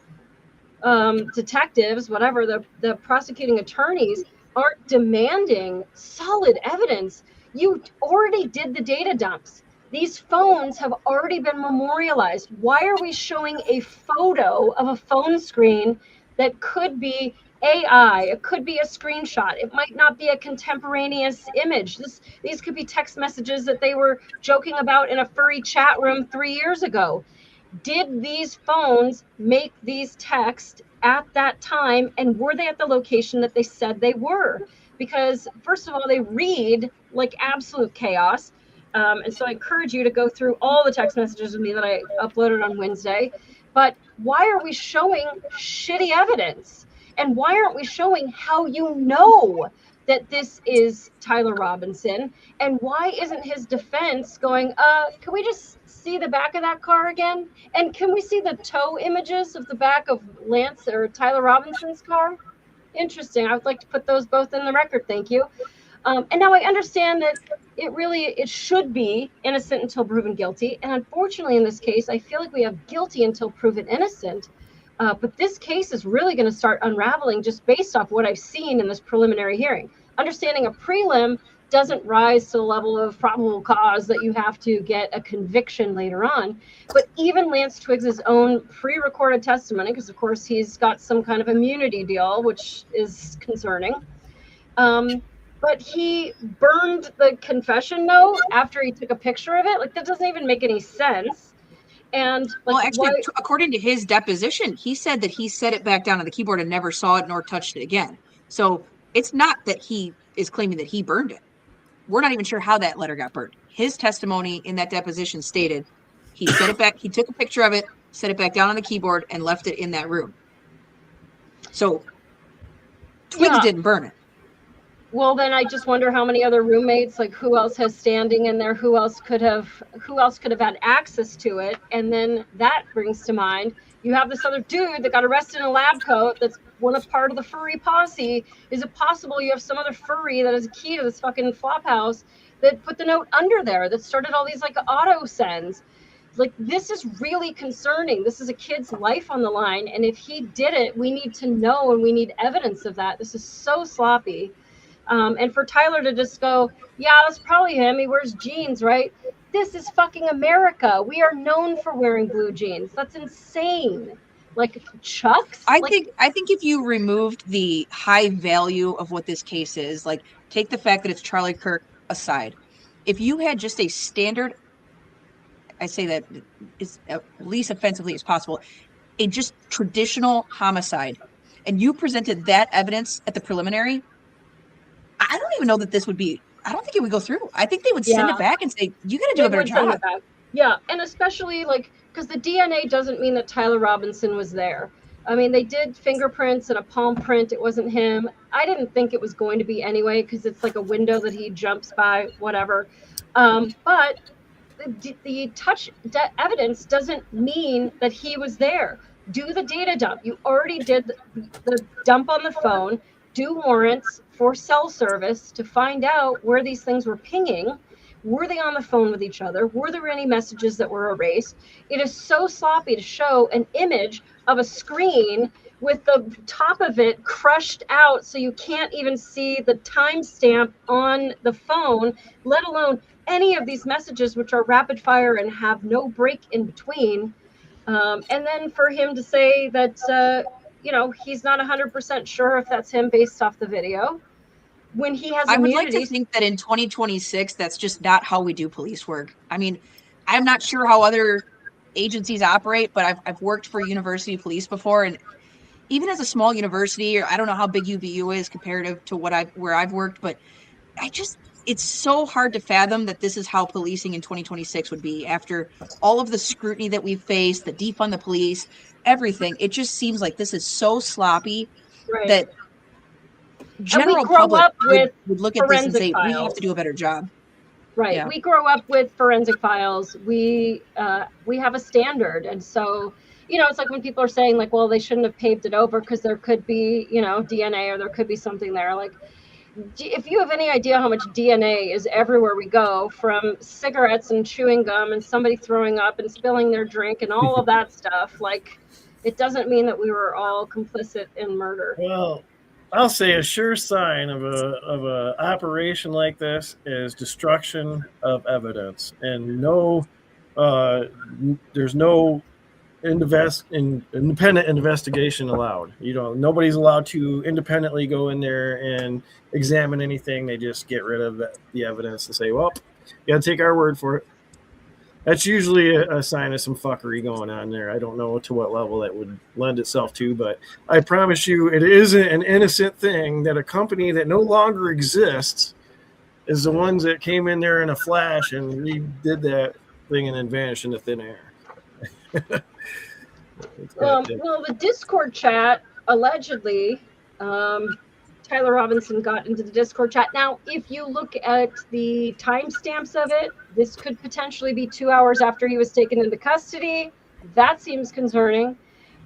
detectives, whatever, the prosecuting attorneys, aren't demanding solid evidence. You already did the data dumps. These phones have already been memorialized. Why are we showing a photo of a phone screen that could be AI? It could be a screenshot. It might not be a contemporaneous image. These could be text messages that they were joking about in a furry chat room 3 years ago. Did these phones make these texts at that time, and were they at the location that they said they were? Because first of all, they read like absolute chaos. And so I encourage you to go through all the text messages with me that I uploaded on Wednesday. But why are we showing shitty evidence? And why aren't we showing how you know that this is Tyler Robinson? And why isn't his defense going, can we just see the back of that car again? And can we see the tow images of the back of Lance or Tyler Robinson's car? Interesting. I would like to put those both in the record. Thank you. And now I understand that it should be innocent until proven guilty. And unfortunately, in this case, I feel like we have guilty until proven innocent. But this case is really going to start unraveling just based off what I've seen in this preliminary hearing. Understanding a prelim doesn't rise to the level of probable cause that you have to get a conviction later on. But even Lance Twiggs's own pre-recorded testimony, because of course he's got some kind of immunity deal, which is concerning. But he burned the confession note after he took a picture of it. Like, that doesn't even make any sense. And like, well, actually, according to his deposition, he said that he set it back down on the keyboard and never saw it nor touched it again. So it's not that he is claiming that he burned it. We're not even sure how that letter got burned. His testimony in that deposition stated he set it back, he took a picture of it, set it back down on the keyboard, and left it in that room. So Twiggs didn't burn it. Well, then I just wonder how many other roommates, like who else has standing in there, who else could have had access to it. And then that brings to mind, you have this other dude that got arrested in a lab coat that's part of the furry posse. Is it possible you have some other furry that has a key to this fucking flop house that put the note under there, that started all these like auto sends? Like, this is really concerning. This is a kid's life on the line. And if he did it, we need to know, and we need evidence of that. This is so sloppy. And for Tyler to just go, yeah, that's probably him. He wears jeans, right? This is fucking America. We are known for wearing blue jeans. That's insane. Like, Chucks? I think if you removed the high value of what this case is, like, take the fact that it's Charlie Kirk aside, if you had just a standard, I say that is least offensively as possible, a just traditional homicide, and you presented that evidence at the preliminary, even know that this would be. I don't think it would go through. I think they would send Yeah. it back and say, "You got to do They a better would send job." it back. Yeah, and especially like because the DNA doesn't mean that Tyler Robinson was there. I mean, they did fingerprints and a palm print. It wasn't him. I didn't think it was going to be anyway because it's like a window that he jumps by, whatever. But the evidence doesn't mean that he was there. Do the data dump. You already did the dump on the phone. Do warrants for cell service to find out where these things were pinging. Were they on the phone with each other? Were there any messages that were erased? It is so sloppy to show an image of a screen with the top of it crushed out so you can't even see the timestamp on the phone, let alone any of these messages, which are rapid fire and have no break in between. And then for him to say that, he's not 100% sure if that's him based off the video when he has I would like immunity. to think that in 2026, that's just not how we do police work. I mean, I'm not sure how other agencies operate, but I've worked for university police before, and even as a small university, or I don't know how big UVU is comparative to where I've worked, but it's so hard to fathom that this is how policing in 2026 would be after all of the scrutiny that we've faced, the defund the police, everything. It just seems like this is so sloppy Right. that general and we grow public up with would look at this and forensic say, we have files. to do a better job. Right. Yeah. We grow up with forensic files. We have a standard. And so, it's like when people are saying like, well, they shouldn't have paved it over because there could be, DNA or there could be something there. Like, if you have any idea how much DNA is everywhere we go, from cigarettes and chewing gum and somebody throwing up and spilling their drink and all of that stuff, like, it doesn't mean that we were all complicit in murder. Well, I'll say a sure sign of a operation like this is destruction of evidence, and there's no independent investigation allowed. Nobody's allowed to independently go in there and examine anything. They just get rid of the evidence and say, well, you got to take our word for it. That's usually a sign of some fuckery going on there. I don't know to what level that would lend itself to, but I promise you it isn't an innocent thing that a company that no longer exists is the ones that came in there in a flash and redid that thing and then vanished into thin air. Well, the Discord chat, allegedly, Tyler Robinson got into the Discord chat. Now, if you look at the timestamps of it, this could potentially be 2 hours after he was taken into custody. That seems concerning.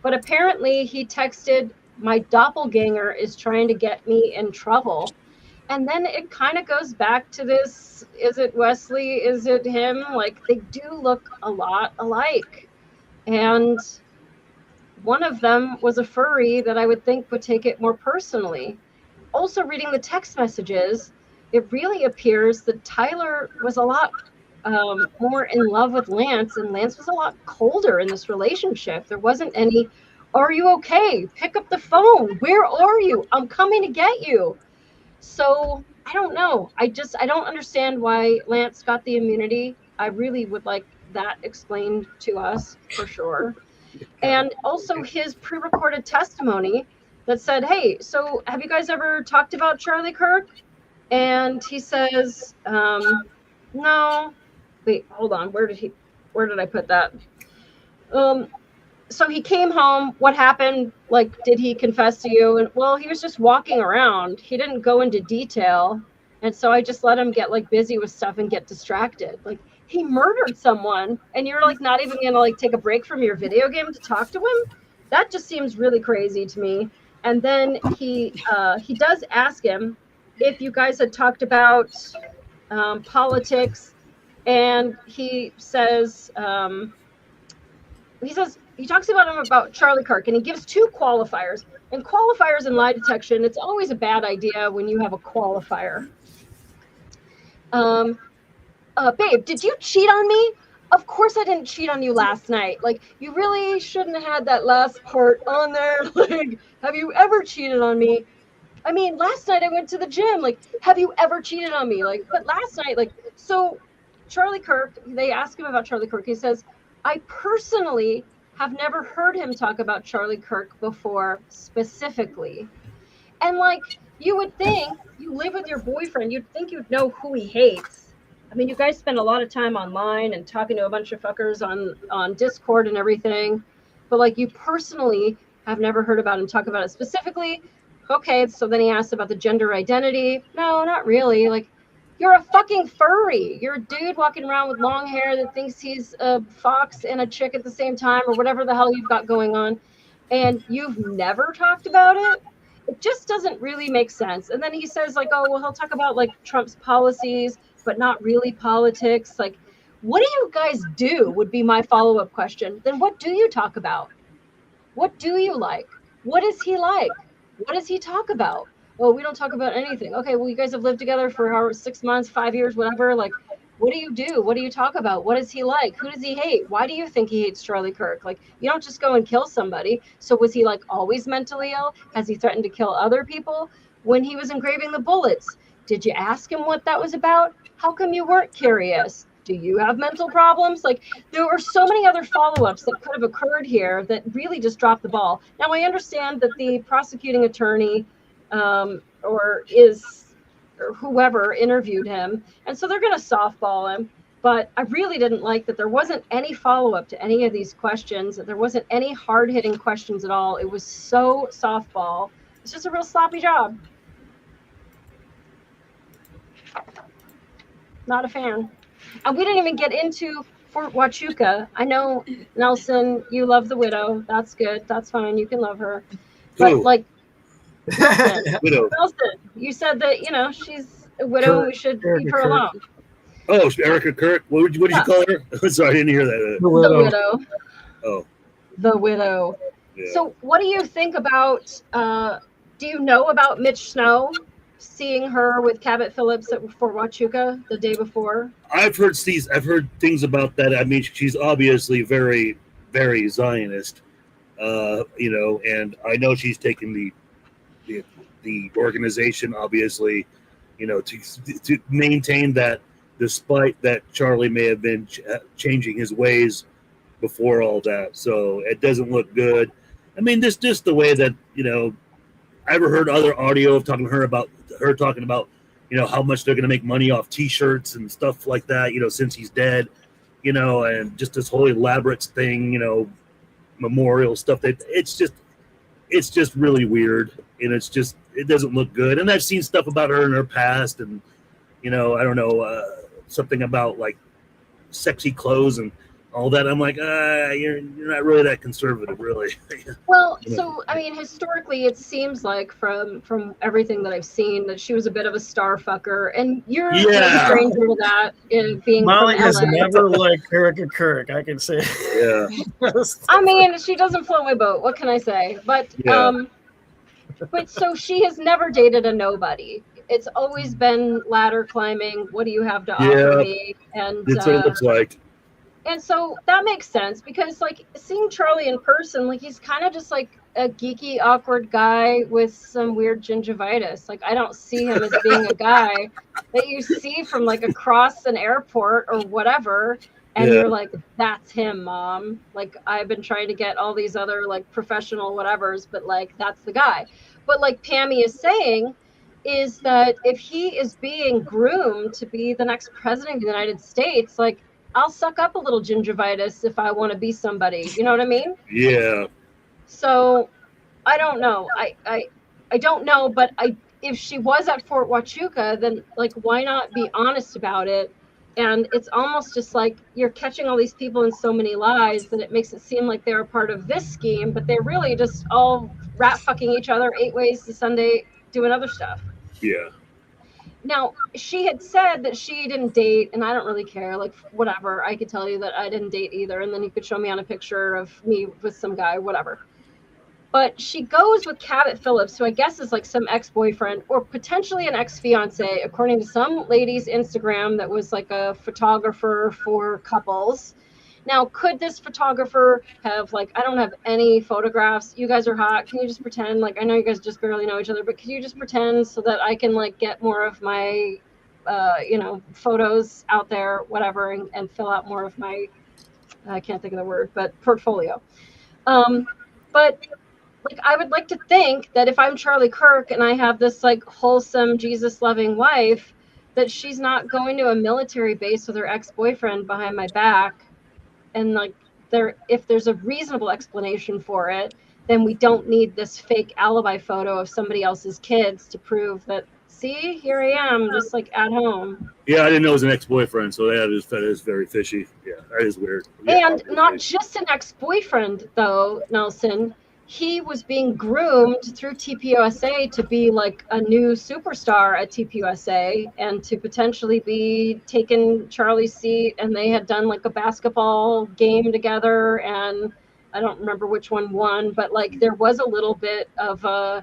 But apparently he texted, my doppelganger is trying to get me in trouble. And then it kind of goes back to this, is it Wesley? Is it him? Like, they do look a lot alike. And one of them was a furry that I would think would take it more personally. Also, reading the text messages, it really appears that Tyler was a lot more in love with Lance, and Lance was a lot colder in this relationship. There wasn't any, are you okay? Pick up the phone. Where are you? I'm coming to get you. So I don't know. I don't understand why Lance got the immunity. I really would like that explained to us for sure. And also his pre-recorded testimony that said, hey, so have you guys ever talked about Charlie Kirk? And he says, no. Wait, hold on. Where did I put that? So he came home. What happened? Like, did he confess to you? And well, he was just walking around. He didn't go into detail. And so I just let him get like busy with stuff and get distracted. Like, he murdered someone and you're like not even gonna like take a break from your video game to talk to him? That just seems really crazy to me. And then he does ask him if you guys had talked about politics, and he says he talks about him about Charlie Kirk, and he gives 2 qualifiers. And qualifiers in lie detection, it's always a bad idea when you have a qualifier. Babe, did you cheat on me? Of course I didn't cheat on you last night. Like, you really shouldn't have had that last part on there. Like, have you ever cheated on me? I mean, last night I went to the gym. Like, have you ever cheated on me? Like, but last night, like, so Charlie Kirk, they ask him about Charlie Kirk. He says, I personally have never heard him talk about Charlie Kirk before specifically. And like, you would think you live with your boyfriend, you'd think you'd know who he hates. I mean, you guys spend a lot of time online and talking to a bunch of fuckers on Discord and everything, but like you personally have never heard about him talk about it specifically. Okay, so then he asked about the gender identity. No, not really. Like, you're a fucking furry. You're a dude walking around with long hair that thinks he's a fox and a chick at the same time, or whatever the hell you've got going on, and you've never talked about it. It just doesn't really make sense. And then he says, like, oh, well, he'll talk about like Trump's policies, but not really politics. Like, what do you guys do? Would be my follow-up question. Then what do you talk about? What do you like? What is he like? What does he talk about? Oh, we don't talk about anything. Okay, well, you guys have lived together for 6 months, 5 years, whatever. Like, what do you do? What do you talk about? What is he like? Who does he hate? Why do you think he hates Charlie Kirk? Like, you don't just go and kill somebody. So was he like always mentally ill? Has he threatened to kill other people? When he was engraving the bullets, did you ask him what that was about? How come you weren't curious? Do you have mental problems? Like, there were so many other follow-ups that could have occurred here that really just dropped the ball. Now, I understand that the prosecuting attorney or whoever interviewed him, and so they're going to softball him. But I really didn't like that there wasn't any follow-up to any of these questions. There wasn't any hard-hitting questions at all. It was so softball. It's just a real sloppy job. Not a fan. And we didn't even get into Fort Huachuca. I know, Nelson, you love the widow. That's good. That's fine. You can love her. But Who? like, Widow. Nelson, you said that, you know, she's a widow and we should leave her alone. Oh, Erica Kirk. What did you call her? Sorry, I didn't hear that. The widow. Oh. The widow. Yeah. So what do you think about, do you know about Mitch Snow seeing her with Cabot Phillips at Fort Huachuca the day before? I've heard things about that. I mean, she's obviously very, very Zionist, you know, and I know she's taken the organization, obviously, you know, to maintain that, despite that Charlie may have been changing his ways before all that. So it doesn't look good. I mean, this just the way that, you know, I ever heard other audio of talking about, you know, how much they're going to make money off T-shirts and stuff like that, you know, since he's dead, you know, and just this whole elaborate thing, you know, memorial stuff. That it's just really weird, and it doesn't look good. And I've seen stuff about her in her past, and, you know, I don't know, something about like sexy clothes and all that. I'm like, you're not really that conservative, really. Well, so I mean, historically, it seems like from everything that I've seen that she was a bit of a star fucker, and you're no stranger to that. Being Molly from has LA. never liked Erica Kirk, I can say. Yeah. I mean, she doesn't float my boat. What can I say? But but so she has never dated a nobody. It's always been ladder climbing. What do you have to offer me? And that's what it looks like. And so that makes sense because, like, seeing Charlie in person, like, he's kind of just like a geeky, awkward guy with some weird gingivitis. Like, I don't see him as being a guy that you see from like across an airport or whatever. And you're like, that's him, Mom. Like, I've been trying to get all these other like professional whatevers, but like, that's the guy. But like Pammy is saying, is that if he is being groomed to be the next president of the United States, like, I'll suck up a little gingivitis if I want to be somebody. You know what I mean? Yeah. So I don't know. I don't know, but if she was at Fort Huachuca, then like, why not be honest about it? And it's almost just like you're catching all these people in so many lies that it makes it seem like they're a part of this scheme, but they're really just all rat fucking each other 8 ways to Sunday doing other stuff. Yeah. Now, she had said that she didn't date, and I don't really care. Like, whatever. I could tell you that I didn't date either, and then you could show me on a picture of me with some guy, whatever. But she goes with Cabot Phillips, who I guess is like some ex-boyfriend or potentially an ex-fiance, according to some lady's Instagram that was like a photographer for couples. Now, could this photographer have, like, I don't have any photographs. You guys are hot. Can you just pretend? Like, I know you guys just barely know each other, but can you just pretend so that I can, like, get more of my, you know, photos out there, whatever, and fill out more of my, I can't think of the word, but portfolio. But like I would like to think that if I'm Charlie Kirk and I have this like wholesome Jesus loving wife, that she's not going to a military base with her ex-boyfriend behind my back, and like if there's a reasonable explanation for it, then we don't need this fake alibi photo of somebody else's kids to prove that, see, here I am, just like at home. Yeah, I didn't know it was an ex-boyfriend, so that is very fishy. Yeah, that is weird. Yeah, And not just an ex-boyfriend, though, Nelson. He was being groomed through TPUSA to be like a new superstar at TPUSA and to potentially be taking Charlie's seat. And they had done like a basketball game together. And I don't remember which one won, but like there was a little bit of a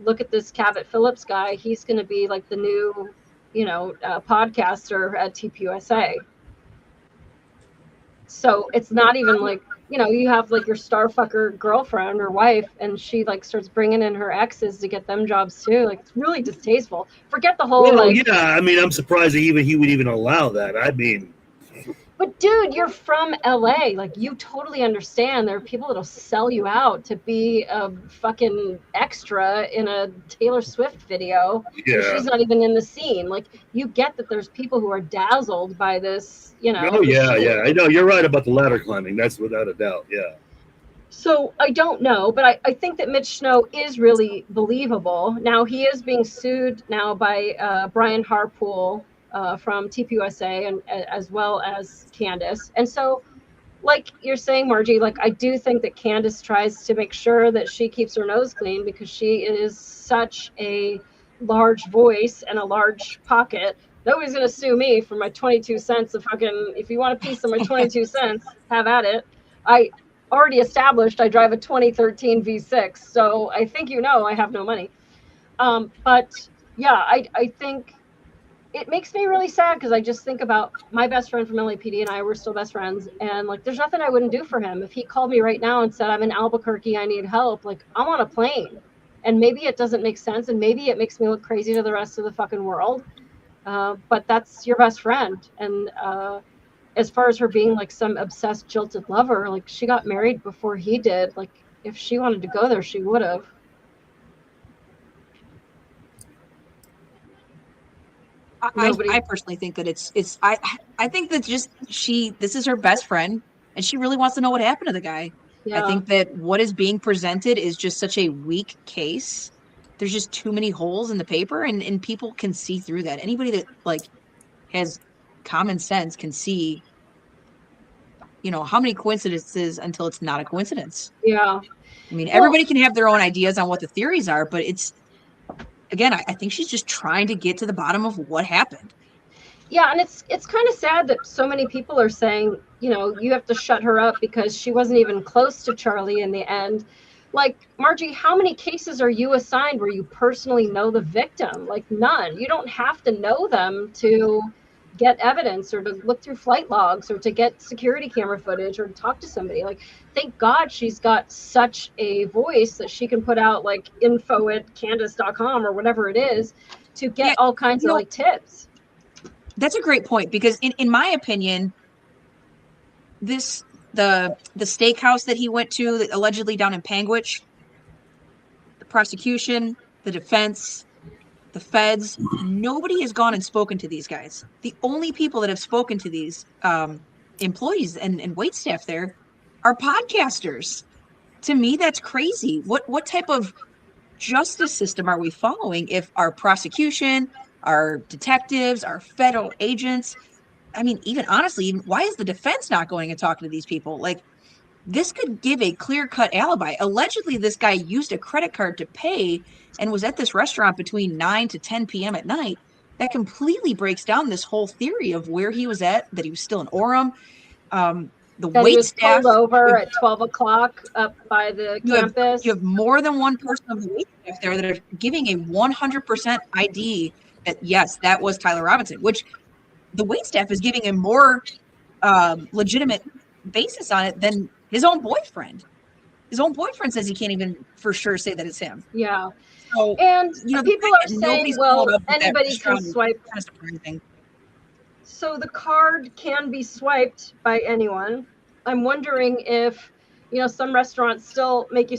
look at this Cabot Phillips guy. He's going to be like the new, podcaster at TPUSA. So it's not even like, you have like your starfucker girlfriend or wife, and she like starts bringing in her exes to get them jobs too. Like it's really distasteful. Forget the whole yeah. I mean, I'm surprised that he would even allow that. I mean, but dude, you're from LA. Like you totally understand. There are people that'll sell you out to be a fucking extra in a Taylor Swift video. Yeah. She's not even in the scene. Like you get that there's people who are dazzled by this, Oh yeah. I know you're right about the ladder climbing. That's without a doubt. Yeah. So I don't know, but I think that Mitch Snow is really believable. Now he is being sued now by Brian Harpool from TPUSA and as well as Candace. And so, like you're saying, Margie, like I do think that Candace tries to make sure that she keeps her nose clean because she is such a large voice and a large pocket. Nobody's gonna sue me for my 22 cents of fucking. If you want a piece of my 22 cents, have at it. I already established I drive a 2013 V6, so I think I have no money. But yeah, I think it makes me really sad because I just think about my best friend from LAPD and I were still best friends, and like there's nothing I wouldn't do for him. If he called me right now and said I'm in Albuquerque, I need help, like I'm on a plane. And maybe it doesn't make sense, and maybe it makes me look crazy to the rest of the fucking world. But that's your best friend. And as far as her being like some obsessed, jilted lover, like she got married before he did. Like if she wanted to go there, she would have. I personally think that I think that just this is her best friend and she really wants to know what happened to the guy. Yeah. I think that what is being presented is just such a weak case. There's just too many holes in the paper and people can see through that. Anybody that like has common sense can see, how many coincidences until it's not a coincidence. Yeah. I mean, everybody can have their own ideas on what the theories are, but again, I think she's just trying to get to the bottom of what happened. Yeah, and it's kind of sad that so many people are saying, you have to shut her up because she wasn't even close to Charlie in the end. Like, Margie, how many cases are you assigned where you personally know the victim? Like, none. You don't have to know them to get evidence or to look through flight logs or to get security camera footage or to talk to somebody. Like, thank God she's got such a voice that she can put out like info@candace.com or whatever it is to get all kinds of like tips. That's a great point because in my opinion, the steakhouse that he went to allegedly down in Panguitch, the prosecution, the defense, the feds, nobody has gone and spoken to these guys. The only people that have spoken to these employees and waitstaff there are podcasters. To me, that's crazy. What type of justice system are we following if our prosecution, our detectives, our federal agents, I mean, even honestly, why is the defense not going and talking to these people? Like, this could give a clear-cut alibi. Allegedly, this guy used a credit card to pay and was at this restaurant between 9 to 10 p.m. at night. That completely breaks down this whole theory of where he was at, that he was still in Orem. The wait staff pulled over at 12 o'clock up by the campus. You have more than one person of the wait staff there that are giving a 100% ID that, yes, that was Tyler Robinson, which the wait staff is giving a more legitimate basis on it than his own boyfriend. His own boyfriend says he can't even for sure say that it's him. Yeah. So, and people are saying, well, anybody can swipe. Kind of surprising. So the card can be swiped by anyone. I'm wondering if, some restaurants still make you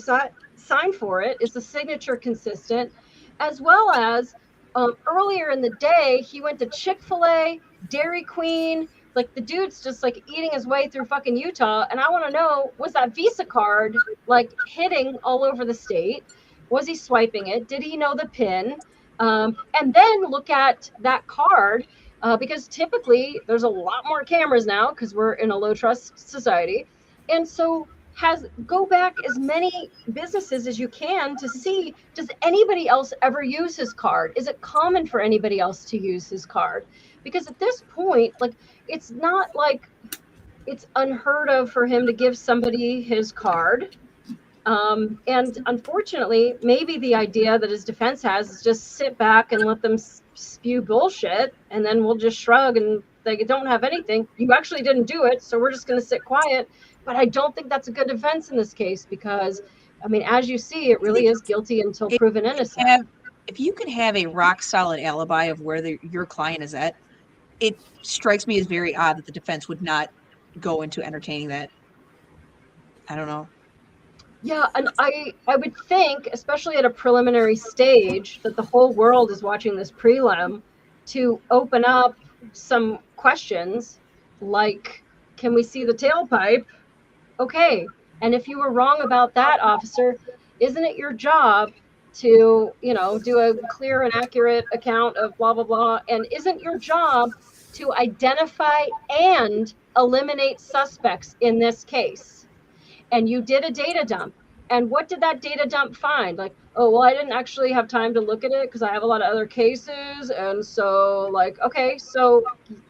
sign for it? Is the signature consistent? As well as earlier in the day, he went to Chick-fil-A, Dairy Queen. Like, the dude's just like eating his way through fucking Utah. And I want to know, was that Visa card like hitting all over the state? Was he swiping it? Did he know the PIN? And then look at that card, because typically there's a lot more cameras now because we're in a low trust society. And so go back as many businesses as you can to see, does anybody else ever use his card? Is it common for anybody else to use his card? Because at this point, like, it's not like it's unheard of for him to give somebody his card. And unfortunately, maybe the idea that his defense has is just sit back and let them spew bullshit, and then we'll just shrug and they don't have anything. You actually didn't do it, so we're just going to sit quiet. But I don't think that's a good defense in this case because, I mean, as you see, it really is guilty until proven innocent. If you can have a rock solid alibi of where your client is at, it strikes me as very odd that the defense would not go into entertaining that. I don't know. Yeah, and I would think, especially at a preliminary stage, that the whole world is watching this prelim to open up some questions like, can we see the tailpipe? Okay, and if you were wrong about that, officer, isn't it your job to, do a clear and accurate account of blah, blah, blah? And isn't your job to identify and eliminate suspects in this case? And you did a data dump. And what did that data dump find? Like, oh, well, I didn't actually have time to look at it because I have a lot of other cases. And so, like, okay, so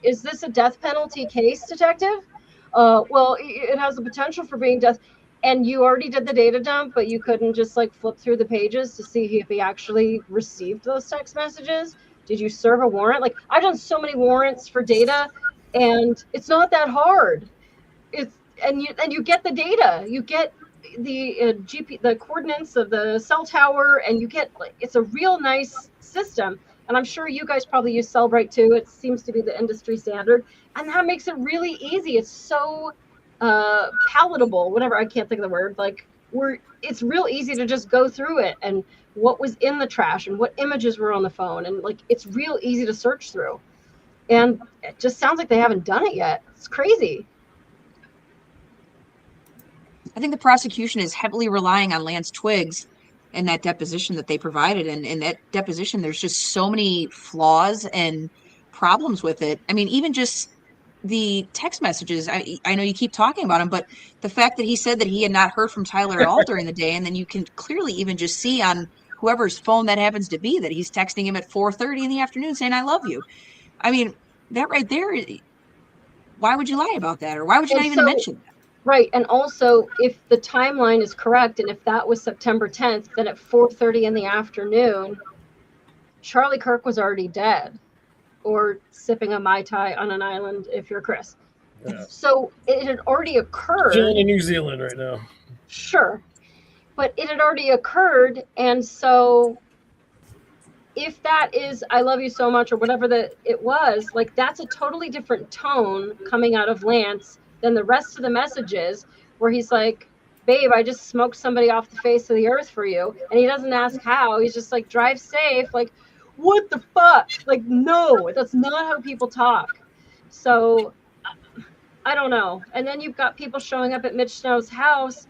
is this a death penalty case, detective? Well, it has the potential for being death. And you already did the data dump, but you couldn't just like flip through the pages to see if he actually received those text messages. Did you serve a warrant? Like, I've done so many warrants for data, and it's not that hard. And you get the data. You get the coordinates of the cell tower, and you get, like, it's a real nice system. And I'm sure you guys probably use Cellbrite too. It seems to be the industry standard, and that makes it really easy. It's so palatable, whatever, I can't think of the word. Like, it's real easy to just go through it and what was in the trash and what images were on the phone, and like, it's real easy to search through. And it just sounds like they haven't done it yet. It's crazy. I think the prosecution is heavily relying on Lance Twiggs and that deposition that they provided. And in that deposition, there's just so many flaws and problems with it. I mean, even just the text messages, I know you keep talking about him, but the fact that he said that he had not heard from Tyler at all during the day, and then you can clearly even just see on whoever's phone that happens to be that he's texting him at 4:30 in the afternoon saying, I love you. I mean, that right there, why would you lie about that? Or why would you not even mention that? Right. And also, if the timeline is correct, and if that was September 10th, then at 4:30 in the afternoon, Charlie Kirk was already dead or sipping a Mai Tai on an island if you're Chris. Yeah. So it had already occurred. Chilling in New Zealand right now. Sure. But it had already occurred. And so if that is, I love you so much, or whatever it was, like, that's a totally different tone coming out of Lance than the rest of the messages where he's like, babe, I just smoked somebody off the face of the earth for you. And he doesn't ask how. He's just like, drive safe. Like, what the fuck? Like, no, that's not how people talk. So I don't know. And then you've got people showing up at Mitch Snow's house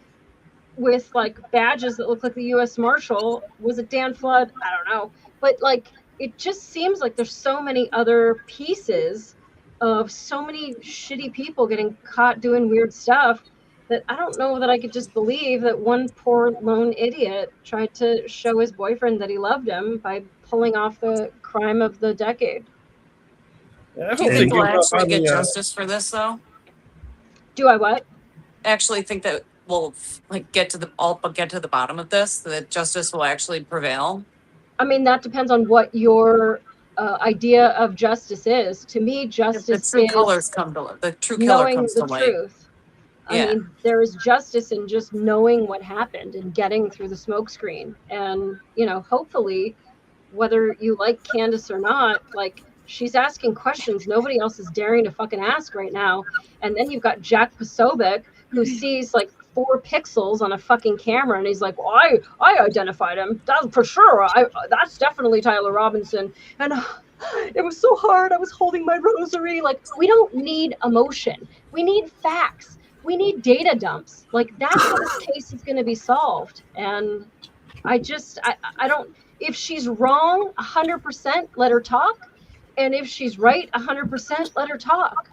with like badges that look like the U.S. Marshal. Was it Dan Flood? I don't know. But like, it just seems like there's so many other pieces of so many shitty people getting caught doing weird stuff that I don't know that I could just believe that one poor lone idiot tried to show his boyfriend that he loved him by pulling off the crime of the decade. Yeah, do you think we'll actually get justice for this, though? Do I what? Actually think that we'll get to the bottom of this, that justice will actually prevail? I mean, that depends on what your idea of justice is. To me, justice the true is colors come to the true killer knowing comes the to light. truth. I mean, there is justice in just knowing what happened and getting through the smokescreen. And, hopefully, whether you like Candace or not, like, she's asking questions nobody else is daring to fucking ask right now. And then you've got Jack Posobiec, who sees like 4 pixels on a fucking camera, and he's like, well, I identified him. That's for sure. That's definitely Tyler Robinson. And it was so hard. I was holding my rosary. Like, we don't need emotion. We need facts. We need data dumps. Like, that's how this case is going to be solved. And I don't, if she's wrong 100%, let her talk. And if she's right 100%, let her talk.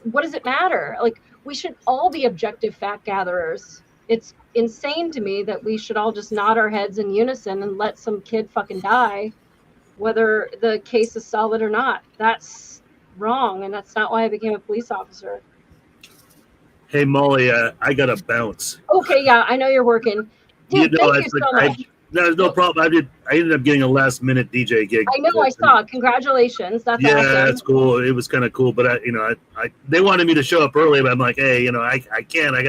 What does it matter? Like, we should all be objective fact gatherers. It's insane to me that we should all just nod our heads in unison and let some kid fucking die, whether the case is solid or not. That's wrong, and that's not why I became a police officer. Hey, Molly, I got to bounce. Okay, yeah, I know you're working. Dude, thank you so much. There's no problem. I ended up getting a last-minute DJ gig. I know, I saw. Congratulations. That's awesome. That's cool. It was kind of cool, but they wanted me to show up early, but I'm like, hey, I can't. I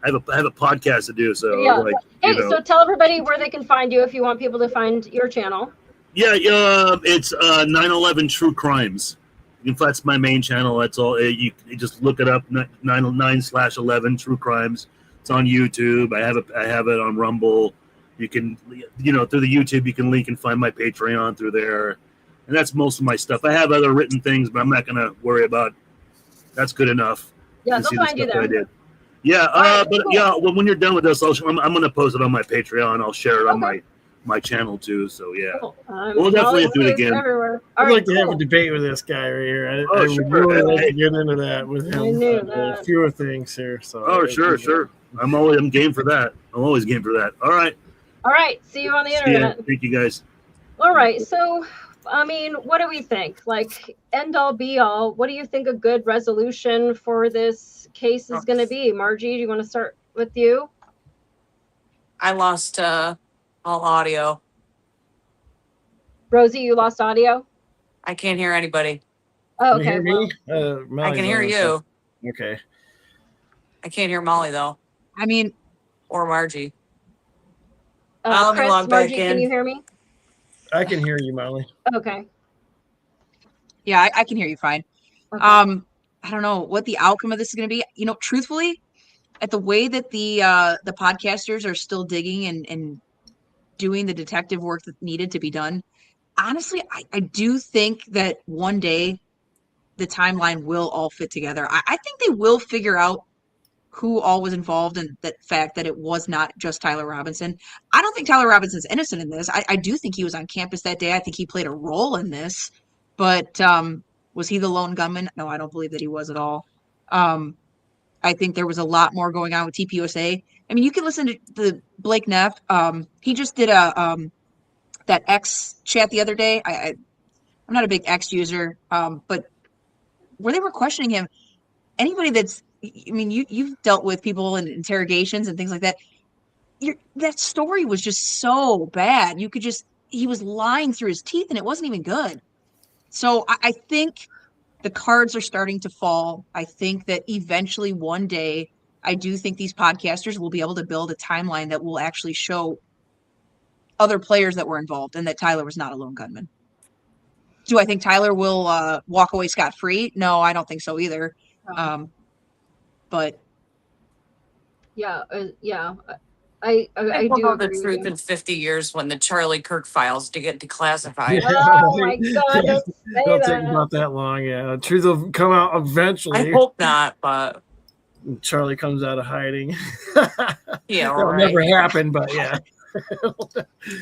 have a podcast to do. So yeah. So tell everybody where they can find you if you want people to find your channel. Yeah, it's 9/11 True Crimes. That's my main channel. That's all. You just look it up. 9/11 True Crimes. It's on YouTube. I have it on Rumble. You can, through the YouTube, you can link and find my Patreon through there. And that's most of my stuff. I have other written things, but I'm not going to worry about. That's good enough. Yeah, they'll find you there. Yeah, cool. When you're done with this, I'm going to post it on my Patreon. I'll share it on my channel too. So yeah, cool. We'll definitely do it again. I'd like to have a debate with this guy right here. I would really like to get into that with him. A few things here. So sure. I'm game for that. I'm always game for that. All right. See you on the internet. Thank you guys. All right. So, I mean, what do we think? Like, end all be all. What do you think a good resolution for this case is going to be? Margie, do you want to start with you? I lost all audio. Rosie, you lost audio? I can't hear anybody. Oh, okay. Can you hear me? I can hear you. Okay. I can't hear Molly, though. I mean, or Margie. Chris, Margie, can you hear me? I can hear you, Molly. Okay. Yeah, I can hear you fine. Okay. I don't know what the outcome of this is going to be. Truthfully, at the way that the podcasters are still digging and doing the detective work that's needed to be done, honestly, I do think that one day the timeline will all fit together. I think they will figure out who all was involved in that fact that it was not just Tyler Robinson. I don't think Tyler Robinson's innocent in this. I do think he was on campus that day. I think he played a role in this, but was he the lone gunman? No, I don't believe that he was at all. I think there was a lot more going on with TPUSA. I mean, you can listen to the Blake Neff. He just did that X chat the other day. I'm not a big X user, but where they were questioning him, anybody that's, I mean, you've dealt with people in interrogations and things like that. That story was just so bad. He was lying through his teeth and it wasn't even good. So I think the cards are starting to fall. I think that eventually one day, I do think these podcasters will be able to build a timeline that will actually show other players that were involved and that Tyler was not a lone gunman. Do I think Tyler will walk away scot-free? No, I don't think so either. But yeah, I do know agree the truth in 50 years when the Charlie Kirk files to get declassified. Oh my God! Don't take about that long. Yeah, the truth will come out eventually. I hope not, but Charlie comes out of hiding. Yeah, that'll never happen. But yeah,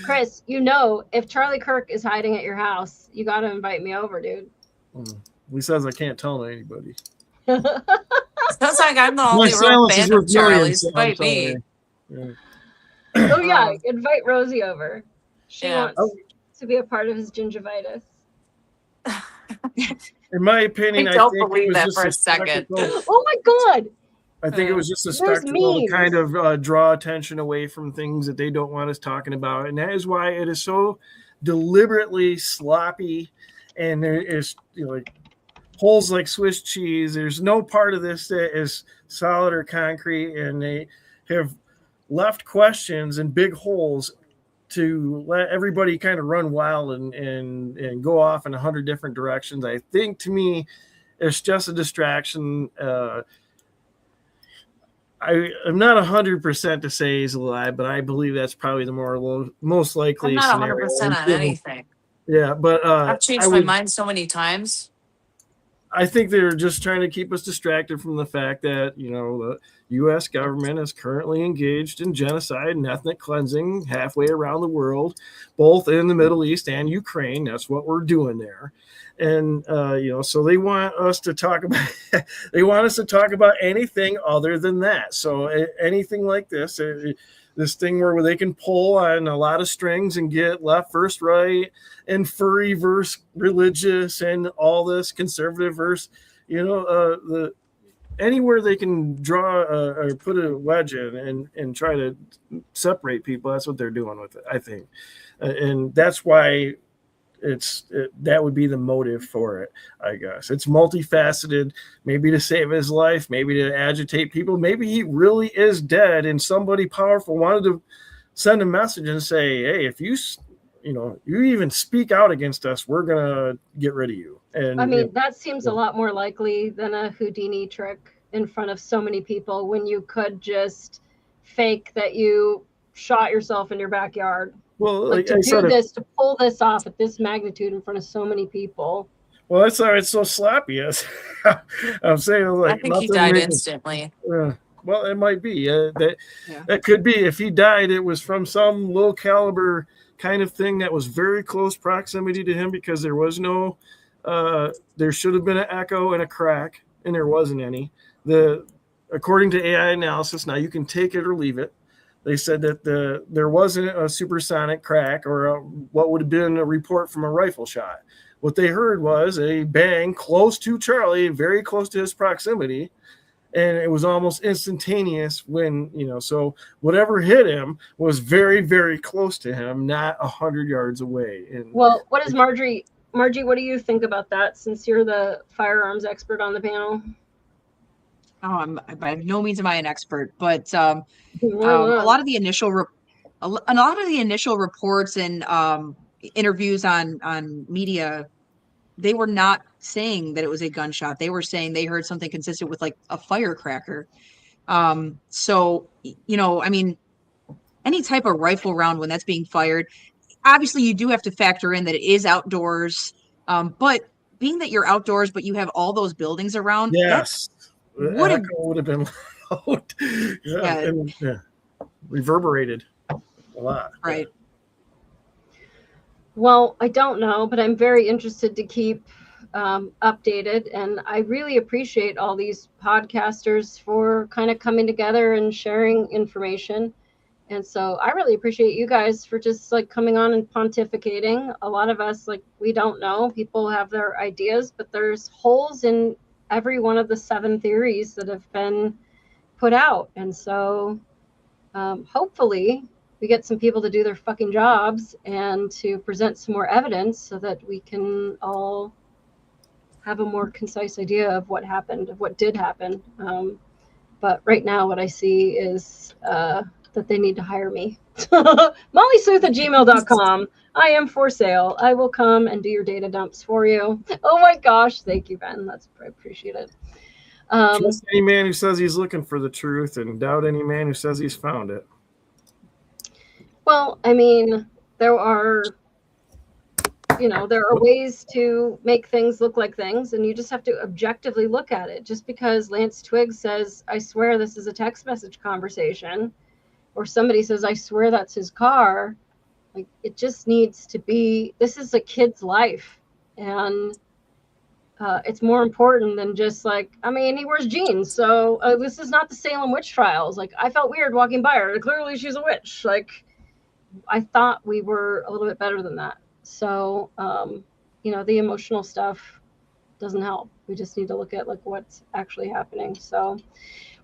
Chris, if Charlie Kirk is hiding at your house, you got to invite me over, dude. He says I can't tell anybody. Sounds like I'm the only real fan of Charlie's. Invite me. Yeah. Oh yeah, invite Rosie over. She wants to be a part of his gingivitis. In my opinion, I don't believe that for a second. Oh my God! I think it was just a spectacle to kind of draw attention away from things that they don't want us talking about, and that is why it is so deliberately sloppy, and there is like holes like Swiss cheese. There's no part of this that is solid or concrete, and they have left questions and big holes to let everybody kind of run wild and go off in 100 different directions. I think to me, it's just a distraction. I'm not 100% to say he's alive, but I believe that's probably the most likely I'm not scenario. 100% on anything. Yeah, but I've changed my mind so many times. I think they're just trying to keep us distracted from the fact that, the U.S. government is currently engaged in genocide and ethnic cleansing halfway around the world, both in the Middle East and Ukraine. That's what we're doing there. And, so they want us to talk about, they want us to talk about anything other than that. So anything like this thing where they can pull on a lot of strings and get left versus right and furry versus religious and all this conservative versus, the anywhere they can draw or put a wedge in and try to separate people. That's what they're doing with it, I think. And that's why that would be the motive for it, I guess. It's multifaceted, maybe to save his life, maybe to agitate people. Maybe he really is dead and somebody powerful wanted to send a message and say, hey, if you even speak out against us, we're going to get rid of you. And I mean, that seems a lot more likely than a Houdini trick in front of so many people when you could just fake that you shot yourself in your backyard. Well, like to do this, to pull this off at this magnitude in front of so many people. Well, that's why it's so sloppy. I'm saying, I think he died instantly. Well, it might be. That could be. If he died, it was from some low caliber kind of thing that was very close proximity to him because there was no. There should have been an echo and a crack, and there wasn't any. According to AI analysis, now you can take it or leave it. They said that there wasn't a supersonic crack or what would have been a report from a rifle shot. What they heard was a bang close to Charlie, very close to his proximity, and it was almost instantaneous when, so whatever hit him was very, very close to him, not 100 yards away. And well, what is Margie, what do you think about that, since you're the firearms expert on the panel? Oh, by no means am I an expert, but a lot of the initial reports and interviews on media, they were not saying that it was a gunshot. They were saying they heard something consistent with like a firecracker. So, I mean, any type of rifle round when that's being fired, obviously you do have to factor in that it is outdoors. But being that you're outdoors, but you have all those buildings around, yes. Would have been loud. And reverberated a lot. Right. Well, I don't know, but I'm very interested to keep updated. And I really appreciate all these podcasters for kind of coming together and sharing information. And so I really appreciate you guys for just like coming on and pontificating. A lot of us, like, we don't know. People have their ideas, but there's holes in every one of the 7 theories that have been put out. And so hopefully we get some people to do their fucking jobs and to present some more evidence so that we can all have a more concise idea of what happened, of what did happen. But right now what I see is that they need to hire me. mollysooth@gmail.com. I am for sale. I will come and do your data dumps for you. Oh my gosh. Thank you, Ben. I appreciate it. Trust any man who says he's looking for the truth and doubt any man who says he's found it. Well, I mean, there are ways to make things look like things, and you just have to objectively look at it. Just because Lance Twiggs says, I swear this is a text message conversation, or somebody says, I swear that's his car, like, it just needs to be, this is a kid's life. And it's more important than just like, I mean, he wears jeans. So this is not the Salem witch trials. Like, I felt weird walking by her. Clearly she's a witch. Like, I thought we were a little bit better than that. So, the emotional stuff doesn't help. We just need to look at like what's actually happening. So,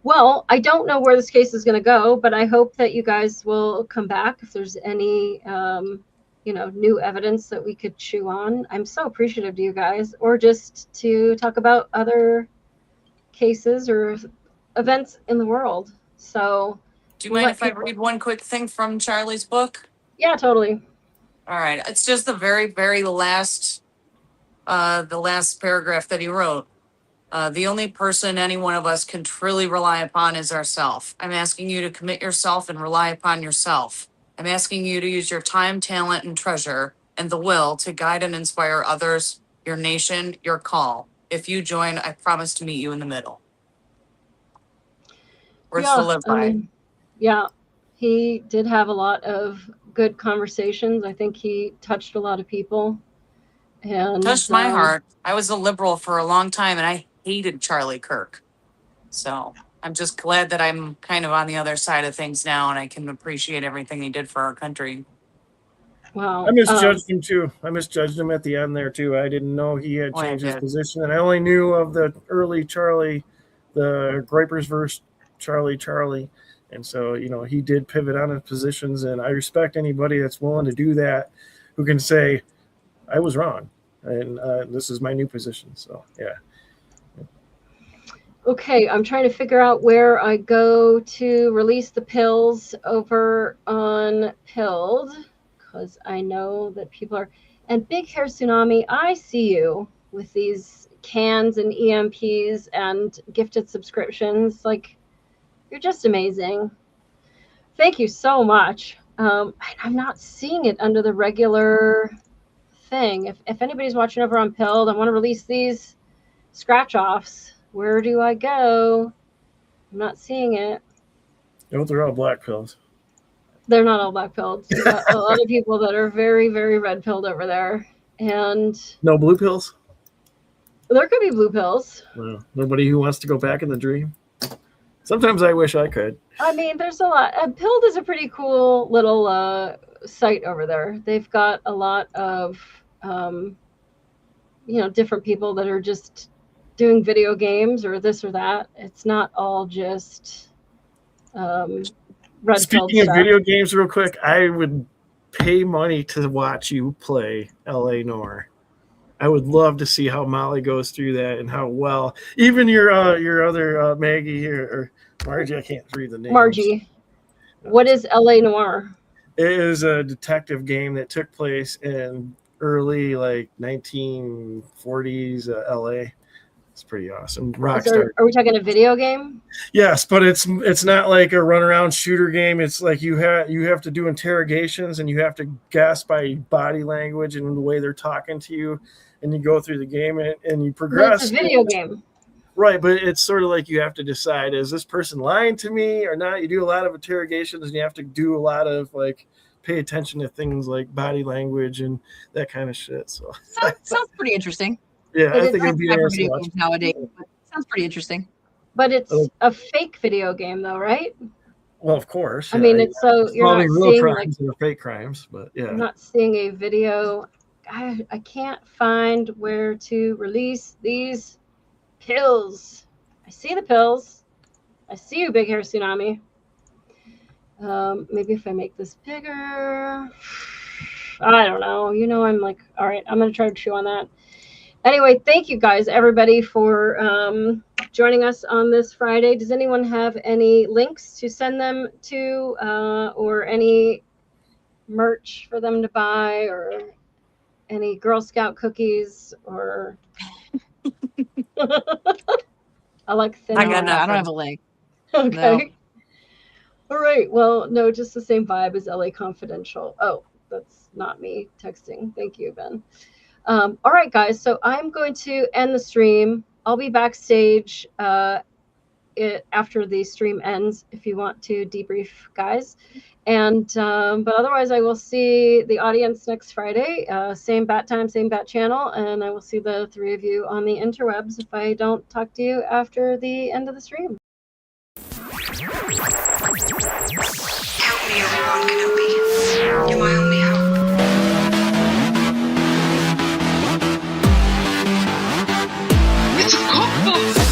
well, I don't know where this case is going to go, but I hope that you guys will come back if there's any, new evidence that we could chew on. I'm so appreciative to you guys, or just to talk about other cases or events in the world. So, do you mind if I read one quick thing from Charlie's book? Yeah, totally. All right. It's just the very, very last, the last paragraph that he wrote. The only person any one of us can truly rely upon is ourself. I'm asking you to commit yourself and rely upon yourself. I'm asking you to use your time, talent, and treasure and the will to guide and inspire others, your nation, your call. If you join, I promise to meet you in the middle. Words to live by. Yeah, he did have a lot of good conversations. I think he touched a lot of people. And touched my heart. I was a liberal for a long time and I hated Charlie Kirk. So I'm just glad that I'm kind of on the other side of things now and I can appreciate everything he did for our country. Wow. I misjudged him too. I misjudged him at the end there too. I didn't know he had Oh, I changed his did. position, and I only knew of the early Charlie, the Gripers versus Charlie, and so he did pivot on his positions, and I respect anybody that's willing to do that, who can say, "I was wrong, and this is my new position." So yeah. Okay, I'm trying to figure out where I go to release the pills over on Pilled, because I know that people are. And Big Hair Tsunami, I see you with these cans and EMPs and gifted subscriptions. Like, you're just amazing. Thank you so much. I'm not seeing it under the regular thing. If anybody's watching over on Pilled, I want to release these scratch offs. Where do I go? I'm not seeing it. They're all black pills. They're not all black pilled. You've got a lot of people that are very, very red pilled over there. And no blue pills? There could be blue pills. No, nobody who wants to go back in the dream? Sometimes I wish I could. I mean, there's a lot. Pilled is a pretty cool little site over there. They've got a lot of, different people that are just doing video games or this or that. It's not all just red. Speaking of video games, real quick, I would pay money to watch you play LA Noire. I would love to see how Molly goes through that and how well. Even your other Maggie here, or Margie, I can't read the name. Margie. What is LA Noire? It is a detective game that took place in early 1940s LA. It's pretty awesome. Rockstar. Are we talking a video game? Yes, but it's not like a run around shooter game. It's like you have to do interrogations and you have to guess by body language and the way they're talking to you, and you go through the game and you progress. It's a video game. Right, but it's sort of like you have to decide, is this person lying to me or not? You do a lot of interrogations and you have to do a lot of pay attention to things like body language and that kind of shit. So sounds pretty interesting. Yeah, I think it'd be nice to watch nowadays. But sounds pretty interesting. But it's a fake video game, though, right? Well, of course. I mean, it's so you're not real seeing crimes and fake crimes, but yeah. I'm not seeing a video. I can't find where to release these pills. I see the pills. I see you, Big Hair Tsunami. Maybe if I make this bigger. I don't know. I'm all right, I'm going to try to chew on that. Anyway, thank you guys, everybody, for joining us on this Friday. Does anyone have any links to send them to or any merch for them to buy or any Girl Scout cookies or I like thin. I don't have a link. Okay. No. All right. Well, no, just the same vibe as LA Confidential. Oh, that's not me texting. Thank you, Ben. All right, guys. So I'm going to end the stream. I'll be backstage after the stream ends if you want to debrief, guys. And but otherwise, I will see the audience next Friday. Same bat time, same bat channel, and I will see the three of you on the interwebs if I don't talk to you after the end of the stream. Help me, Obi-Wan Kenobi. You're my only hope. It's a cookbook!